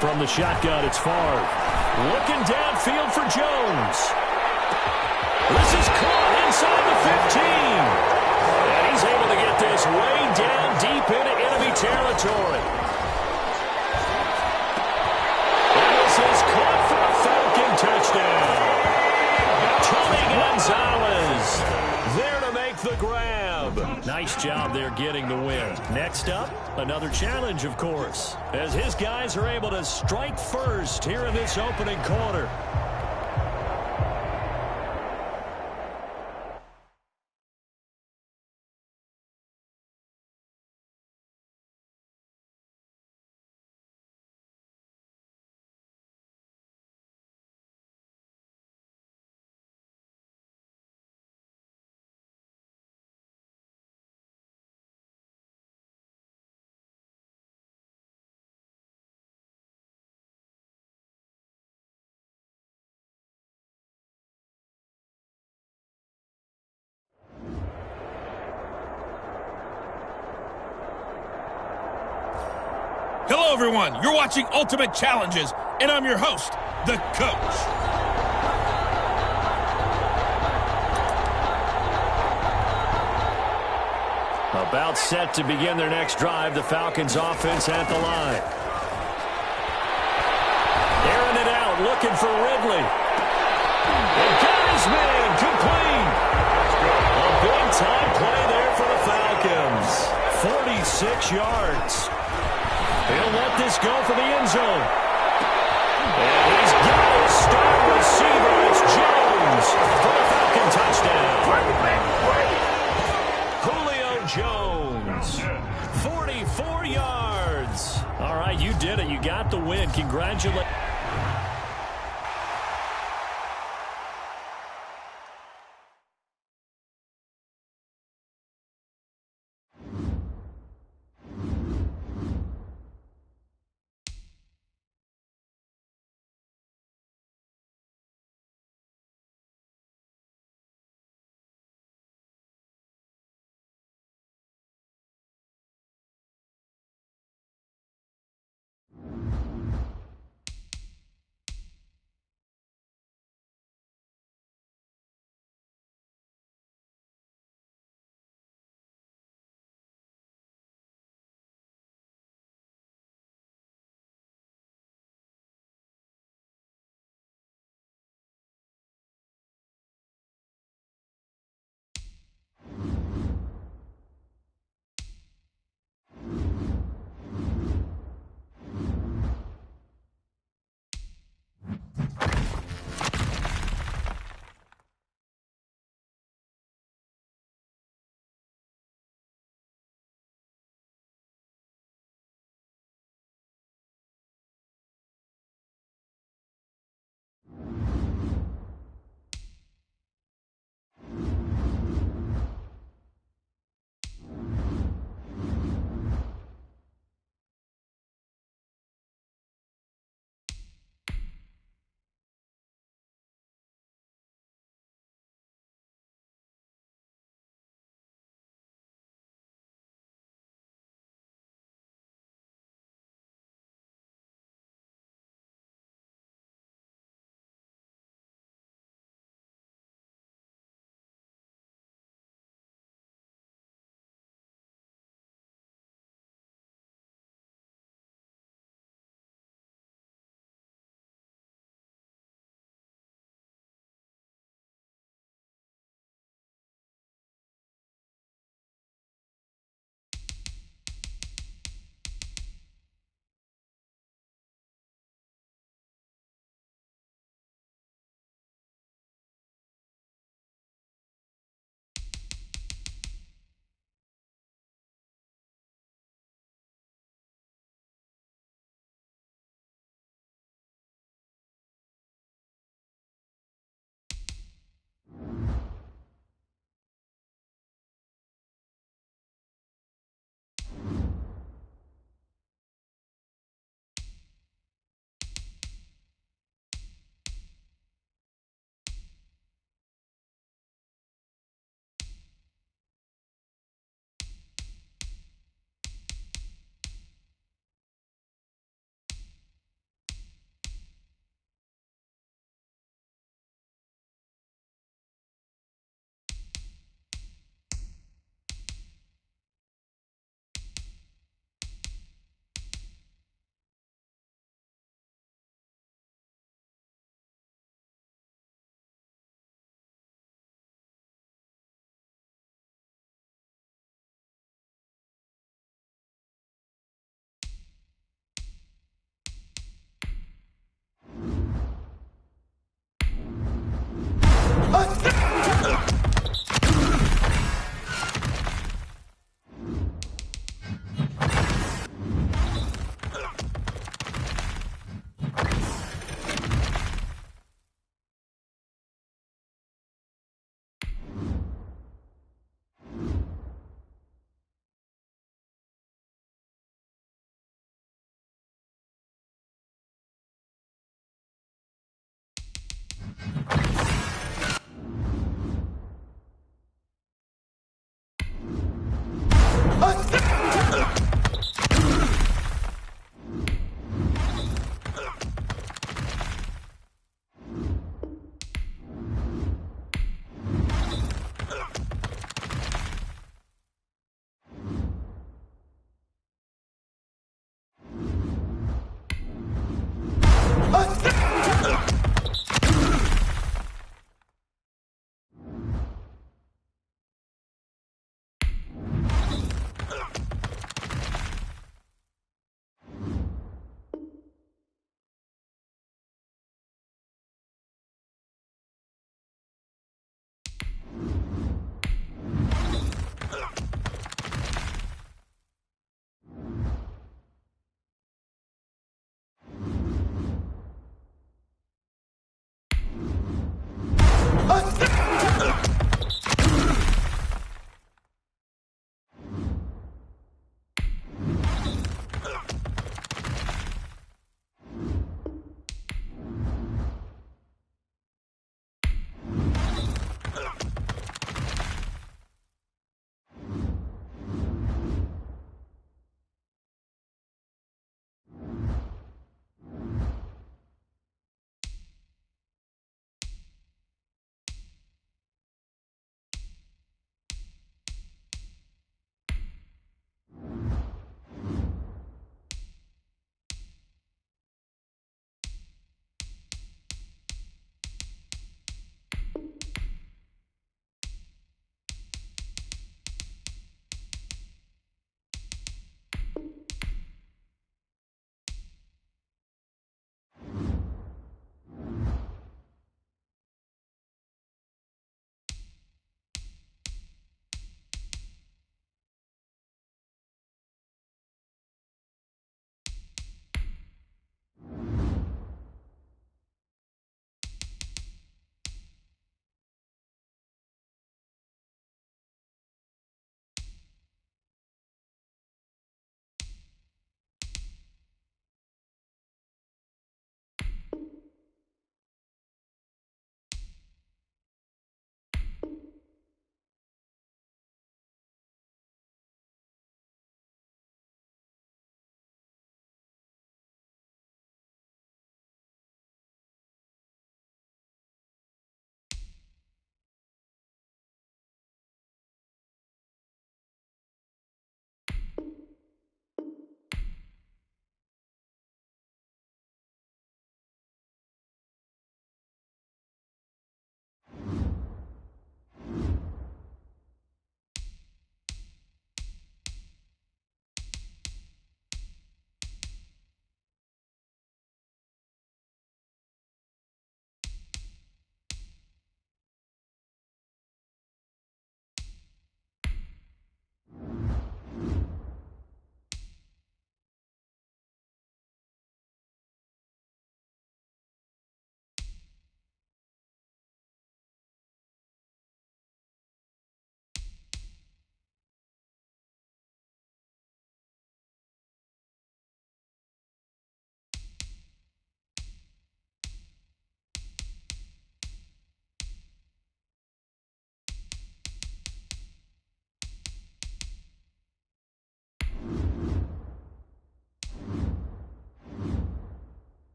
B: From the shotgun, it's Favre. Looking downfield for Jones. This is caught inside the 15. And he's able to get this way down deep into enemy territory. Is caught for a Falcon touchdown. Tony Gonzalez there to make the grab. Nice job there getting the win. Next up, another challenge, of course, as his guys are able to strike first here in this opening quarter.
D: Hello, everyone. You're watching Ultimate Challenges, and I'm your host, the coach.
B: About set to begin their next drive, the Falcons offense at the line. Airing it out, looking for Ridley. And got his man complete. A big-time play there for the Falcons. 46 yards. He'll let this go for the end zone. And he's got his star receiver. It's Jones for the Falcon touchdown. Julio Jones, 44 yards. All right, you did it. You got the win. Congratulations.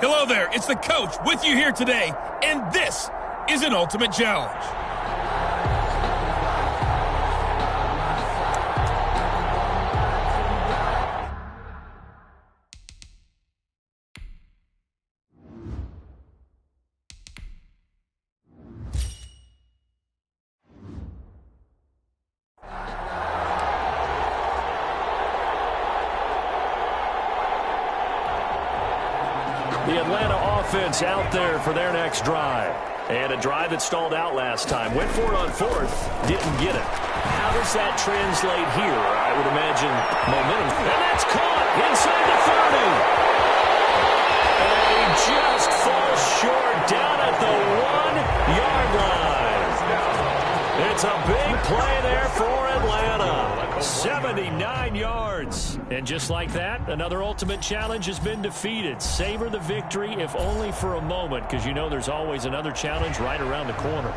D: Hello there, it's the coach with you here today, and this is an Ultimate Challenge.
F: The Atlanta offense out there for their next drive. And a drive that stalled out last time. Went for it on fourth, didn't get it. How does that translate here? I would imagine momentum. And that's caught inside the 30. And he just falls short down at the 1-yard line. It's a big play there for Atlanta. 79 yards. And just like that, another Ultimate Challenge has been defeated. Savor the victory, if only for a moment, because you know there's always another challenge right around the corner.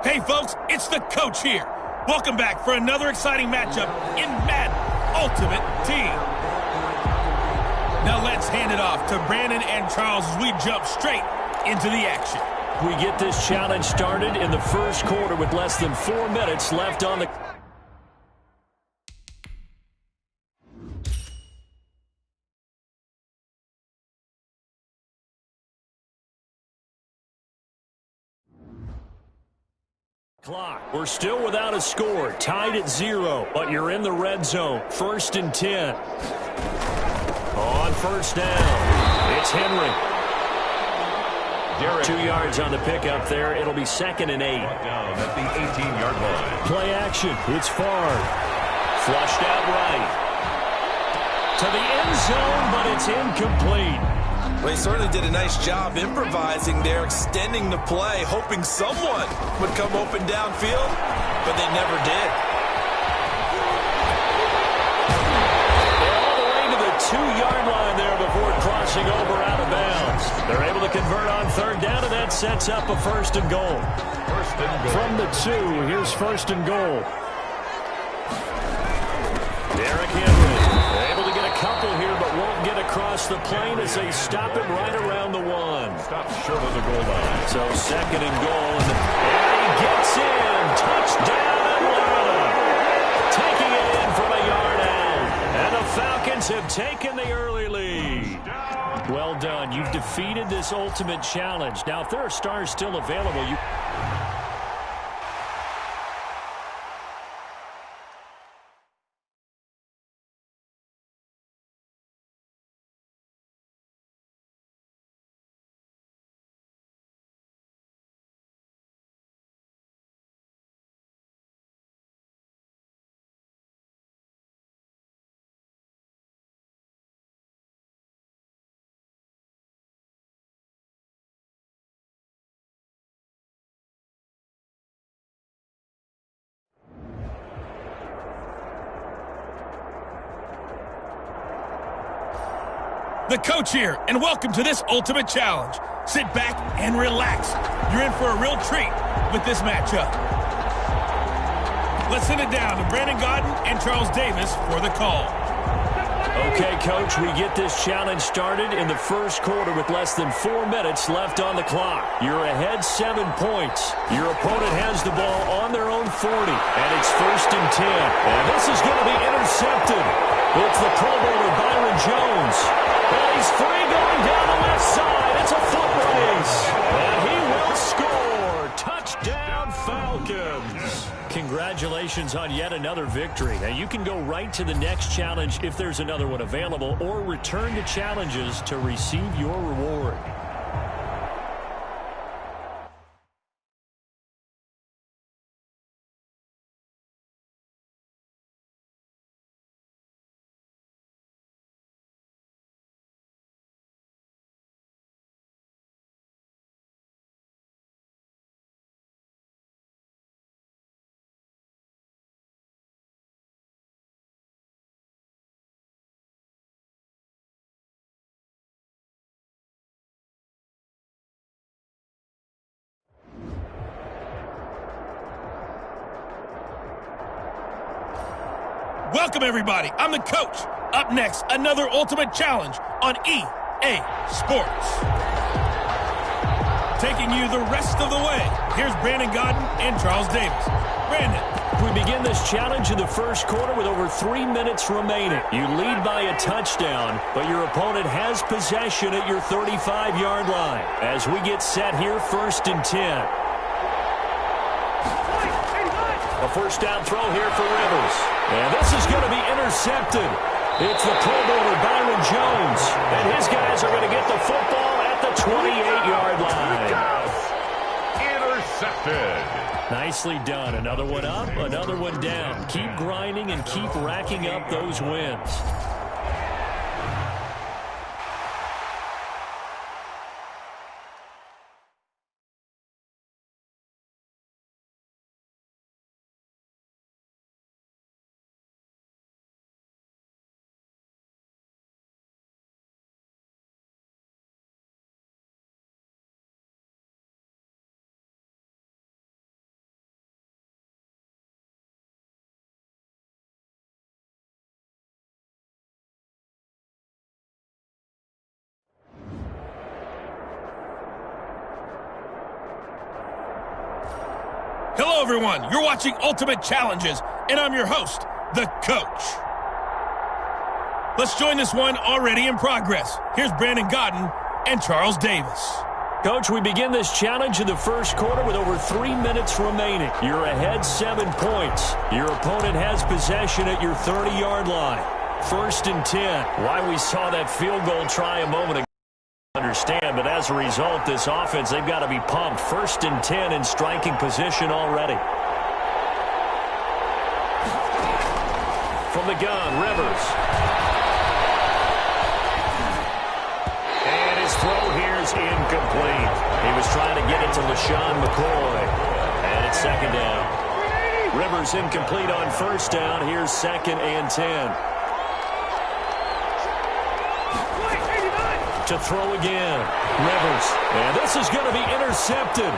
D: Hey folks, it's the coach here. Welcome back for another exciting matchup in Madden Ultimate Team. Now let's hand it off to Brandon and Charles as we jump straight into the action.
F: We get this challenge started in the first quarter with less than 4 minutes left on the... clock. We're still without a score, tied at 0, but you're in the red zone. 1st and 10. On first down, it's Henry. 2 yards on the pickup there. It'll be 2nd and 8.
A: Down at the 18-yard line.
F: Play action. It's Favre. Flushed out right. To the end zone, but it's incomplete.
C: Well, he certainly did a nice job improvising there, extending the play, hoping someone would come open downfield, but they never did.
F: All the way to the 2-yard line there before crossing over out of bounds. They're able to convert on 3rd down, and that sets up a 1st and goal. From the 2, here's 1st and goal. Derrick Henry able to get a couple here, but won't get across the plane as they stop him right around the 1.
A: Stop short of the goal line.
F: So 2nd and goal, and he gets in. Touchdown, Atlanta. Taking it in from a yard out. And the Falcons have taken the early lead. Well done. You've defeated this Ultimate Challenge. Now, if there are stars still available, you...
D: The coach here, and welcome to this Ultimate Challenge. Sit back and relax. You're in for a real treat with this matchup. Let's send it down to Brandon Gaudin and Charles Davis for the call.
F: Okay, Coach, we get this challenge started in the first quarter with less than 4 minutes left on the clock. You're ahead 7 points. Your opponent has the ball on their own 40, and it's 1st and 10. And this is going to be intercepted. It's the Pro Bowler Byron Jones. And he's free going down the left side. It's a foot race. And he will score. Touchdown, Falcons. Congratulations on yet another victory. Now, you can go right to the next challenge if there's another one available, or return to challenges to receive your reward.
D: Welcome, everybody. I'm the coach. Up next, another Ultimate Challenge on EA Sports. Taking you the rest of the way, here's Brandon Gaudin and Charles Davis. Brandon.
F: We begin this challenge in the first quarter with over 3 minutes remaining. You lead by a touchdown, but your opponent has possession at your 35-yard line. As we get set here, 1st and 10. A first down throw here for Rivers. And this is going to be intercepted. It's the Pro Bowler Byron Jones. And his guys are going to get the football at the 28-yard line.
A: Intercepted.
F: Nicely done. Another one up, another one down. Keep grinding and keep racking up those wins.
D: Hello, everyone. You're watching Ultimate Challenges, and I'm your host, the Coach. Let's join this one already in progress. Here's Brandon Gaudin and Charles Davis.
F: Coach, we begin this challenge in the first quarter with over 3 minutes remaining. You're ahead 7 points. Your opponent has possession at your 30-yard line. 1st and 10. Why we saw that field goal try a moment ago. Understand, but as a result, this offense, they've got to be pumped. 1st and 10 in striking position already. From the gun, Rivers. And his throw here is incomplete. He was trying to get it to LaShawn McCoy. And it's 2nd down. Rivers incomplete on 1st down. Here's 2nd and 10. To throw again. Rivers. And this is going to be intercepted.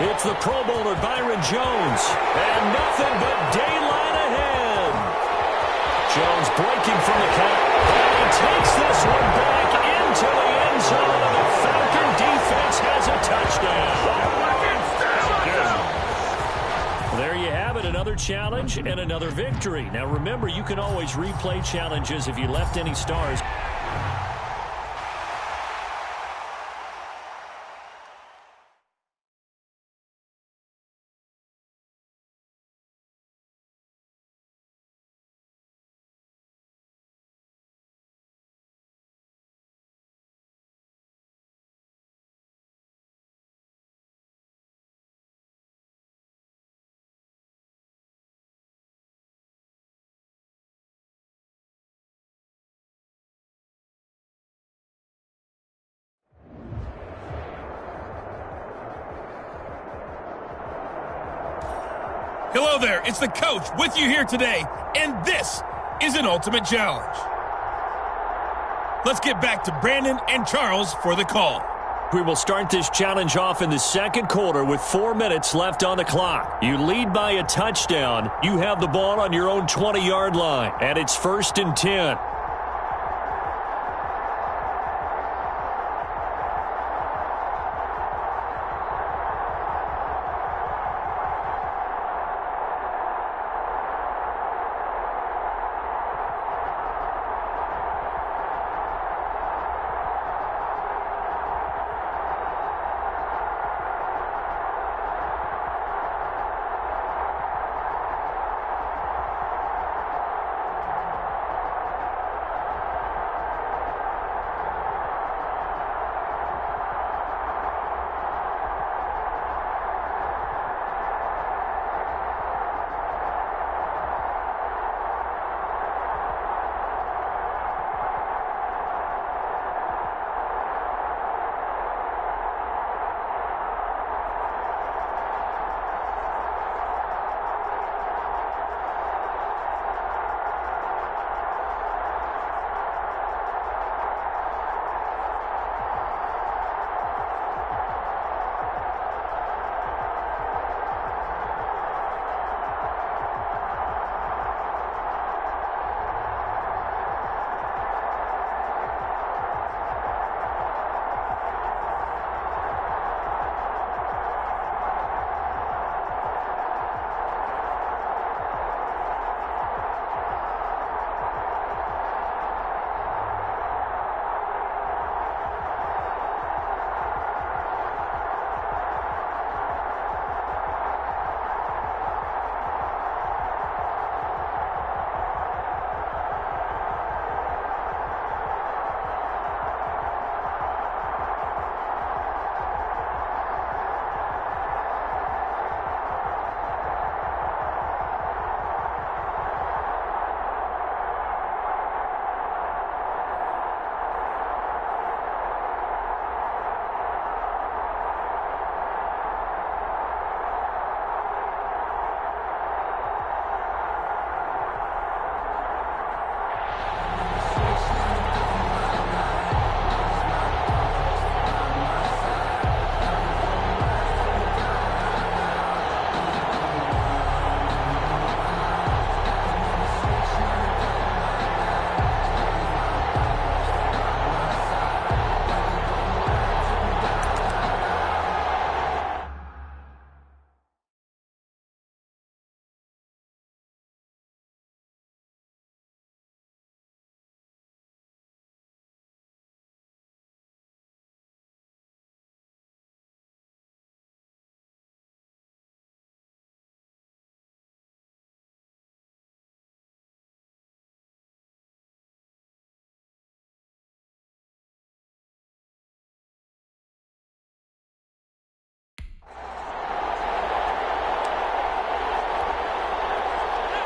F: It's the Pro Bowler Byron Jones. And nothing but daylight ahead. Jones breaking from the count. And he takes this one back into the end zone. The Falcon defense has a touchdown. There you have it. Another challenge and another victory. Now remember, you can always replay challenges if you left any stars.
D: Hello there, it's the Coach with you here today, and this is an Ultimate Challenge. Let's get back to Brandon and Charles for the call.
F: We will start this challenge off in the second quarter with 4 minutes left on the clock. You lead by a touchdown. You have the ball on your own 20-yard line, and it's 1st and 10.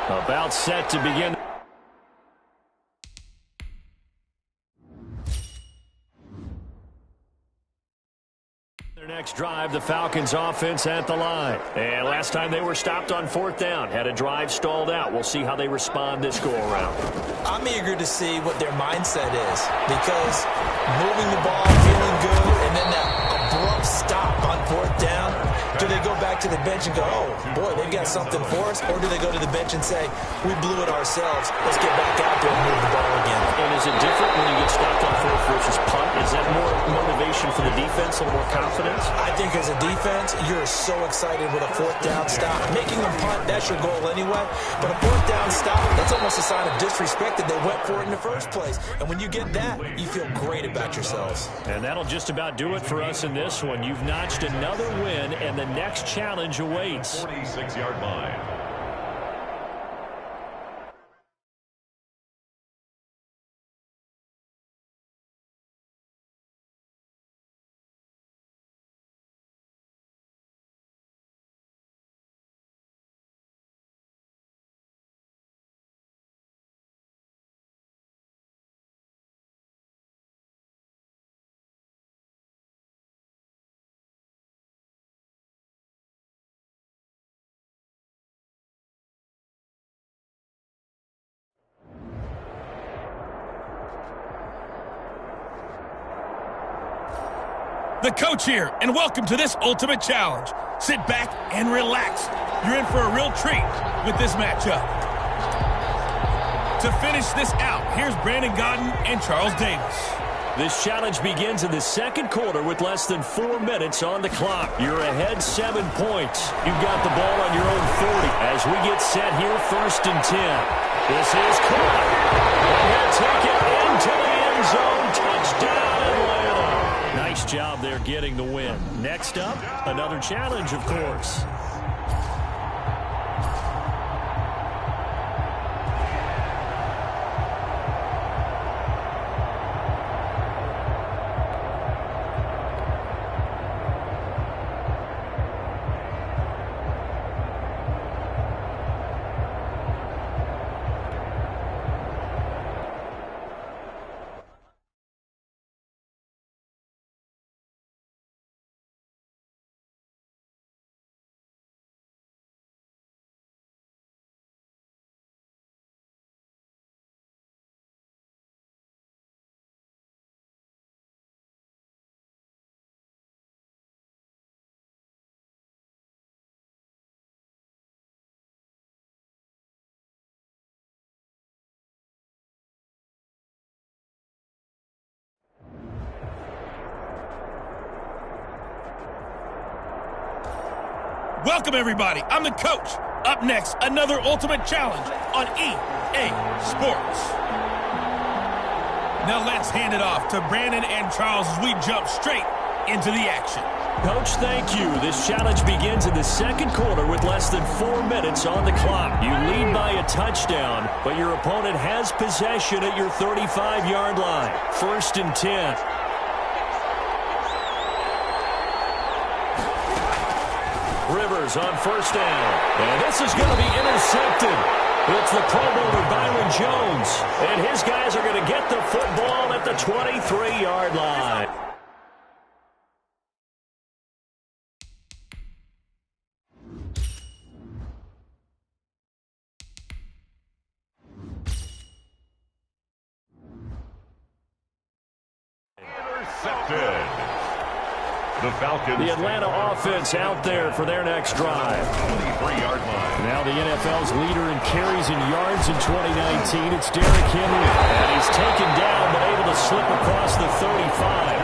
F: About set to begin. Their next drive, the Falcons offense at the line. And last time they were stopped on 4th down, had a drive stalled out. We'll see how they respond this go-around.
C: I'm eager to see what their mindset is, because moving the ball, feeling good, and then that abrupt stop on 4th down, do they go back to the bench and go, oh, boy, they've got something for us? Or do they go to the bench and say, we blew it ourselves, let's get back out there and move the ball again?
F: And is it different when you get stopped on 4th versus punt? Is that more motivation for the defense, a little more confidence?
C: I think as a defense, you're so excited with a 4th down stop. Making them punt, that's your goal anyway. But a 4th down stop, that's almost a sign of disrespect that they went for it in the first place. And when you get that, you feel great about yourselves.
F: And that'll just about do it for us in this one. You've notched another win, and the next challenge awaits.
A: 46-yard line.
D: The coach here, and welcome to this Ultimate Challenge. Sit back and relax. You're in for a real treat with this matchup. To finish this out, here's Brandon Gaudin and Charles Davis.
F: This challenge begins in the second quarter with less than 4 minutes on the clock. You're ahead 7 points. You've got the ball on your own 40 as we get set here, 1st and 10. This is caught. And he'll take it into the end zone. Touchdown, Atlanta. Nice job there getting the win. Next up, another challenge, of course.
D: Welcome, everybody. I'm the coach. Up next, another Ultimate Challenge on EA Sports. Now let's hand it off to Brandon and Charles as we jump straight into the action.
F: Coach, thank you. This challenge begins in the second quarter with less than 4 minutes on the clock. You lead by a touchdown, but your opponent has possession at your 35-yard line. 1st and 10. Rivers on 1st down. And this is going to be intercepted. It's the Pro Bowler Byron Jones. And his guys are going to get the football at the 23-yard line.
A: Intercepted. The Falcons.
F: The Atlanta offense out there for their next drive.
A: 23-yard line.
F: Now the NFL's leader in carries and yards in 2019. It's Derrick Henry. And he's taken down but able to slip across the 35.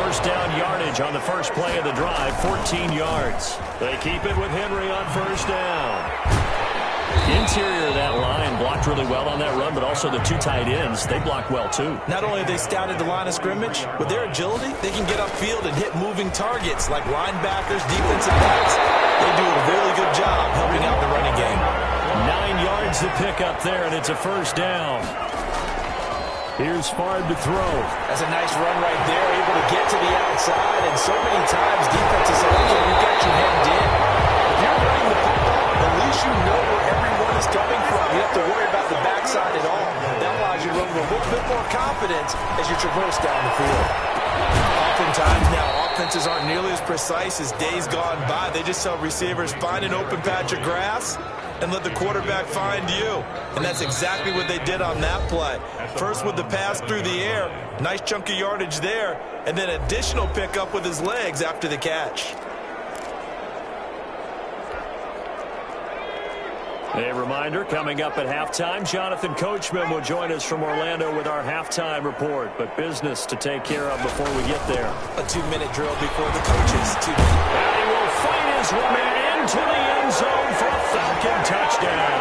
F: 1st down yardage on the first play of the drive, 14 yards. They keep it with Henry on 1st down. Interior of that line blocked really well on that run, but also the 2 tight ends, they blocked well too.
C: Not only have they scouted the line of scrimmage, with their agility, they can get upfield and hit moving targets like linebackers, defensive backs. They do a really good job helping out the running game.
F: 9 yards to pick up there, and it's a 1st down. Here's Favre to throw.
C: That's a nice run right there, able to get to the outside, and so many times defenses say, okay, we've got you hemmed in. If you're running the football, at least you know where everyone is coming from. precise as days gone by. They just tell receivers, find an open patch of grass and let the quarterback find you. And that's exactly what they did on that play. First with the pass through the air, nice chunk of yardage there, and then additional pickup with his legs after the catch.
F: A reminder, coming up at halftime, Jonathan Coachman will join us from Orlando with our halftime report. But business to take care of before we get there.
C: A 2-minute drill before the coaches. 2 minutes.
F: And he will fight his way into the end zone for a Falcon touchdown.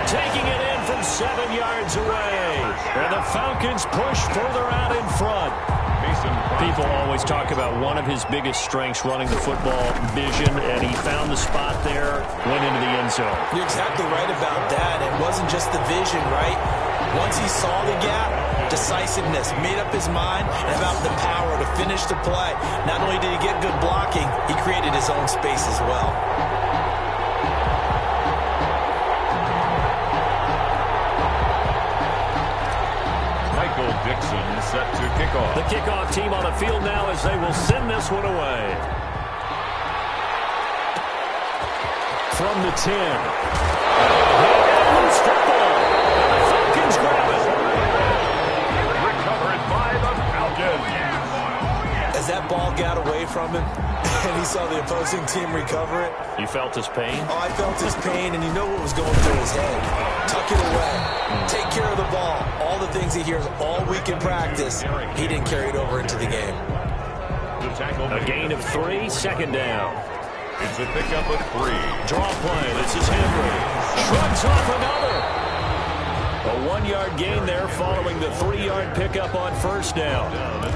F: Taking it in from 7 yards away. And the Falcons push further out in front. People always talk about one of his biggest strengths, running the football, vision, and he found the spot there, went into the end zone.
C: You're exactly right about that. It wasn't just the vision, right? Once he saw the gap, decisiveness, made up his mind, and about the power to finish the play. Not only did he get good blocking, he created his own space as well.
A: Dixon set to kick off.
F: The kickoff team on the field now as they will send this one away. From the 10. Loose football. And the Falcons grab it.
A: Recovered by the Falcons.
C: As that ball got away from him, and he saw the opposing team recover it.
F: You felt his pain?
C: Oh, I felt his pain, and you know what was going through his head. Tuck it away. Take care of the ball. All the things he hears all week in practice, he didn't carry it over into the game.
F: A gain of 3, second down.
A: It's a pickup of 3.
F: Draw play. This is Henry. Shrugs off another. A 1-yard gain there following the 3-yard pickup on first down.
C: And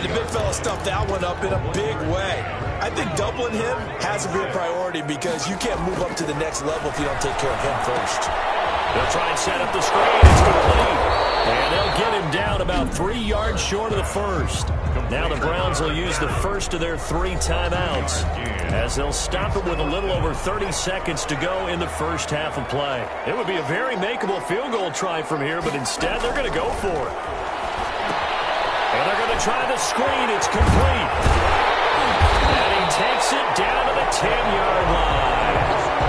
C: the big fella stuffed that one up in a big way. I think doubling him has to be a priority because you can't move up to the next level if you don't take care of him first.
F: They'll try and set up the screen. It's complete. And they'll get him down about 3 yards short of the first. Now the Browns will use the first of their 3 timeouts as they'll stop it with a little over 30 seconds to go in the first half of play. It would be a very makeable field goal try from here, but instead they're going to go for it. And they're going to try the screen. It's complete. And he takes it down to the 10-yard line.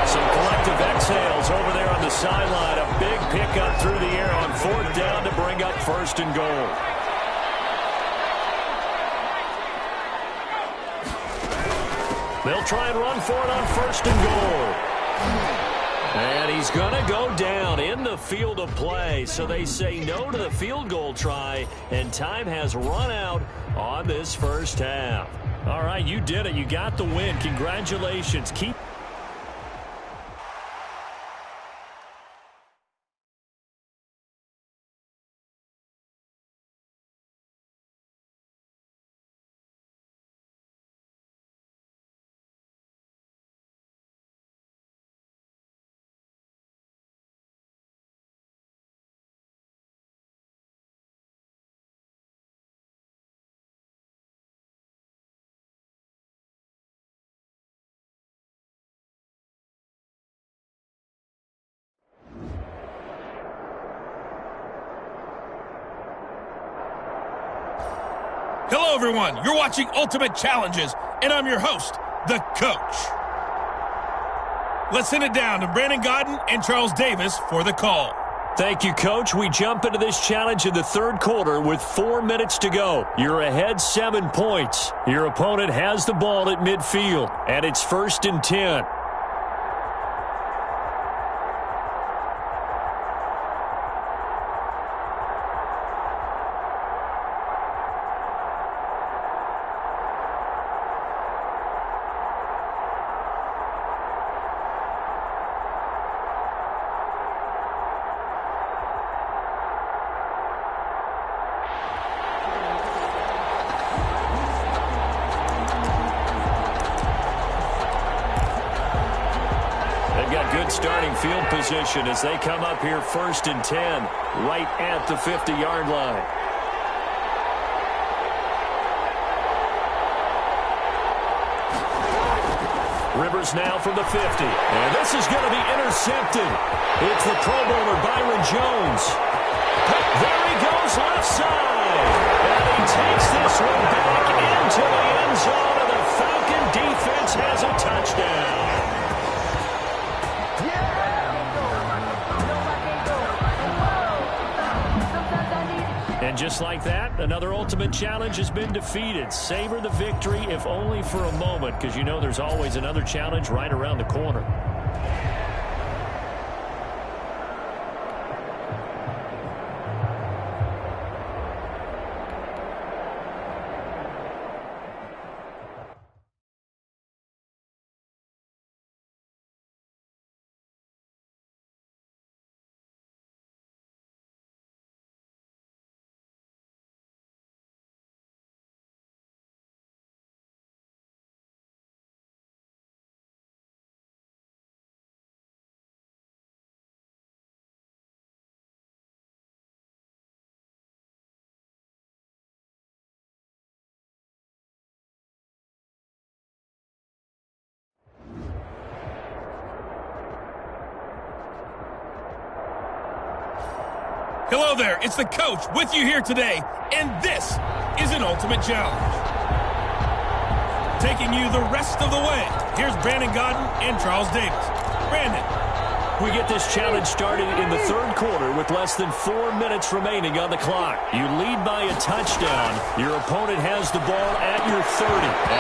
F: Some collective exhales over there on the sideline. A big pickup through the air on 4th down to bring up 1st and goal. They'll try and run for it on 1st and goal. And he's going to go down in the field of play. So they say no to the field goal try, and time has run out on this first half. All right, you did it. You got the win. Congratulations. Keep
D: Hello, everyone. You're watching Ultimate Challenges, and I'm your host, The Coach. Let's send it down to Brandon Gaudin and Charles Davis for the call.
F: Thank you, Coach. We jump into this challenge in the 3rd quarter with 4 minutes to go. You're ahead 7 points. Your opponent has the ball at midfield, and it's 1st and 10. Starting field position as they come up here 1st and 10, right at the 50-yard line. Rivers now from the 50, and this is going to be intercepted. It's the Pro Bowler Byron Jones. There he goes left side, and he takes this one back into the end zone of the Jones has a touchdown. And just like that, another Ultimate Challenge has been defeated. Savor the victory, if only for a moment, because you know there's always another challenge right around the corner.
D: Hello there, it's the coach with you here today, and this is an Ultimate Challenge. Taking you the rest of the way, here's Brandon Gaudin and Charles Davis. Brandon.
F: We get this challenge started in the third quarter with less than 4 minutes remaining on the clock. You lead by a touchdown. Your opponent has the ball at your 30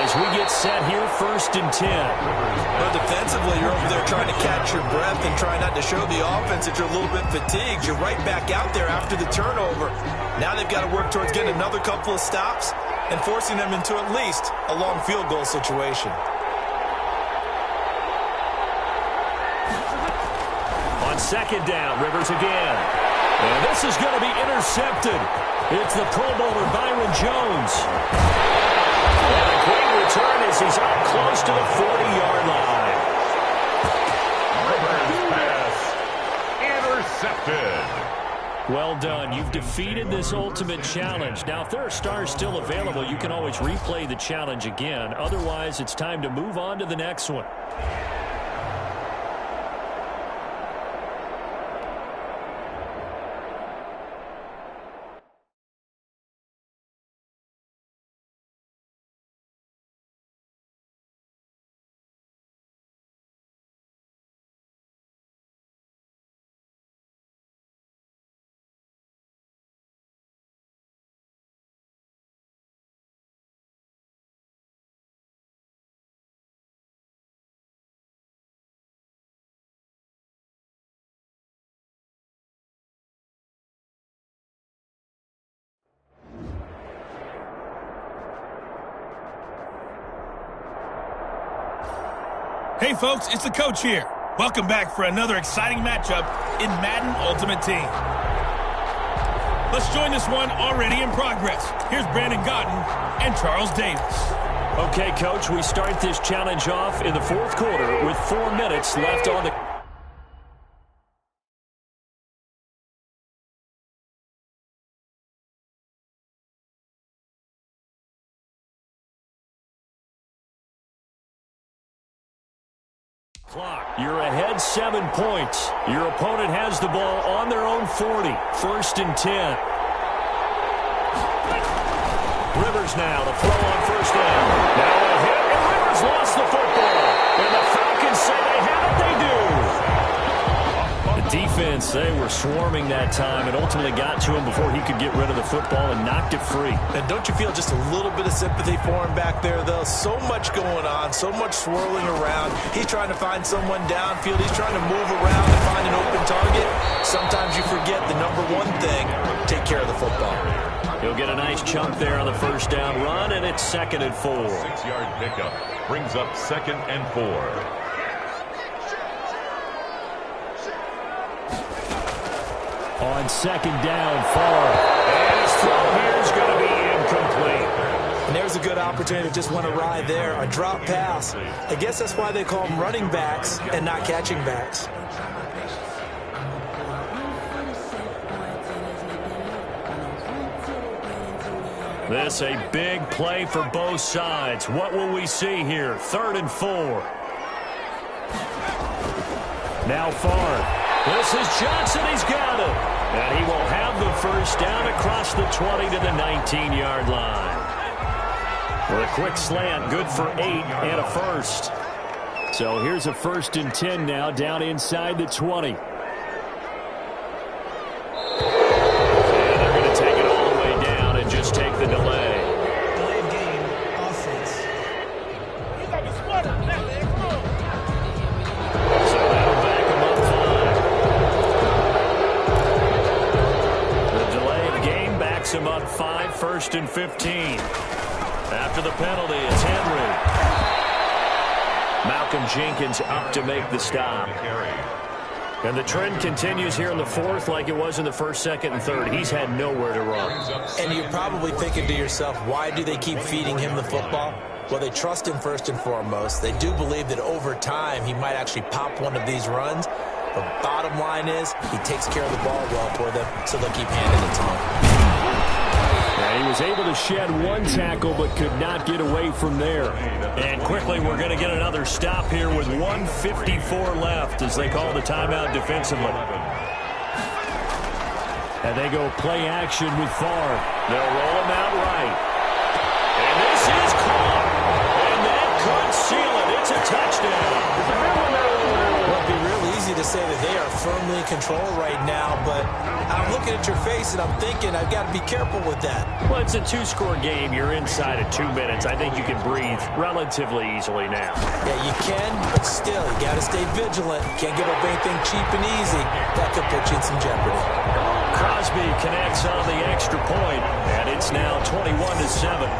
F: as we get set here 1st and 10.
C: Well, defensively, you're over there trying to catch your breath and try not to show the offense that you're a little bit fatigued. You're right back out there after the turnover. Now they've got to work towards getting another couple of stops and forcing them into at least a long field goal situation.
F: On 2nd down, Rivers again. And this is going to be intercepted. It's the Pro Bowler Byron Jones. And a great return as he's up close to the 40-yard line.
A: Rivers pass intercepted.
F: Well done. You've defeated this Ultimate Challenge. Now, if there are stars still available, you can always replay the challenge again. Otherwise, it's time to move on to the next one.
D: Hey folks, it's the coach here. Welcome back for another exciting matchup in Madden Ultimate Team. Let's join this one already in progress. Here's Brandon Gaudin and Charles Davis.
F: Okay, Coach, we start this challenge off in the 4th quarter with 4 minutes left on the... clock. You're ahead 7 points. Your opponent has the ball on their own 40. 1st and 10. Rivers now to throw on 1st down. Now ahead, and Rivers lost the football. And the Falcons say they have it, they do. The defense, they were swarming that time and ultimately got to him before he could get rid of the football and knocked it free.
C: And don't you feel just a little bit of sympathy for him back there, though? So much going on, so much swirling around. He's trying to find someone downfield. He's trying to move around and find an open target. Sometimes you forget the number one thing, take care of the football.
F: He'll get a nice chunk there on the 1st down run, and it's 2nd and 4.
A: 6-yard pickup brings up 2nd and 4.
F: On 2nd down, Farr. And his throw here is going to be incomplete.
C: And there's a good opportunity to just want to ride there. A drop pass. I guess that's why they call them running backs and not catching backs.
F: This a big play for both sides. What will we see here? 3rd and 4. Now Farr. This is Johnson. He's got it. And he will have the 1st down across the 20 to the 19-yard line. With a quick slant, good for 8 and a first. So here's a 1st and 10 now, down inside the 20. And they're going to take it all the way down and just take the delay.
G: Delayed game, offense.
F: So that'll back them up 5. The delayed game backs them up 5, 1st and 15. After the penalty, it's Henry. Malcolm Jenkins up to make the stop. And the trend continues here in the 4th like it was in the 1st, 2nd, and 3rd. He's had nowhere to run.
C: And you're probably thinking to yourself, why do they keep feeding him the football? Well, they trust him first and foremost. They do believe that over time he might actually pop one of these runs. The bottom line is he takes care of the ball well for them, so they'll keep handing it to him.
F: And he was able to shed one tackle but could not get away from there. And quickly we're going to get another stop here with 1:54 left as they call the timeout defensively. And they go play action with Favre. They'll roll him out right. And this is caught. And that could seal it. It's a touchdown.
C: Well, it'd be real easy to say that they are firmly in control right now, but I'm looking at your face and I'm thinking I've got to be careful with that.
F: Well, it's a 2-score game. You're inside of 2 minutes. I think you can breathe relatively easily now.
C: Yeah, you can, but still, you got to stay vigilant. Can't give up anything cheap and easy. That could put you in some jeopardy.
F: Crosby connects on the extra point, and it's now 21-7.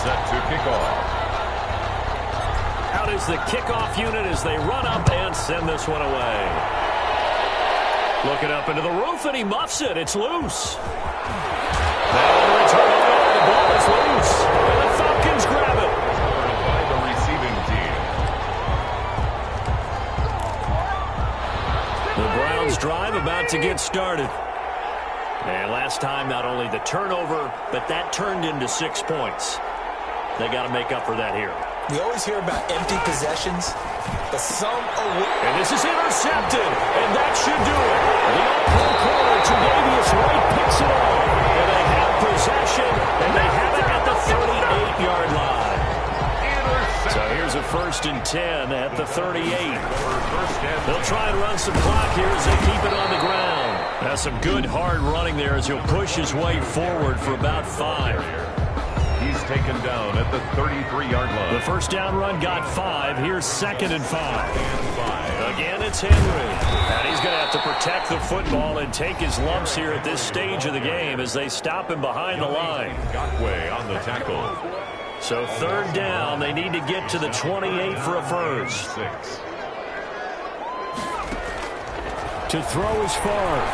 A: Set to kick off.
F: Out is the kickoff unit as they run up and send this one away. Looking up into the roof, and he muffs it. It's loose. Now on the return, the ball is loose. And the Falcons grab it.
A: By the receiving team.
F: The Browns drive about to get started. And last time, not only the turnover, but that turned into 6 points. They got to make up for that here.
C: We always hear about empty possessions, but some are...
F: And this is intercepted, and that should do it. The all-pro corner, Tre'Davious White picks it off. And they have possession, and they have it at the 38-yard line. So here's a 1st and 10 at the 38. They'll try and run some clock here as they keep it on the ground. That's some good hard running there as he'll push his way forward for about 5.
A: He's taken down at the 33-yard line.
F: The first down run got 5. Here's 2nd and 5. Again, it's Henry. And he's going to have to protect the football and take his lumps here at this stage of the game as they stop him behind the line.
A: Gotway on the tackle.
F: So 3rd down, they need to get to the 28 for a first.
A: 6.
F: To throw is Favre.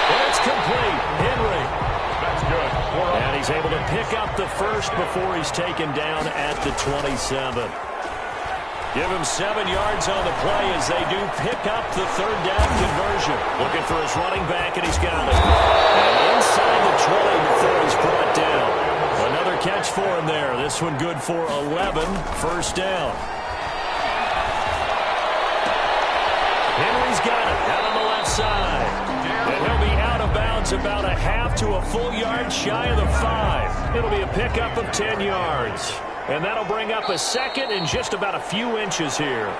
F: And it's complete. Henry.
A: That's good.
F: And he's able to pick up the first before he's taken down at the 27. Give him 7 yards on the play as they do pick up the 3rd down conversion. Looking for his running back, and he's got it. And inside the 20 before he's brought down. Another catch for him there. This one good for 11. First down. Henry's got it out on the left side. And he'll be out of bounds about a half to a full yard shy of the 5. It'll be a pickup of 10 yards. And that'll bring up a 2nd and just about a few inches here.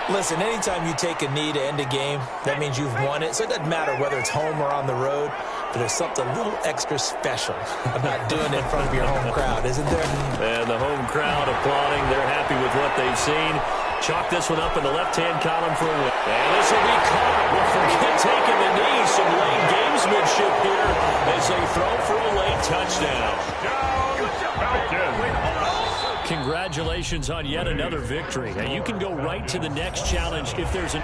C: Listen, anytime you take a knee to end a game, that means you've won it. So it doesn't matter whether it's home or on the road, but there's something a little extra special about doing it in front of your home crowd, isn't there?
F: And the home crowd applauding. They're happy with what they've seen. Chalk this one up in the left-hand column for a win. And this will be caught. We'll forget taking the knee. Some late gamesmanship here as they throw for a late touchdown. Congratulations on yet another victory. Now you can go right to the next challenge if there's an...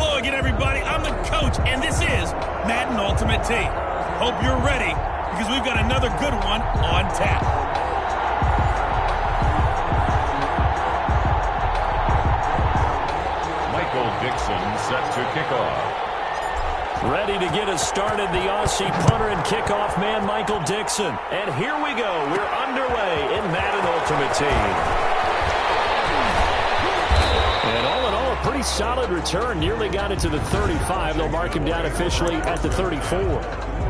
D: Hello again, everybody. I'm the coach, and this is Madden Ultimate Team. Hope you're ready, because we've got another good one on tap.
A: Michael Dixon set to kick off.
F: Ready to get us started, the Aussie punter and kickoff man, Michael Dixon. And here we go. We're underway in Madden Ultimate Team. And all in all, a pretty solid return. Nearly got it to the 35. They'll mark him down officially at the 34.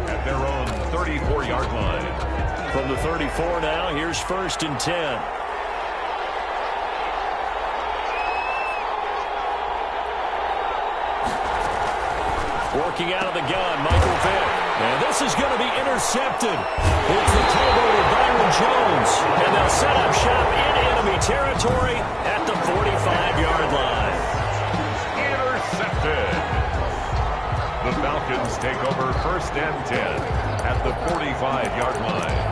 A: At their own 34-yard line.
F: From the 34 now, here's 1st and 10. Working out of the gun, Michael Vick. And this is going to be intercepted. It's the Pro Bowler, Byron Jones. And they'll set up shop in enemy territory at the 45-yard line.
A: Intercepted. The Falcons take over 1st and 10 at the 45-yard line.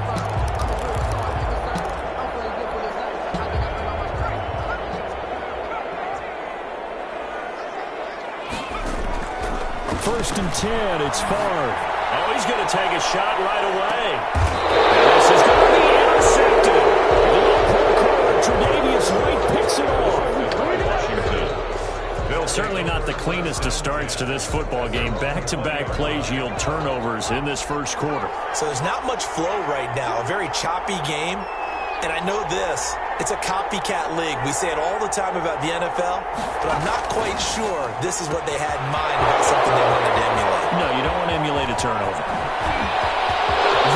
F: 1st and 10, it's Favre. Oh, he's going to take a shot right away. And this is going to be intercepted. The little corner, Tre'Davious White picks it off. Certainly not the cleanest of starts to this football game. Back-to-back plays yield turnovers in this first quarter.
C: So there's not much flow right now. A very choppy game. And I know this. It's a copycat league. We say it all the time about the NFL, but I'm not quite sure this is what they had in mind about something they wanted to emulate.
F: No, you don't want to emulate a turnover.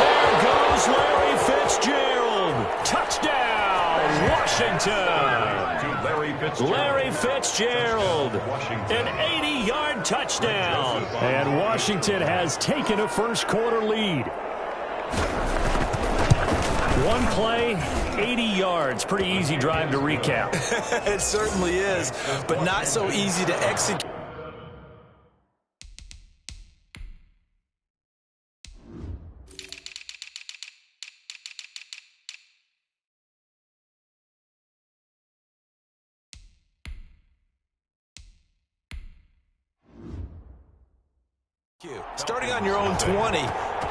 F: There goes Larry Fitzgerald. Touchdown, Washington. Larry Fitzgerald. An 80-yard touchdown. And Washington has taken a first quarter lead. One play, 80 yards. Pretty easy drive to recap.
C: It certainly is, but not so easy to execute. Starting on your own 20,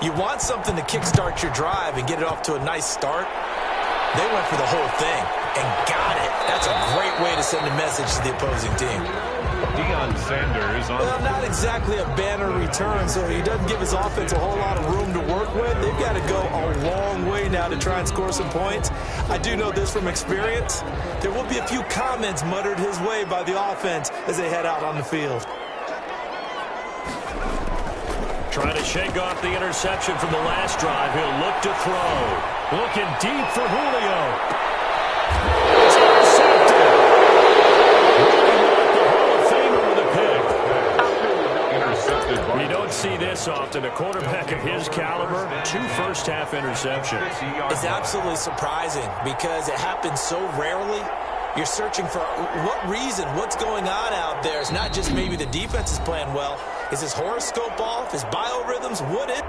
C: you want something to kickstart your drive and get it off to a nice start. They went for the whole thing and got it. That's a great way to send a message to the opposing team.
A: Deion Sanders on.
C: Well, not exactly a banner return, so he doesn't give his offense a whole lot of room to work with. They've got to go a long way now to try and score some points. I do know this from experience. There will be a few comments muttered his way by the offense as they head out on the field.
F: Trying to shake off the interception from the last drive. He'll look to throw. Looking deep for Julio. It's intercepted. The Hall of Famer with a pick. Intercepted. You don't see this often. A quarterback of his caliber, 2 first-half interceptions.
C: It's absolutely surprising because it happens so rarely. You're searching for what reason, what's going on out there. It's not just maybe the defense is playing well. Is his horoscope off? His biorhythms? Would it?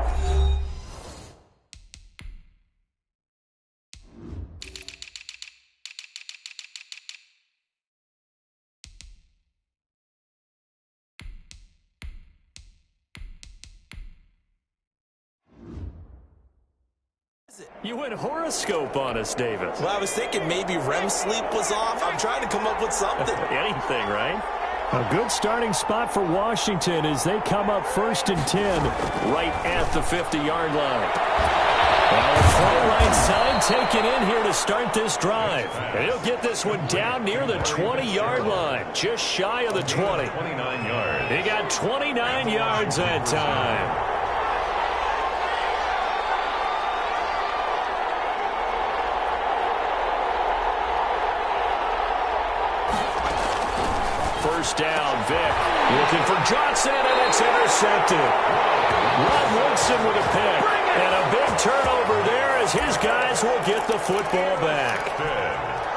F: You went horoscope on us, Davis.
C: Well, I was thinking maybe REM sleep was off. I'm trying to come up with something.
F: Anything, right? A good starting spot for Washington as they come up 1st and 10 right at the 50-yard line. Well, far right side taken in here to start this drive. And he'll get this one down near the 20-yard line, just shy of the 20.
A: 29 yards.
F: He got 29 yards that time. First down, Vick looking for Johnson, and it's intercepted. Rod Woodson with a pick, and a big turnover there as his guys will get the football back.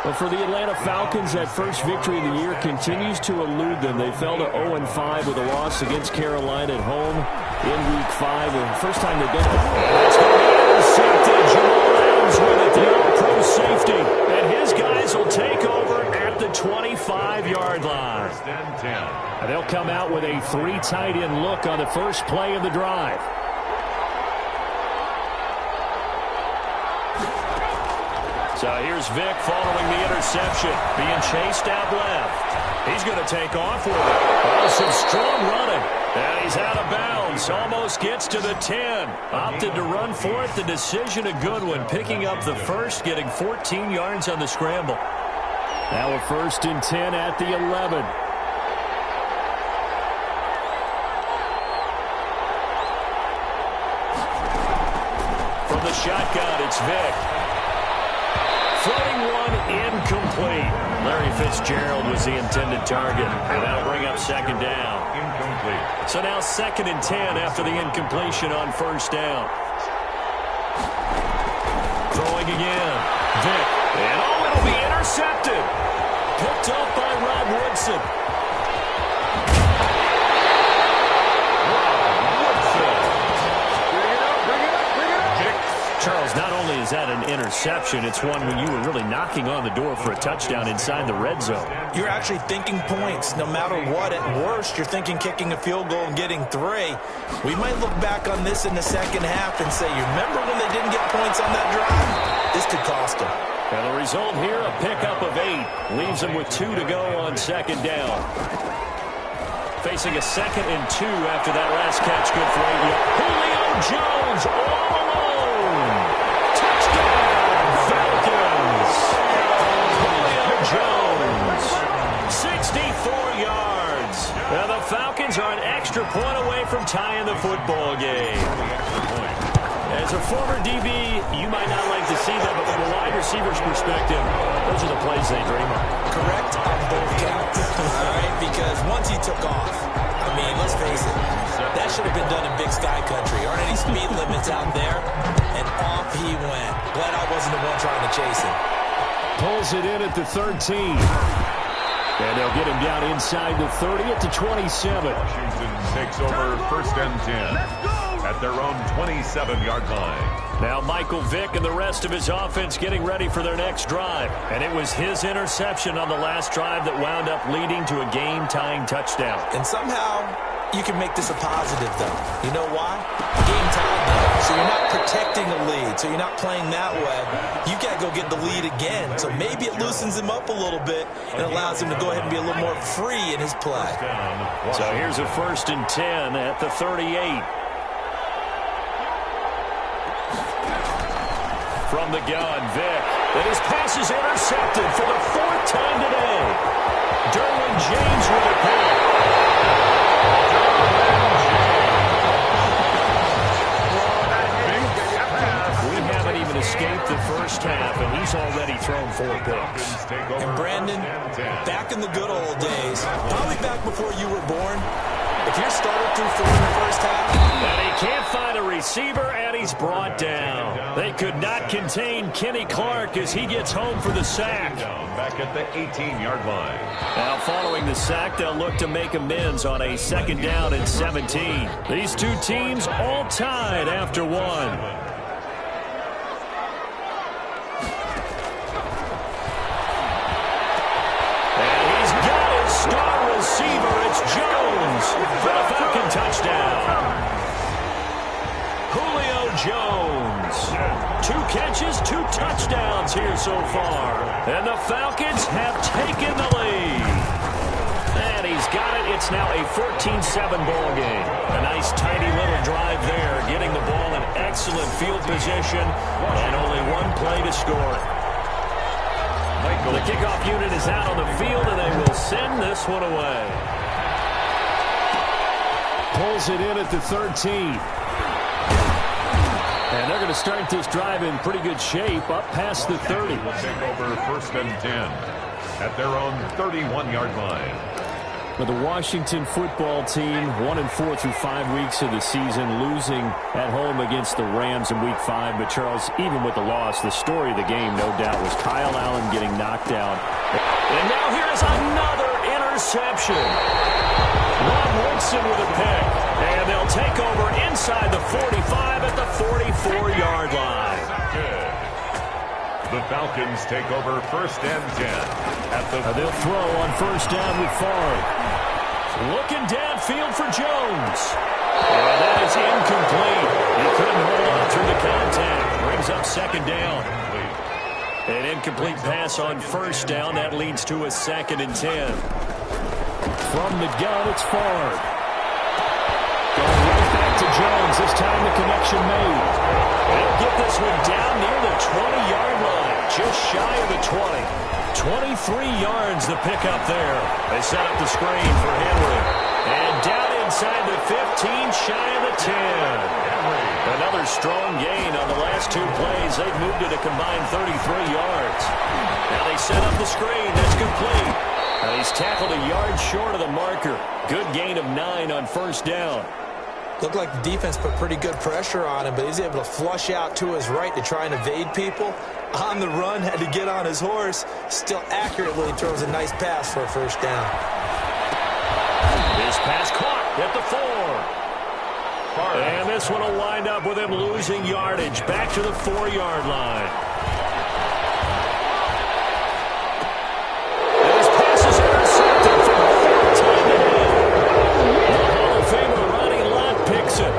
F: Well, for the Atlanta Falcons, that first victory of the year continues to elude them. They fell to 0-5 with a loss against Carolina at home in Week 5. The first time they've been it's going to be intercepted. Jamal Adams with it, the all-pro safety. And his guys will take over at the 25-yard line.
A: First and 10.
F: They'll come out with a 3 tight end look on the first play of the drive. So here's Vick following the interception, being chased out left. He's going to take off with it. Oh, some strong running. And he's out of bounds. Almost gets to the 10. Opted to run for it. The decision a good one. Picking up the first, getting 14 yards on the scramble. Now a 1st and 10 at the 11. From the shotgun, it's Vick. Floating one, incomplete. Larry Fitzgerald was the intended target. And that'll bring up 2nd down. Incomplete. So now 2nd and 10 after the incompletion on 1st down. Throwing again. Vick. And it'll be intercepted. Picked up by Rob Woodson. Charles, not only is that an interception, it's one when you were really knocking on the door for a touchdown inside the red zone.
C: You're actually thinking points. No matter what, at worst, you're thinking kicking a field goal and getting 3. We might look back on this in the second half and say, you remember when they didn't get points on that drive? This could cost them.
F: And the result here, a pickup of 8. Leaves them with 2 to go on 2nd down. Facing a 2nd and 2 after that last catch. Good for 8. Julio Jones all alone. Touchdown, Falcons. Julio Jones, 64 yards. Now the Falcons are an extra point away from tying the football game. As a former DB, you might not like to see that, but from a wide receiver's perspective, those are the plays they dream of.
C: Correct on both counts. All right, because once he took off, I mean, let's face it, that should have been done in Big Sky Country. Aren't any speed limits out there? And off he went. Glad I wasn't the one trying to chase him.
F: Pulls it in at the 13. And they'll get him down inside the 30 at the 27.
A: Washington takes over 1st and 10 at their own 27-yard line.
F: Now Michael Vick and the rest of his offense getting ready for their next drive. And it was his interception on the last drive that wound up leading to a game-tying touchdown.
C: And somehow you can make this a positive, though. You know why? Game tied, though. So you're not protecting a lead. So you're not playing that way. You got to go get the lead again. So maybe it loosens him up a little bit and allows him to go ahead and be a little more free in his play.
F: So here's a 1st and 10 at the 38. From the gun, Vick. And his pass is intercepted for the 4th time today. Derwin James with a pick. We haven't even escaped the first half, and he's already thrown 4 picks.
C: And Brandon, back in the good old days, probably back before you were born, if you're started through 4 in the first half,
F: and he can't find a receiver, and he's brought down. They could not contain Kenny Clark as he gets home for the sack.
A: Back at the 18-yard line.
F: Now following the sack, they'll look to make amends on a 2nd down and 17. These two teams all tied after 1. And he's got his star receiver. It's Jones for the Falcon touchdown. Julio Jones. 2 catches, 2 touchdowns here so far. And the Falcons have taken the lead. And he's got it. It's now a 14-7 ball game. A nice tidy little drive there, getting the ball in excellent field position, and only 1 play to score. The kickoff unit is out on the field, and they will send this one away. Pulls it in at the 13. And they're going to start this drive in pretty good shape, up past the 30.
A: Will take over 1st and 10 at their own 31-yard line.
F: But the Washington football team, 1-4 through 5 weeks of the season, losing at home against the Rams in Week 5. But, Charles, even with the loss, the story of the game, no doubt, was Kyle Allen getting knocked out. And now here is another interception. Rob Woodson with a pick. And they'll take over inside the 45 at the 44-yard line.
A: The Falcons take over 1st and 10 at the...
F: They'll throw on 1st down with Favre. Looking downfield for Jones. And that is incomplete. He couldn't hold on through the contact. Brings up second down. An incomplete pass on first down. That leads to a 2nd and 10. From the gun, it's Favre. Going right back to Jones. This time the connection made. They'll get this one down near the 20-yard line. Just shy of the 20. 23 yards the pickup there. They set up the screen for Henry. And down inside the 15, shy of the 10. Another strong gain on the last 2 plays. They've moved it a combined 33 yards. Now they set up the screen. That's complete. Now he's tackled a yard short of the marker. Good gain of 9 on first down.
C: Looked like the defense put pretty good pressure on him, but he's able to flush out to his right to try and evade people. On the run, had to get on his horse. Still accurately throws a nice pass for a first down.
F: This pass caught at the 4. And this one will wind up with him losing yardage back to the 4-yard line. This pass is intercepted for the 3rd time today. The Hall of Famer Ronnie Lott picks it.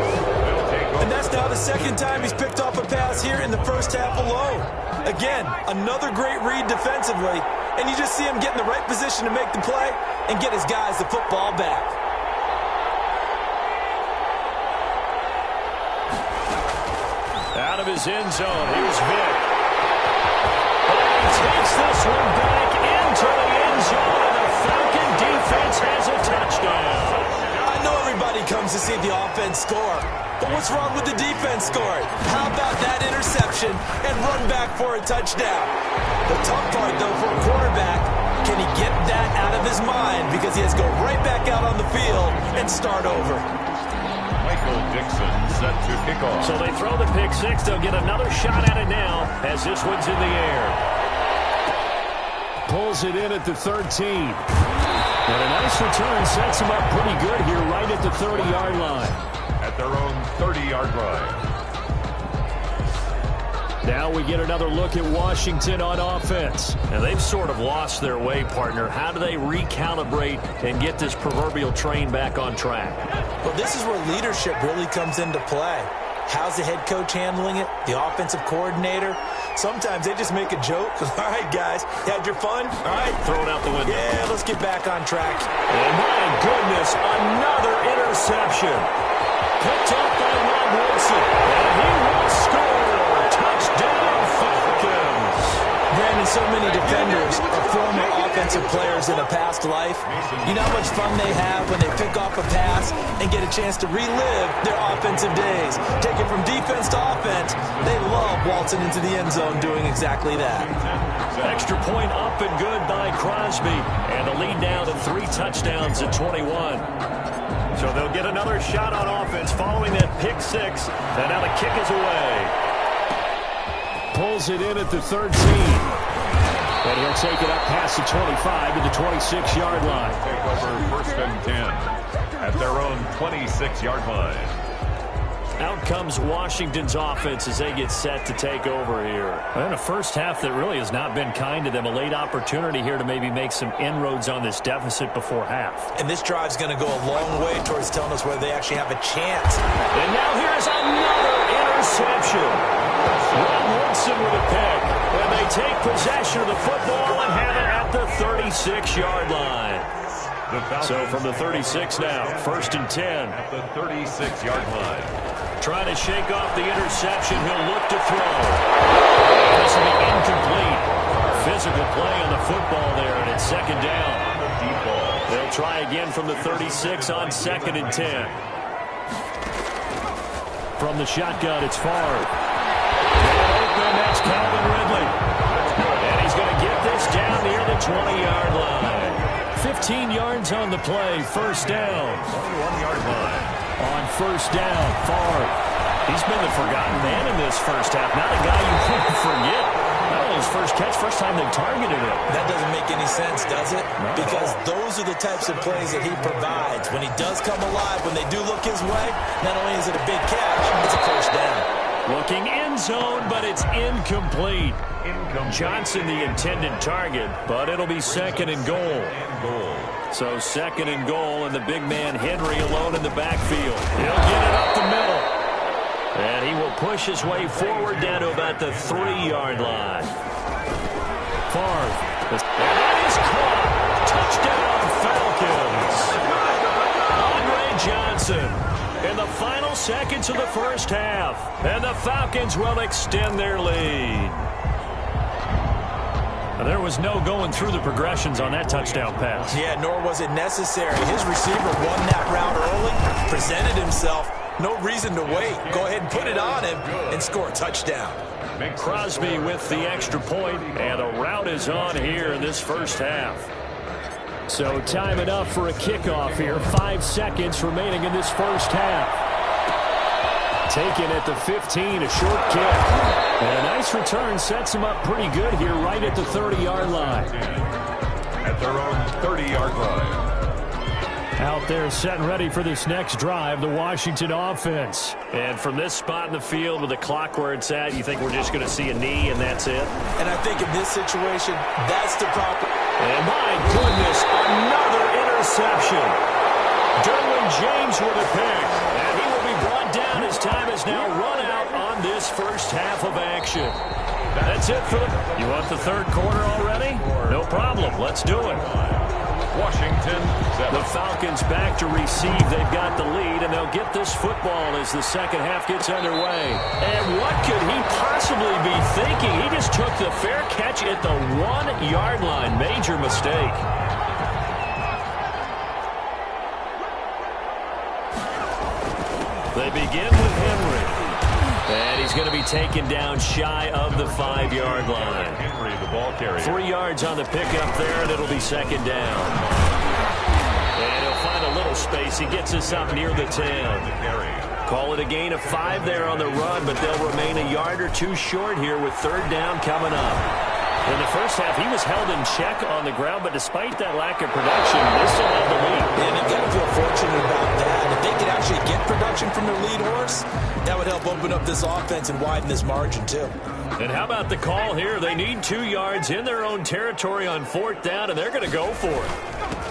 C: And that's now the 2nd time he's picked off a pass here in the first half alone. Again, another great read defensively, and you just see him get in the right position to make the play and get his guys the football back.
F: Out of his end zone, here's Vick. And he takes this one back into the end zone, and the Falcon defense has a touchdown.
C: I know everybody comes to see the offense score, but what's wrong with the defense scoring? How about that interception and run back for a touchdown? The tough part, though, for a quarterback, can he get that out of his mind? Because he has to go right back out on the field and start over.
A: Michael Dixon set to kick off.
F: So they throw the pick 6. They'll get another shot at it now as this one's in the air. Pulls it in at the 13. And a nice return sets him up pretty good here right at the 30-yard line.
A: At their own 30-yard line.
F: Now we get another look at Washington on offense. And they've sort of lost their way, partner. How do they recalibrate and get this proverbial train back on track?
C: Well, this is where leadership really comes into play. How's the head coach handling it? The offensive coordinator? Sometimes they just make a joke. All right, guys, you had your fun? All right.
F: Throw it out the window.
C: Yeah, let's get back on track.
F: And my goodness, another interception. Picked up by Rob Wilson. And he will score. Touchdown, Falcons.
C: Brandon, so many defenders are former offensive players in a past life. You know how much fun they have when they pick off a pass and get a chance to relive their offensive days. Take it from defense to offense. They love waltzing into the end zone doing exactly that.
F: Extra point up and good by Crosby. And the lead now to 3 touchdowns at 21. So they'll get another shot on offense following that pick 6. And now the kick is away. Pulls it in at the 13. And he'll take it up past the 25 to the 26-yard line.
A: Take over 1st and 10 at their own 26-yard line.
F: Out comes Washington's offense as they get set to take over here. And a first half that really has not been kind to them. A late opportunity here to maybe make some inroads on this deficit before half.
C: And this drive's going to go a long way towards telling us whether they actually have a chance.
F: And now here's another interception. Rob Woodson with a pick. And they take possession of the football and have it at the 36-yard line. So from the 36 now, 1st and 10.
A: At the 36-yard line.
F: Trying to shake off the interception. He'll look to throw. This will be incomplete. Physical play on the football there, and it's 2nd down.
A: Deep ball.
F: They'll try again from the 36 on 2nd and 10. From the shotgun, it's Favre. And that's Calvin Ridley. And he's going to get this down near the 20-yard line. 15 yards on the play, 1st down.
A: 21-yard line.
F: On 1st down, Favre. He's been the forgotten man in this first half. Not a guy you want to forget. That was his first catch, first time they targeted him.
C: That doesn't make any sense, does it?
F: No.
C: Because those are the types of plays that he provides. When he does come alive, when they do look his way, not only is it a big catch, it's a 1st down.
F: Looking end zone, but it's incomplete. Johnson the intended target, but it'll be second and goal. So second and goal, and the big man Henry alone in the backfield. He'll get it up the middle. And he will push his way forward down to about the 3-yard line. Favre. And that is caught. Touchdown, Falcons. Andre Johnson in the final seconds of the first half. And the Falcons will extend their lead. There was no going through the progressions on that touchdown pass.
C: Yeah, nor was it necessary. His receiver won that route early, presented himself. No reason to wait. Go ahead and put it on him and score a touchdown.
F: Crosby with the extra point, and the route is on here in this first half. So time enough for a kickoff here. 5 seconds remaining in this first half. Taken at the 15, a short kick. And a nice return sets him up pretty good here right at the 30-yard line.
A: At their own 30-yard line.
F: Out there set and ready for this next drive, the Washington offense. And from this spot in the field with the clock where it's at, you think we're just going to see a knee and that's it?
C: And I think in this situation, that's the proper...
F: And my goodness, another interception. Derwin James with a pick. And he will be brought down as time has now run out on this first half of action. That's it for them. You want the third quarter already? No problem. Let's do it.
A: Washington 7.
F: The Falcons back to receive. They've got the lead, and they'll get this football as the second half gets underway. And what could he possibly be thinking? He just took the fair catch at the 1-yard line. Major mistake. They begin with Henry. And he's going to be taken down shy of the 5-yard line.
A: Henry, the ball carrier.
F: 3 yards on the pickup there, and it'll be second down. And he'll find a little space. He gets us up near the 10. Call it a gain of 5 there on the run, but they'll remain a yard or two short here with third down coming up. In the first half, he was held in check on the ground, but despite that lack of production, they still have the lead.
C: And you got to feel fortunate about that. If they could actually get production from their lead horse, that would help open up this offense and widen this margin, too.
F: And how about the call here? They need 2 yards in their own territory on fourth down, and they're going to go for it.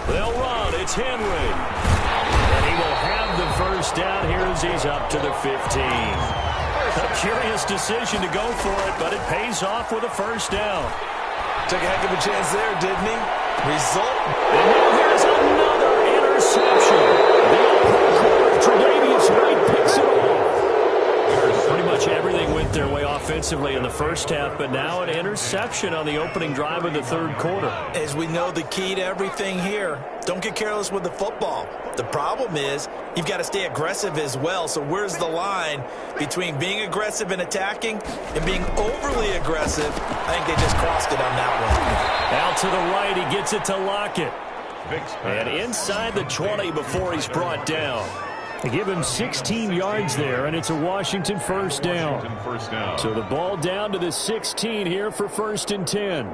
F: They'll run. It's Henry. And he will have the first down here as he's up to the 15. A curious decision to go for it, but it pays off with a first down.
C: Took a heck of a chance there, didn't he? Result.
F: And now here's another interception. The old Tre'Davious White picks it off. Pretty much everything went their way offensively in the first half, but now an interception on the opening drive of the third quarter.
C: As we know, the key to everything here, don't get careless with the football. The problem is you've got to stay aggressive as well. So where's the line between being aggressive and attacking and being overly aggressive? I think they just crossed it on that one.
F: Out to the right, he gets it to Lockett. And inside the 20 before he's brought down. They give him 16 yards there, and it's a Washington first down. So the ball down to the 16 here for 1st and 10.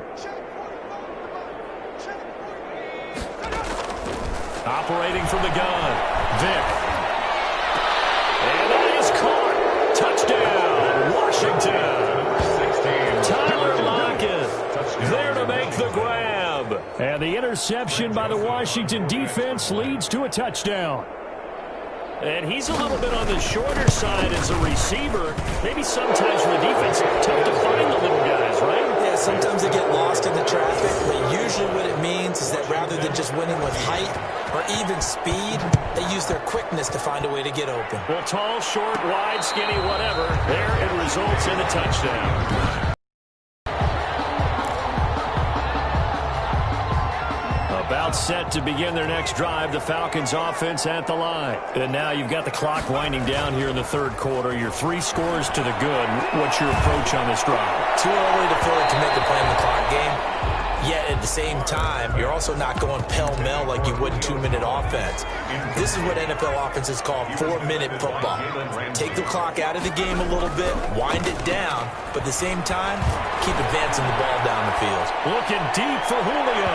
F: Operating from the gun, Vick. And that is caught. Touchdown, Washington. Tyler Lockett there to make the grab. And the interception by the Washington defense leads to a touchdown. And he's a little bit on the shorter side as a receiver. Maybe sometimes for the defense, tough to find the little guys, right?
C: Yeah, sometimes they get lost in the traffic, but usually what it means is that rather than just winning with height or even speed, they use their quickness to find a way to get open.
F: Well, tall, short, wide, skinny, whatever, there it results in a touchdown. About set to begin their next drive, the Falcons offense at the line. And now you've got the clock winding down here in the third quarter. Your 3 scores to the good. What's your approach on this drive?
C: Too early to fully commit to playing the clock game. Yet at the same time, you're also not going pell-mell like you would in 2-minute offense. This is what NFL offenses call 4-minute football. Take the clock out of the game a little bit, wind it down, but at the same time, keep advancing the ball down the field.
B: Looking deep for Julio.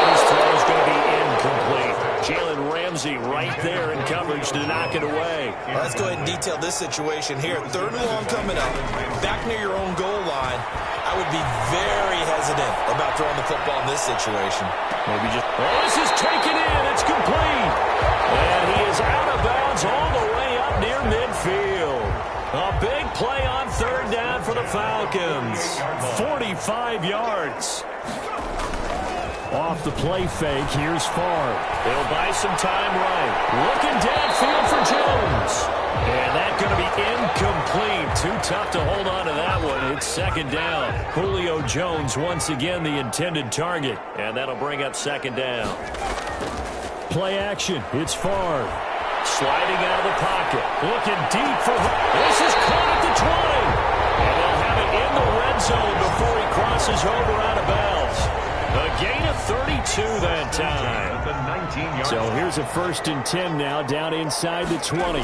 B: His throw is going to be incomplete. Jalen Ramsey right there in coverage to knock it away.
C: Let's go ahead and detail this situation here. 3rd and long coming up, back near your own goal line. I would be very hesitant about throwing the football in this situation.
B: Maybe just... Oh, this is taken in. It's complete. And he is out of bounds all the way up near midfield. A big play on 3rd down for the Falcons. 45 yards. Off the play fake, here's Favre. They'll buy some time right. Looking downfield for Jones. And that's going to be incomplete. Too tough to hold on to that one. It's 2nd down. Julio Jones once again the intended target. And that'll bring up 2nd down. Play action. It's Favre. Sliding out of the pocket. Looking deep for... This is caught at the 20. And they'll have it in the red zone before he crosses over out of bounds. A gain of 32 that time. So here's a 1st and 10 now down inside the 20.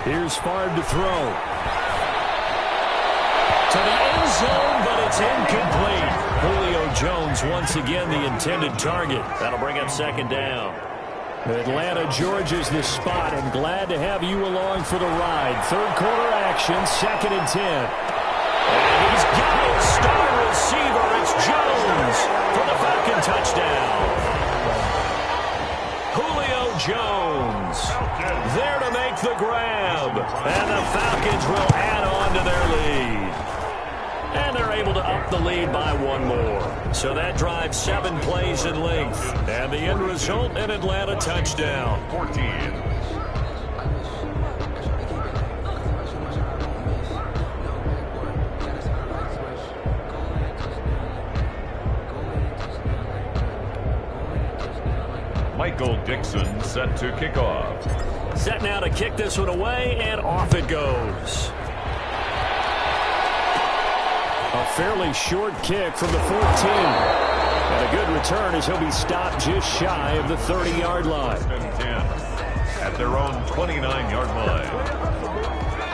B: Here's Favre to throw. To the end zone, but it's incomplete. Julio Jones once again the intended target. That'll bring up 2nd down. Atlanta, Georgia's the spot, and glad to have you along for the ride. 3rd quarter action, 2nd and 10. And he's got it. Star receiver. It's Jones for the Falcon touchdown. Julio Jones there to make the grab. And the Falcons will add on to their lead. And they're able to up the lead by 1 more. So that drives 7 plays in length. And the end result, an Atlanta touchdown.
A: 14. Michael Dixon set to kick off.
B: Set now to kick this one away, and off it goes. A fairly short kick from the 14. And a good return as he'll be stopped just shy of the 30-yard line.
A: 10 at their own 29-yard line.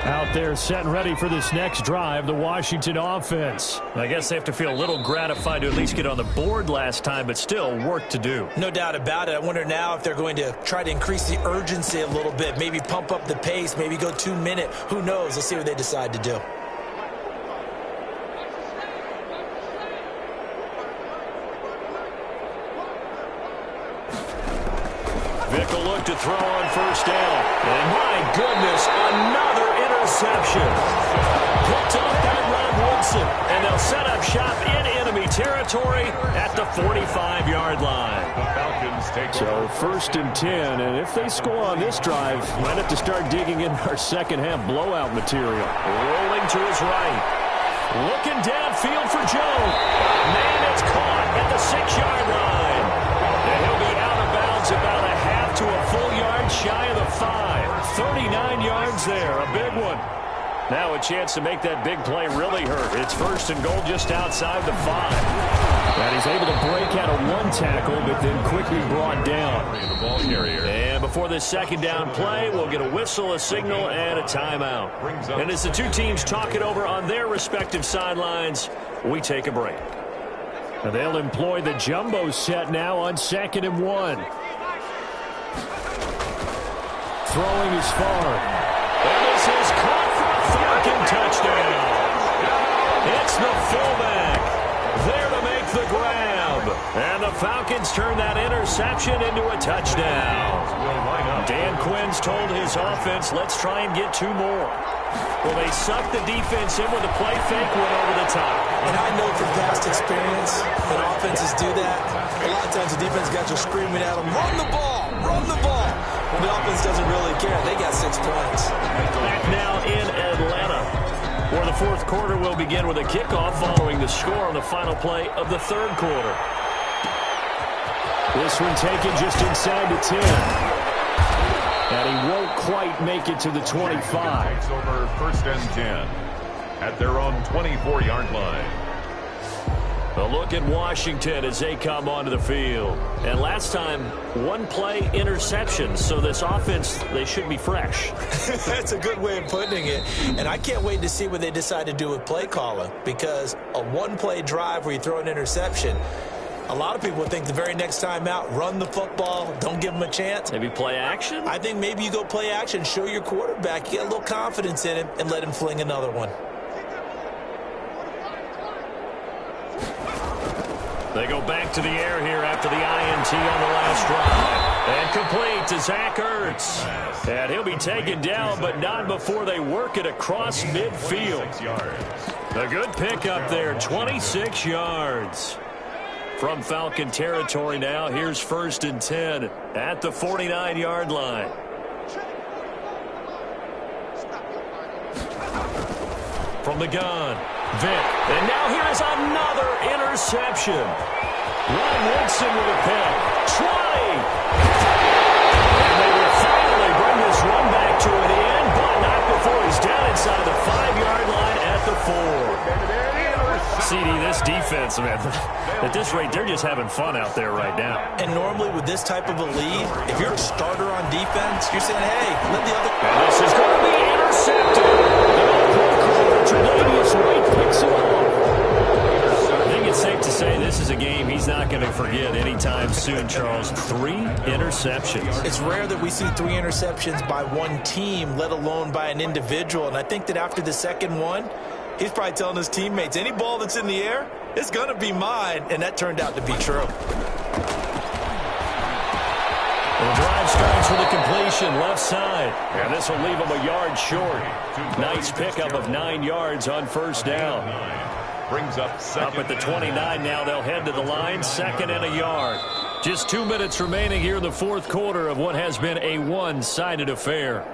B: Out there set and ready for this next drive, the Washington offense. I guess they have to feel a little gratified to at least get on the board last time, but still work to do.
C: No doubt about it. I wonder now if they're going to try to increase the urgency a little bit, maybe pump up the pace, maybe go 2-minute. Who knows? Let's see what they decide to do.
B: Vick will look to throw on 1st down. And my goodness, another interception. Picked off by Rob Woodson. And they'll set up shop in enemy territory at the 45-yard line.
A: The Falcons take
B: so 1st and 10. And if they score on this drive, might have to start digging in our second-half blowout material. Rolling to his right. Looking downfield for Jones. Man, it's caught at the 6-yard line. And he'll be out of bounds about a half to a full yard shy of the 5. 39 yards there, a big one. Now a chance to make that big play really hurt. It's 1st and goal just outside the 5. And he's able to break out of 1 tackle, but then quickly brought down.
A: The ball carrier.
B: And before this 2nd down play, we'll get a whistle, a signal, and a timeout. And as the two teams talk it over on their respective sidelines, we take a break. And they'll employ the jumbo set now on 2nd and 1. Throwing is Favre. And this is caught for a Falcon touchdown. It's the fullback there to make the grab. And the Falcons turn that interception into a touchdown. Dan Quinn's told his offense, let's try and get 2 more. Well, they sucked the defense in with a play fake, went over the top.
C: And I know from past experience that offenses do that. A lot of times the defense guys are screaming at them, run the ball, run the ball. Well, the offense doesn't really care. They got 6 points.
B: Back now in Atlanta, where the 4th quarter will begin with a kickoff following the score on the final play of the 3rd quarter. This one taken just inside the 10. And he won't quite make it to the 25.
A: Takes over 1st and 10 at their own 24-yard line.
F: A look at Washington as they come onto the field. And last time, one play interception. So this offense, they should be fresh.
C: That's a good way of putting it. And I can't wait to see what they decide to do with play calling, because a one-play drive where you throw an interception, a lot of people would think the very next time out, run the football, don't give them a chance.
F: Maybe play action?
C: I think maybe you go play action, show your quarterback, you get a little confidence in him, and let him fling another one.
F: They go back to the air here after the INT on the last drive. And complete to Zach Ertz. And he'll be taken down, but not before they work it across midfield. A good pickup there, 26 yards. From Falcon territory now, here's 1st and 10 at the 49-yard line. From the gun, Vick. And now here is another interception. Ron Woodson with a pick. 20. And they will finally bring this run back to an end, but not before he's down inside the 5-yard line at the 4. CD, this defense, man, at this rate, they're just having fun out there right now.
C: And normally with this type of a lead, if you're a starter on defense, you're saying, hey, let the other...
F: And this is going to be intercepted. Tre'Davious White picks it off. I think it's safe to say this is a game he's not going to forget anytime soon, Charles. 3 interceptions.
C: It's rare that we see 3 interceptions by one team, let alone by an individual. And I think that after the second one, he's probably telling his teammates, any ball that's in the air, it's going to be mine. And that turned out to be true.
F: The drive starts with a completion left side. And this will leave him a yard short. Nice pickup of 9 yards on 1st down.
A: Brings up second.
F: Up at the 29 now. They'll head to the line. 2nd and a yard. Just 2 minutes remaining here in the 4th quarter of what has been a one-sided affair.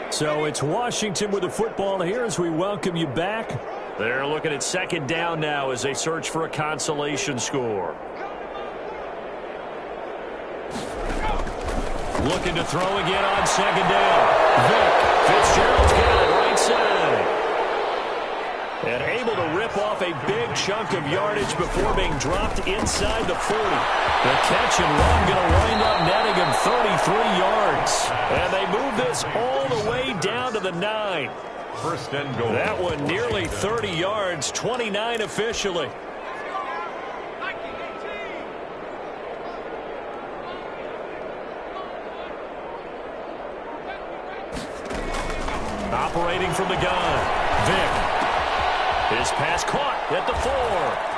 F: So it's Washington with the football here as we welcome you back. They're looking at 2nd down now as they search for a consolation score. Looking to throw again on 2nd down. Vick. Fitzgerald's got it right side. And able to rip off a big chunk of yardage before being dropped inside the 40. The catch and run going to wind up netting him 33 yards. And they move this all the way down to the 9.
A: 1st and goal.
F: That one nearly 30 yards, 29 officially. Operating from the gun, Vick. His pass caught at the 4.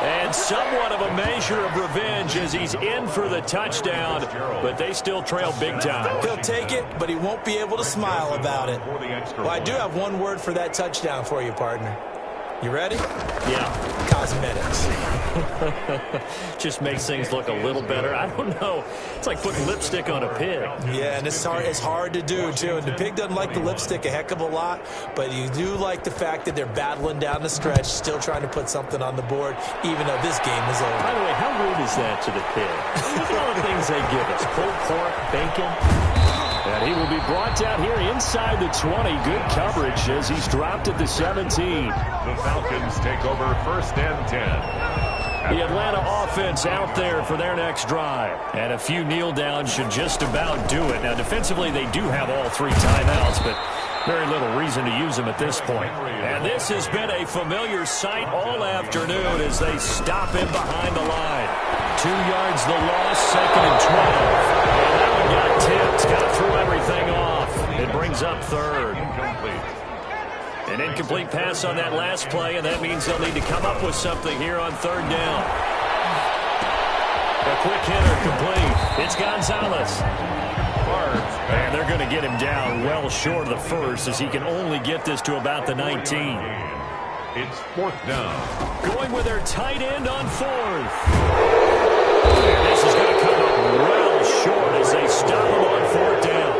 F: And somewhat of a measure of revenge as he's in for the touchdown, but they still trail big time.
C: He'll take it, but he won't be able to smile about it. Well, I do have one word for that touchdown for you, partner. You ready?
F: Yeah.
C: Cosmetics.
F: Just makes things look a little better. I don't know. It's like putting lipstick on a pig.
C: Yeah, and it's hard to do, too. And the pig doesn't like the lipstick a heck of a lot, but you do like the fact that they're battling down the stretch, still trying to put something on the board, even though this game is over.
F: By the way, how rude is that to the pig? Look at all the things they give us. Pulled pork, bacon. And he will be brought down here inside the 20. Good coverage as he's dropped at the 17.
A: The Falcons take over 1st and 10.
F: The Atlanta offense out there for their next drive. And a few kneel downs should just about do it. Now, defensively, they do have all 3 timeouts, but very little reason to use them at this point. And this has been a familiar sight all afternoon as they stop him behind the line. 2 yards the loss, 2nd and 12. And that one got tipped, kind of threw everything off. It brings up 3rd. An incomplete pass on that last play, and that means they'll need to come up with something here on 3rd down. A quick hitter complete. It's Gonzalez. And they're going to get him down well short of the 1st as he can only get this to about the 19.
A: It's 4th down.
F: Going with their tight end on 4th. And this is going to come up well short as they stop him on 4th down.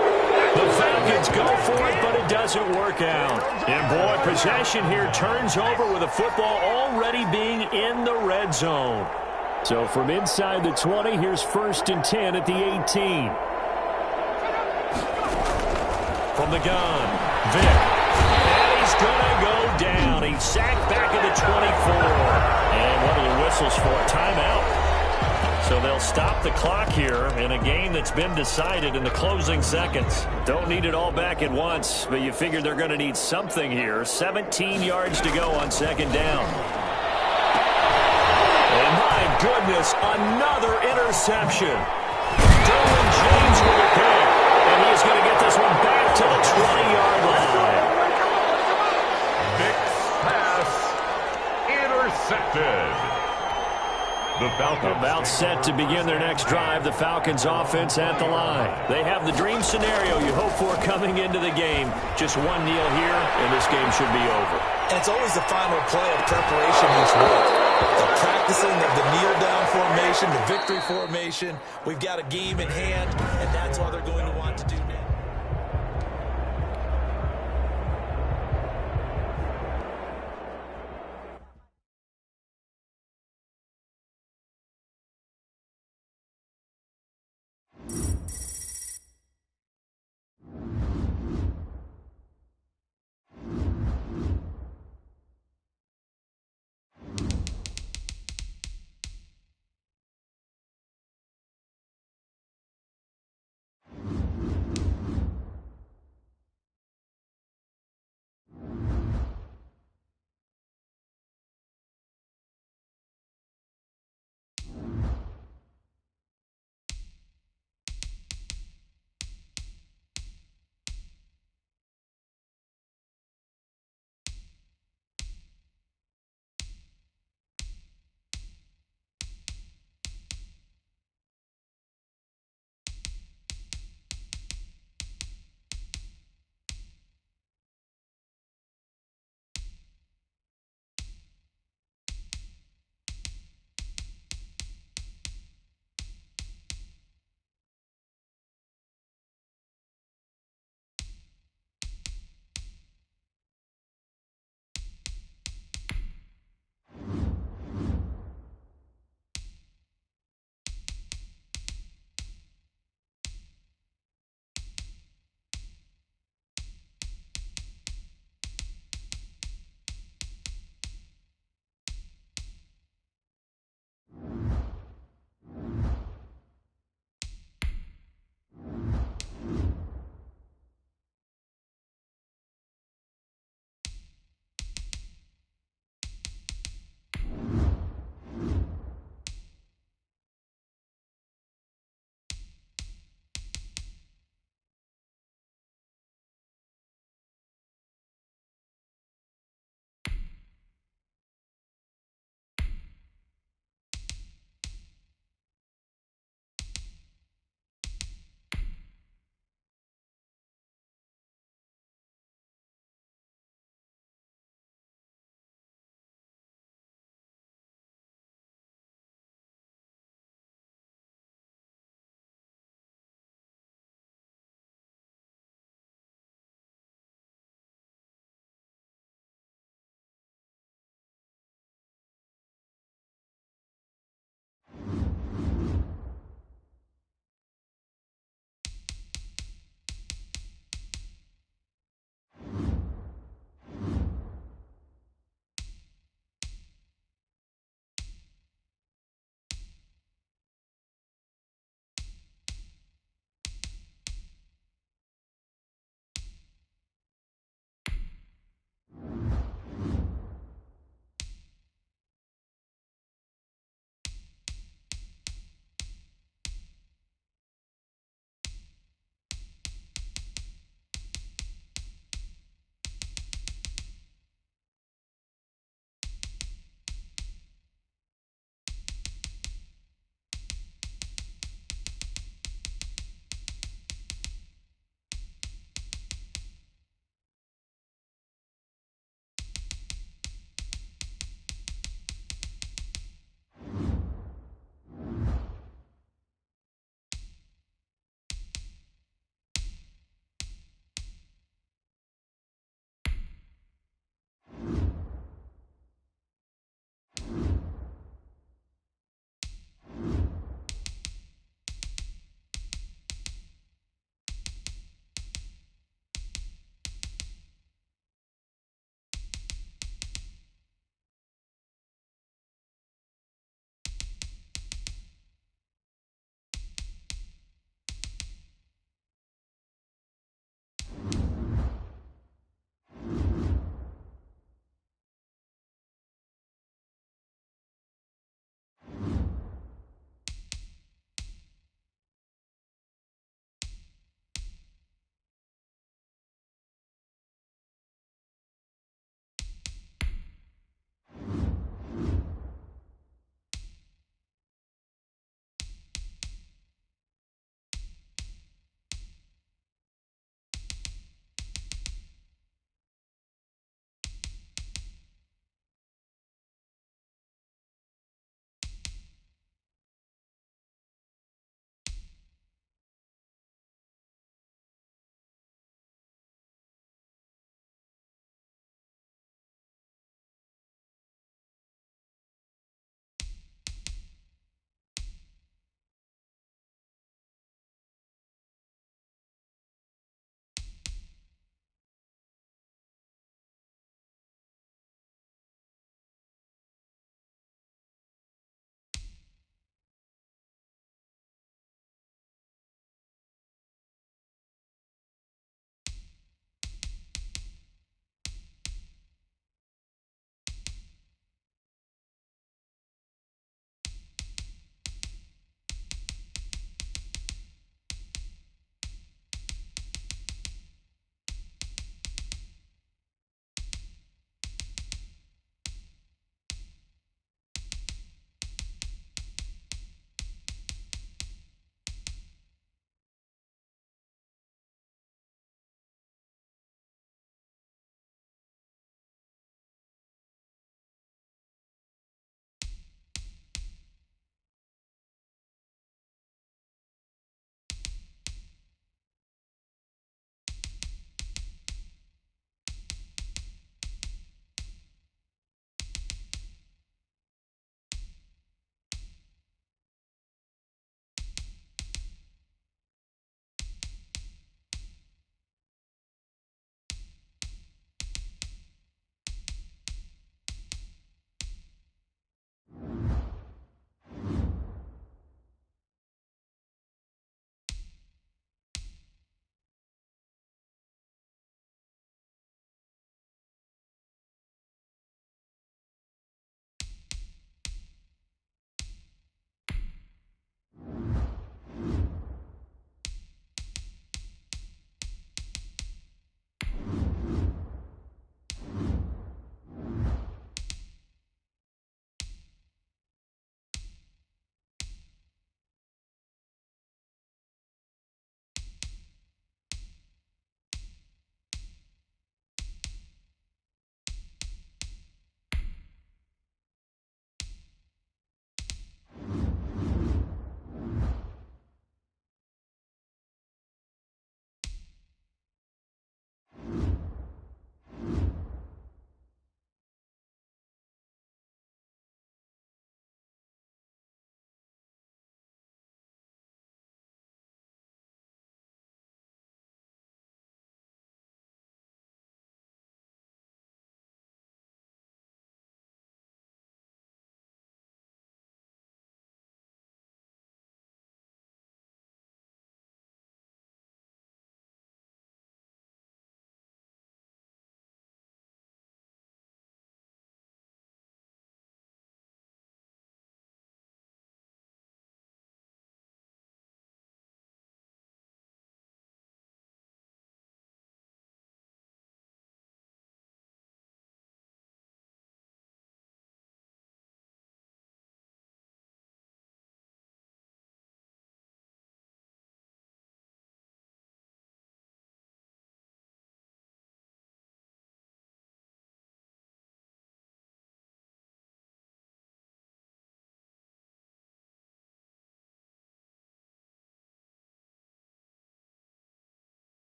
F: The Falcons go for it, but it doesn't work out. And boy, possession here turns over with the football already being in the red zone. So from inside the 20, here's 1st and 10 at the 18. From the gun, Vick.
B: And he's going to go down. He's sacked back at the 24. And one of the whistles for a timeout. So they'll stop the clock here in a game that's been decided in the closing seconds. Don't need it all back at once, but you figure they're going to need something here. 17 yards to go on second down. And my goodness, another interception. Derwin James with a pick, and he's going to get this one back to the 20-yard line.
A: Nick's pass intercepted. The Falcons
B: about set to begin their next drive. The Falcons offense at the line. They have the dream scenario you hope for coming into the game. Just one kneel here, and this game should be over.
C: And it's always the final play of preparation each week. The practicing of the kneel-down formation, the victory formation. We've got a game in hand, and that's what they're going to want to do.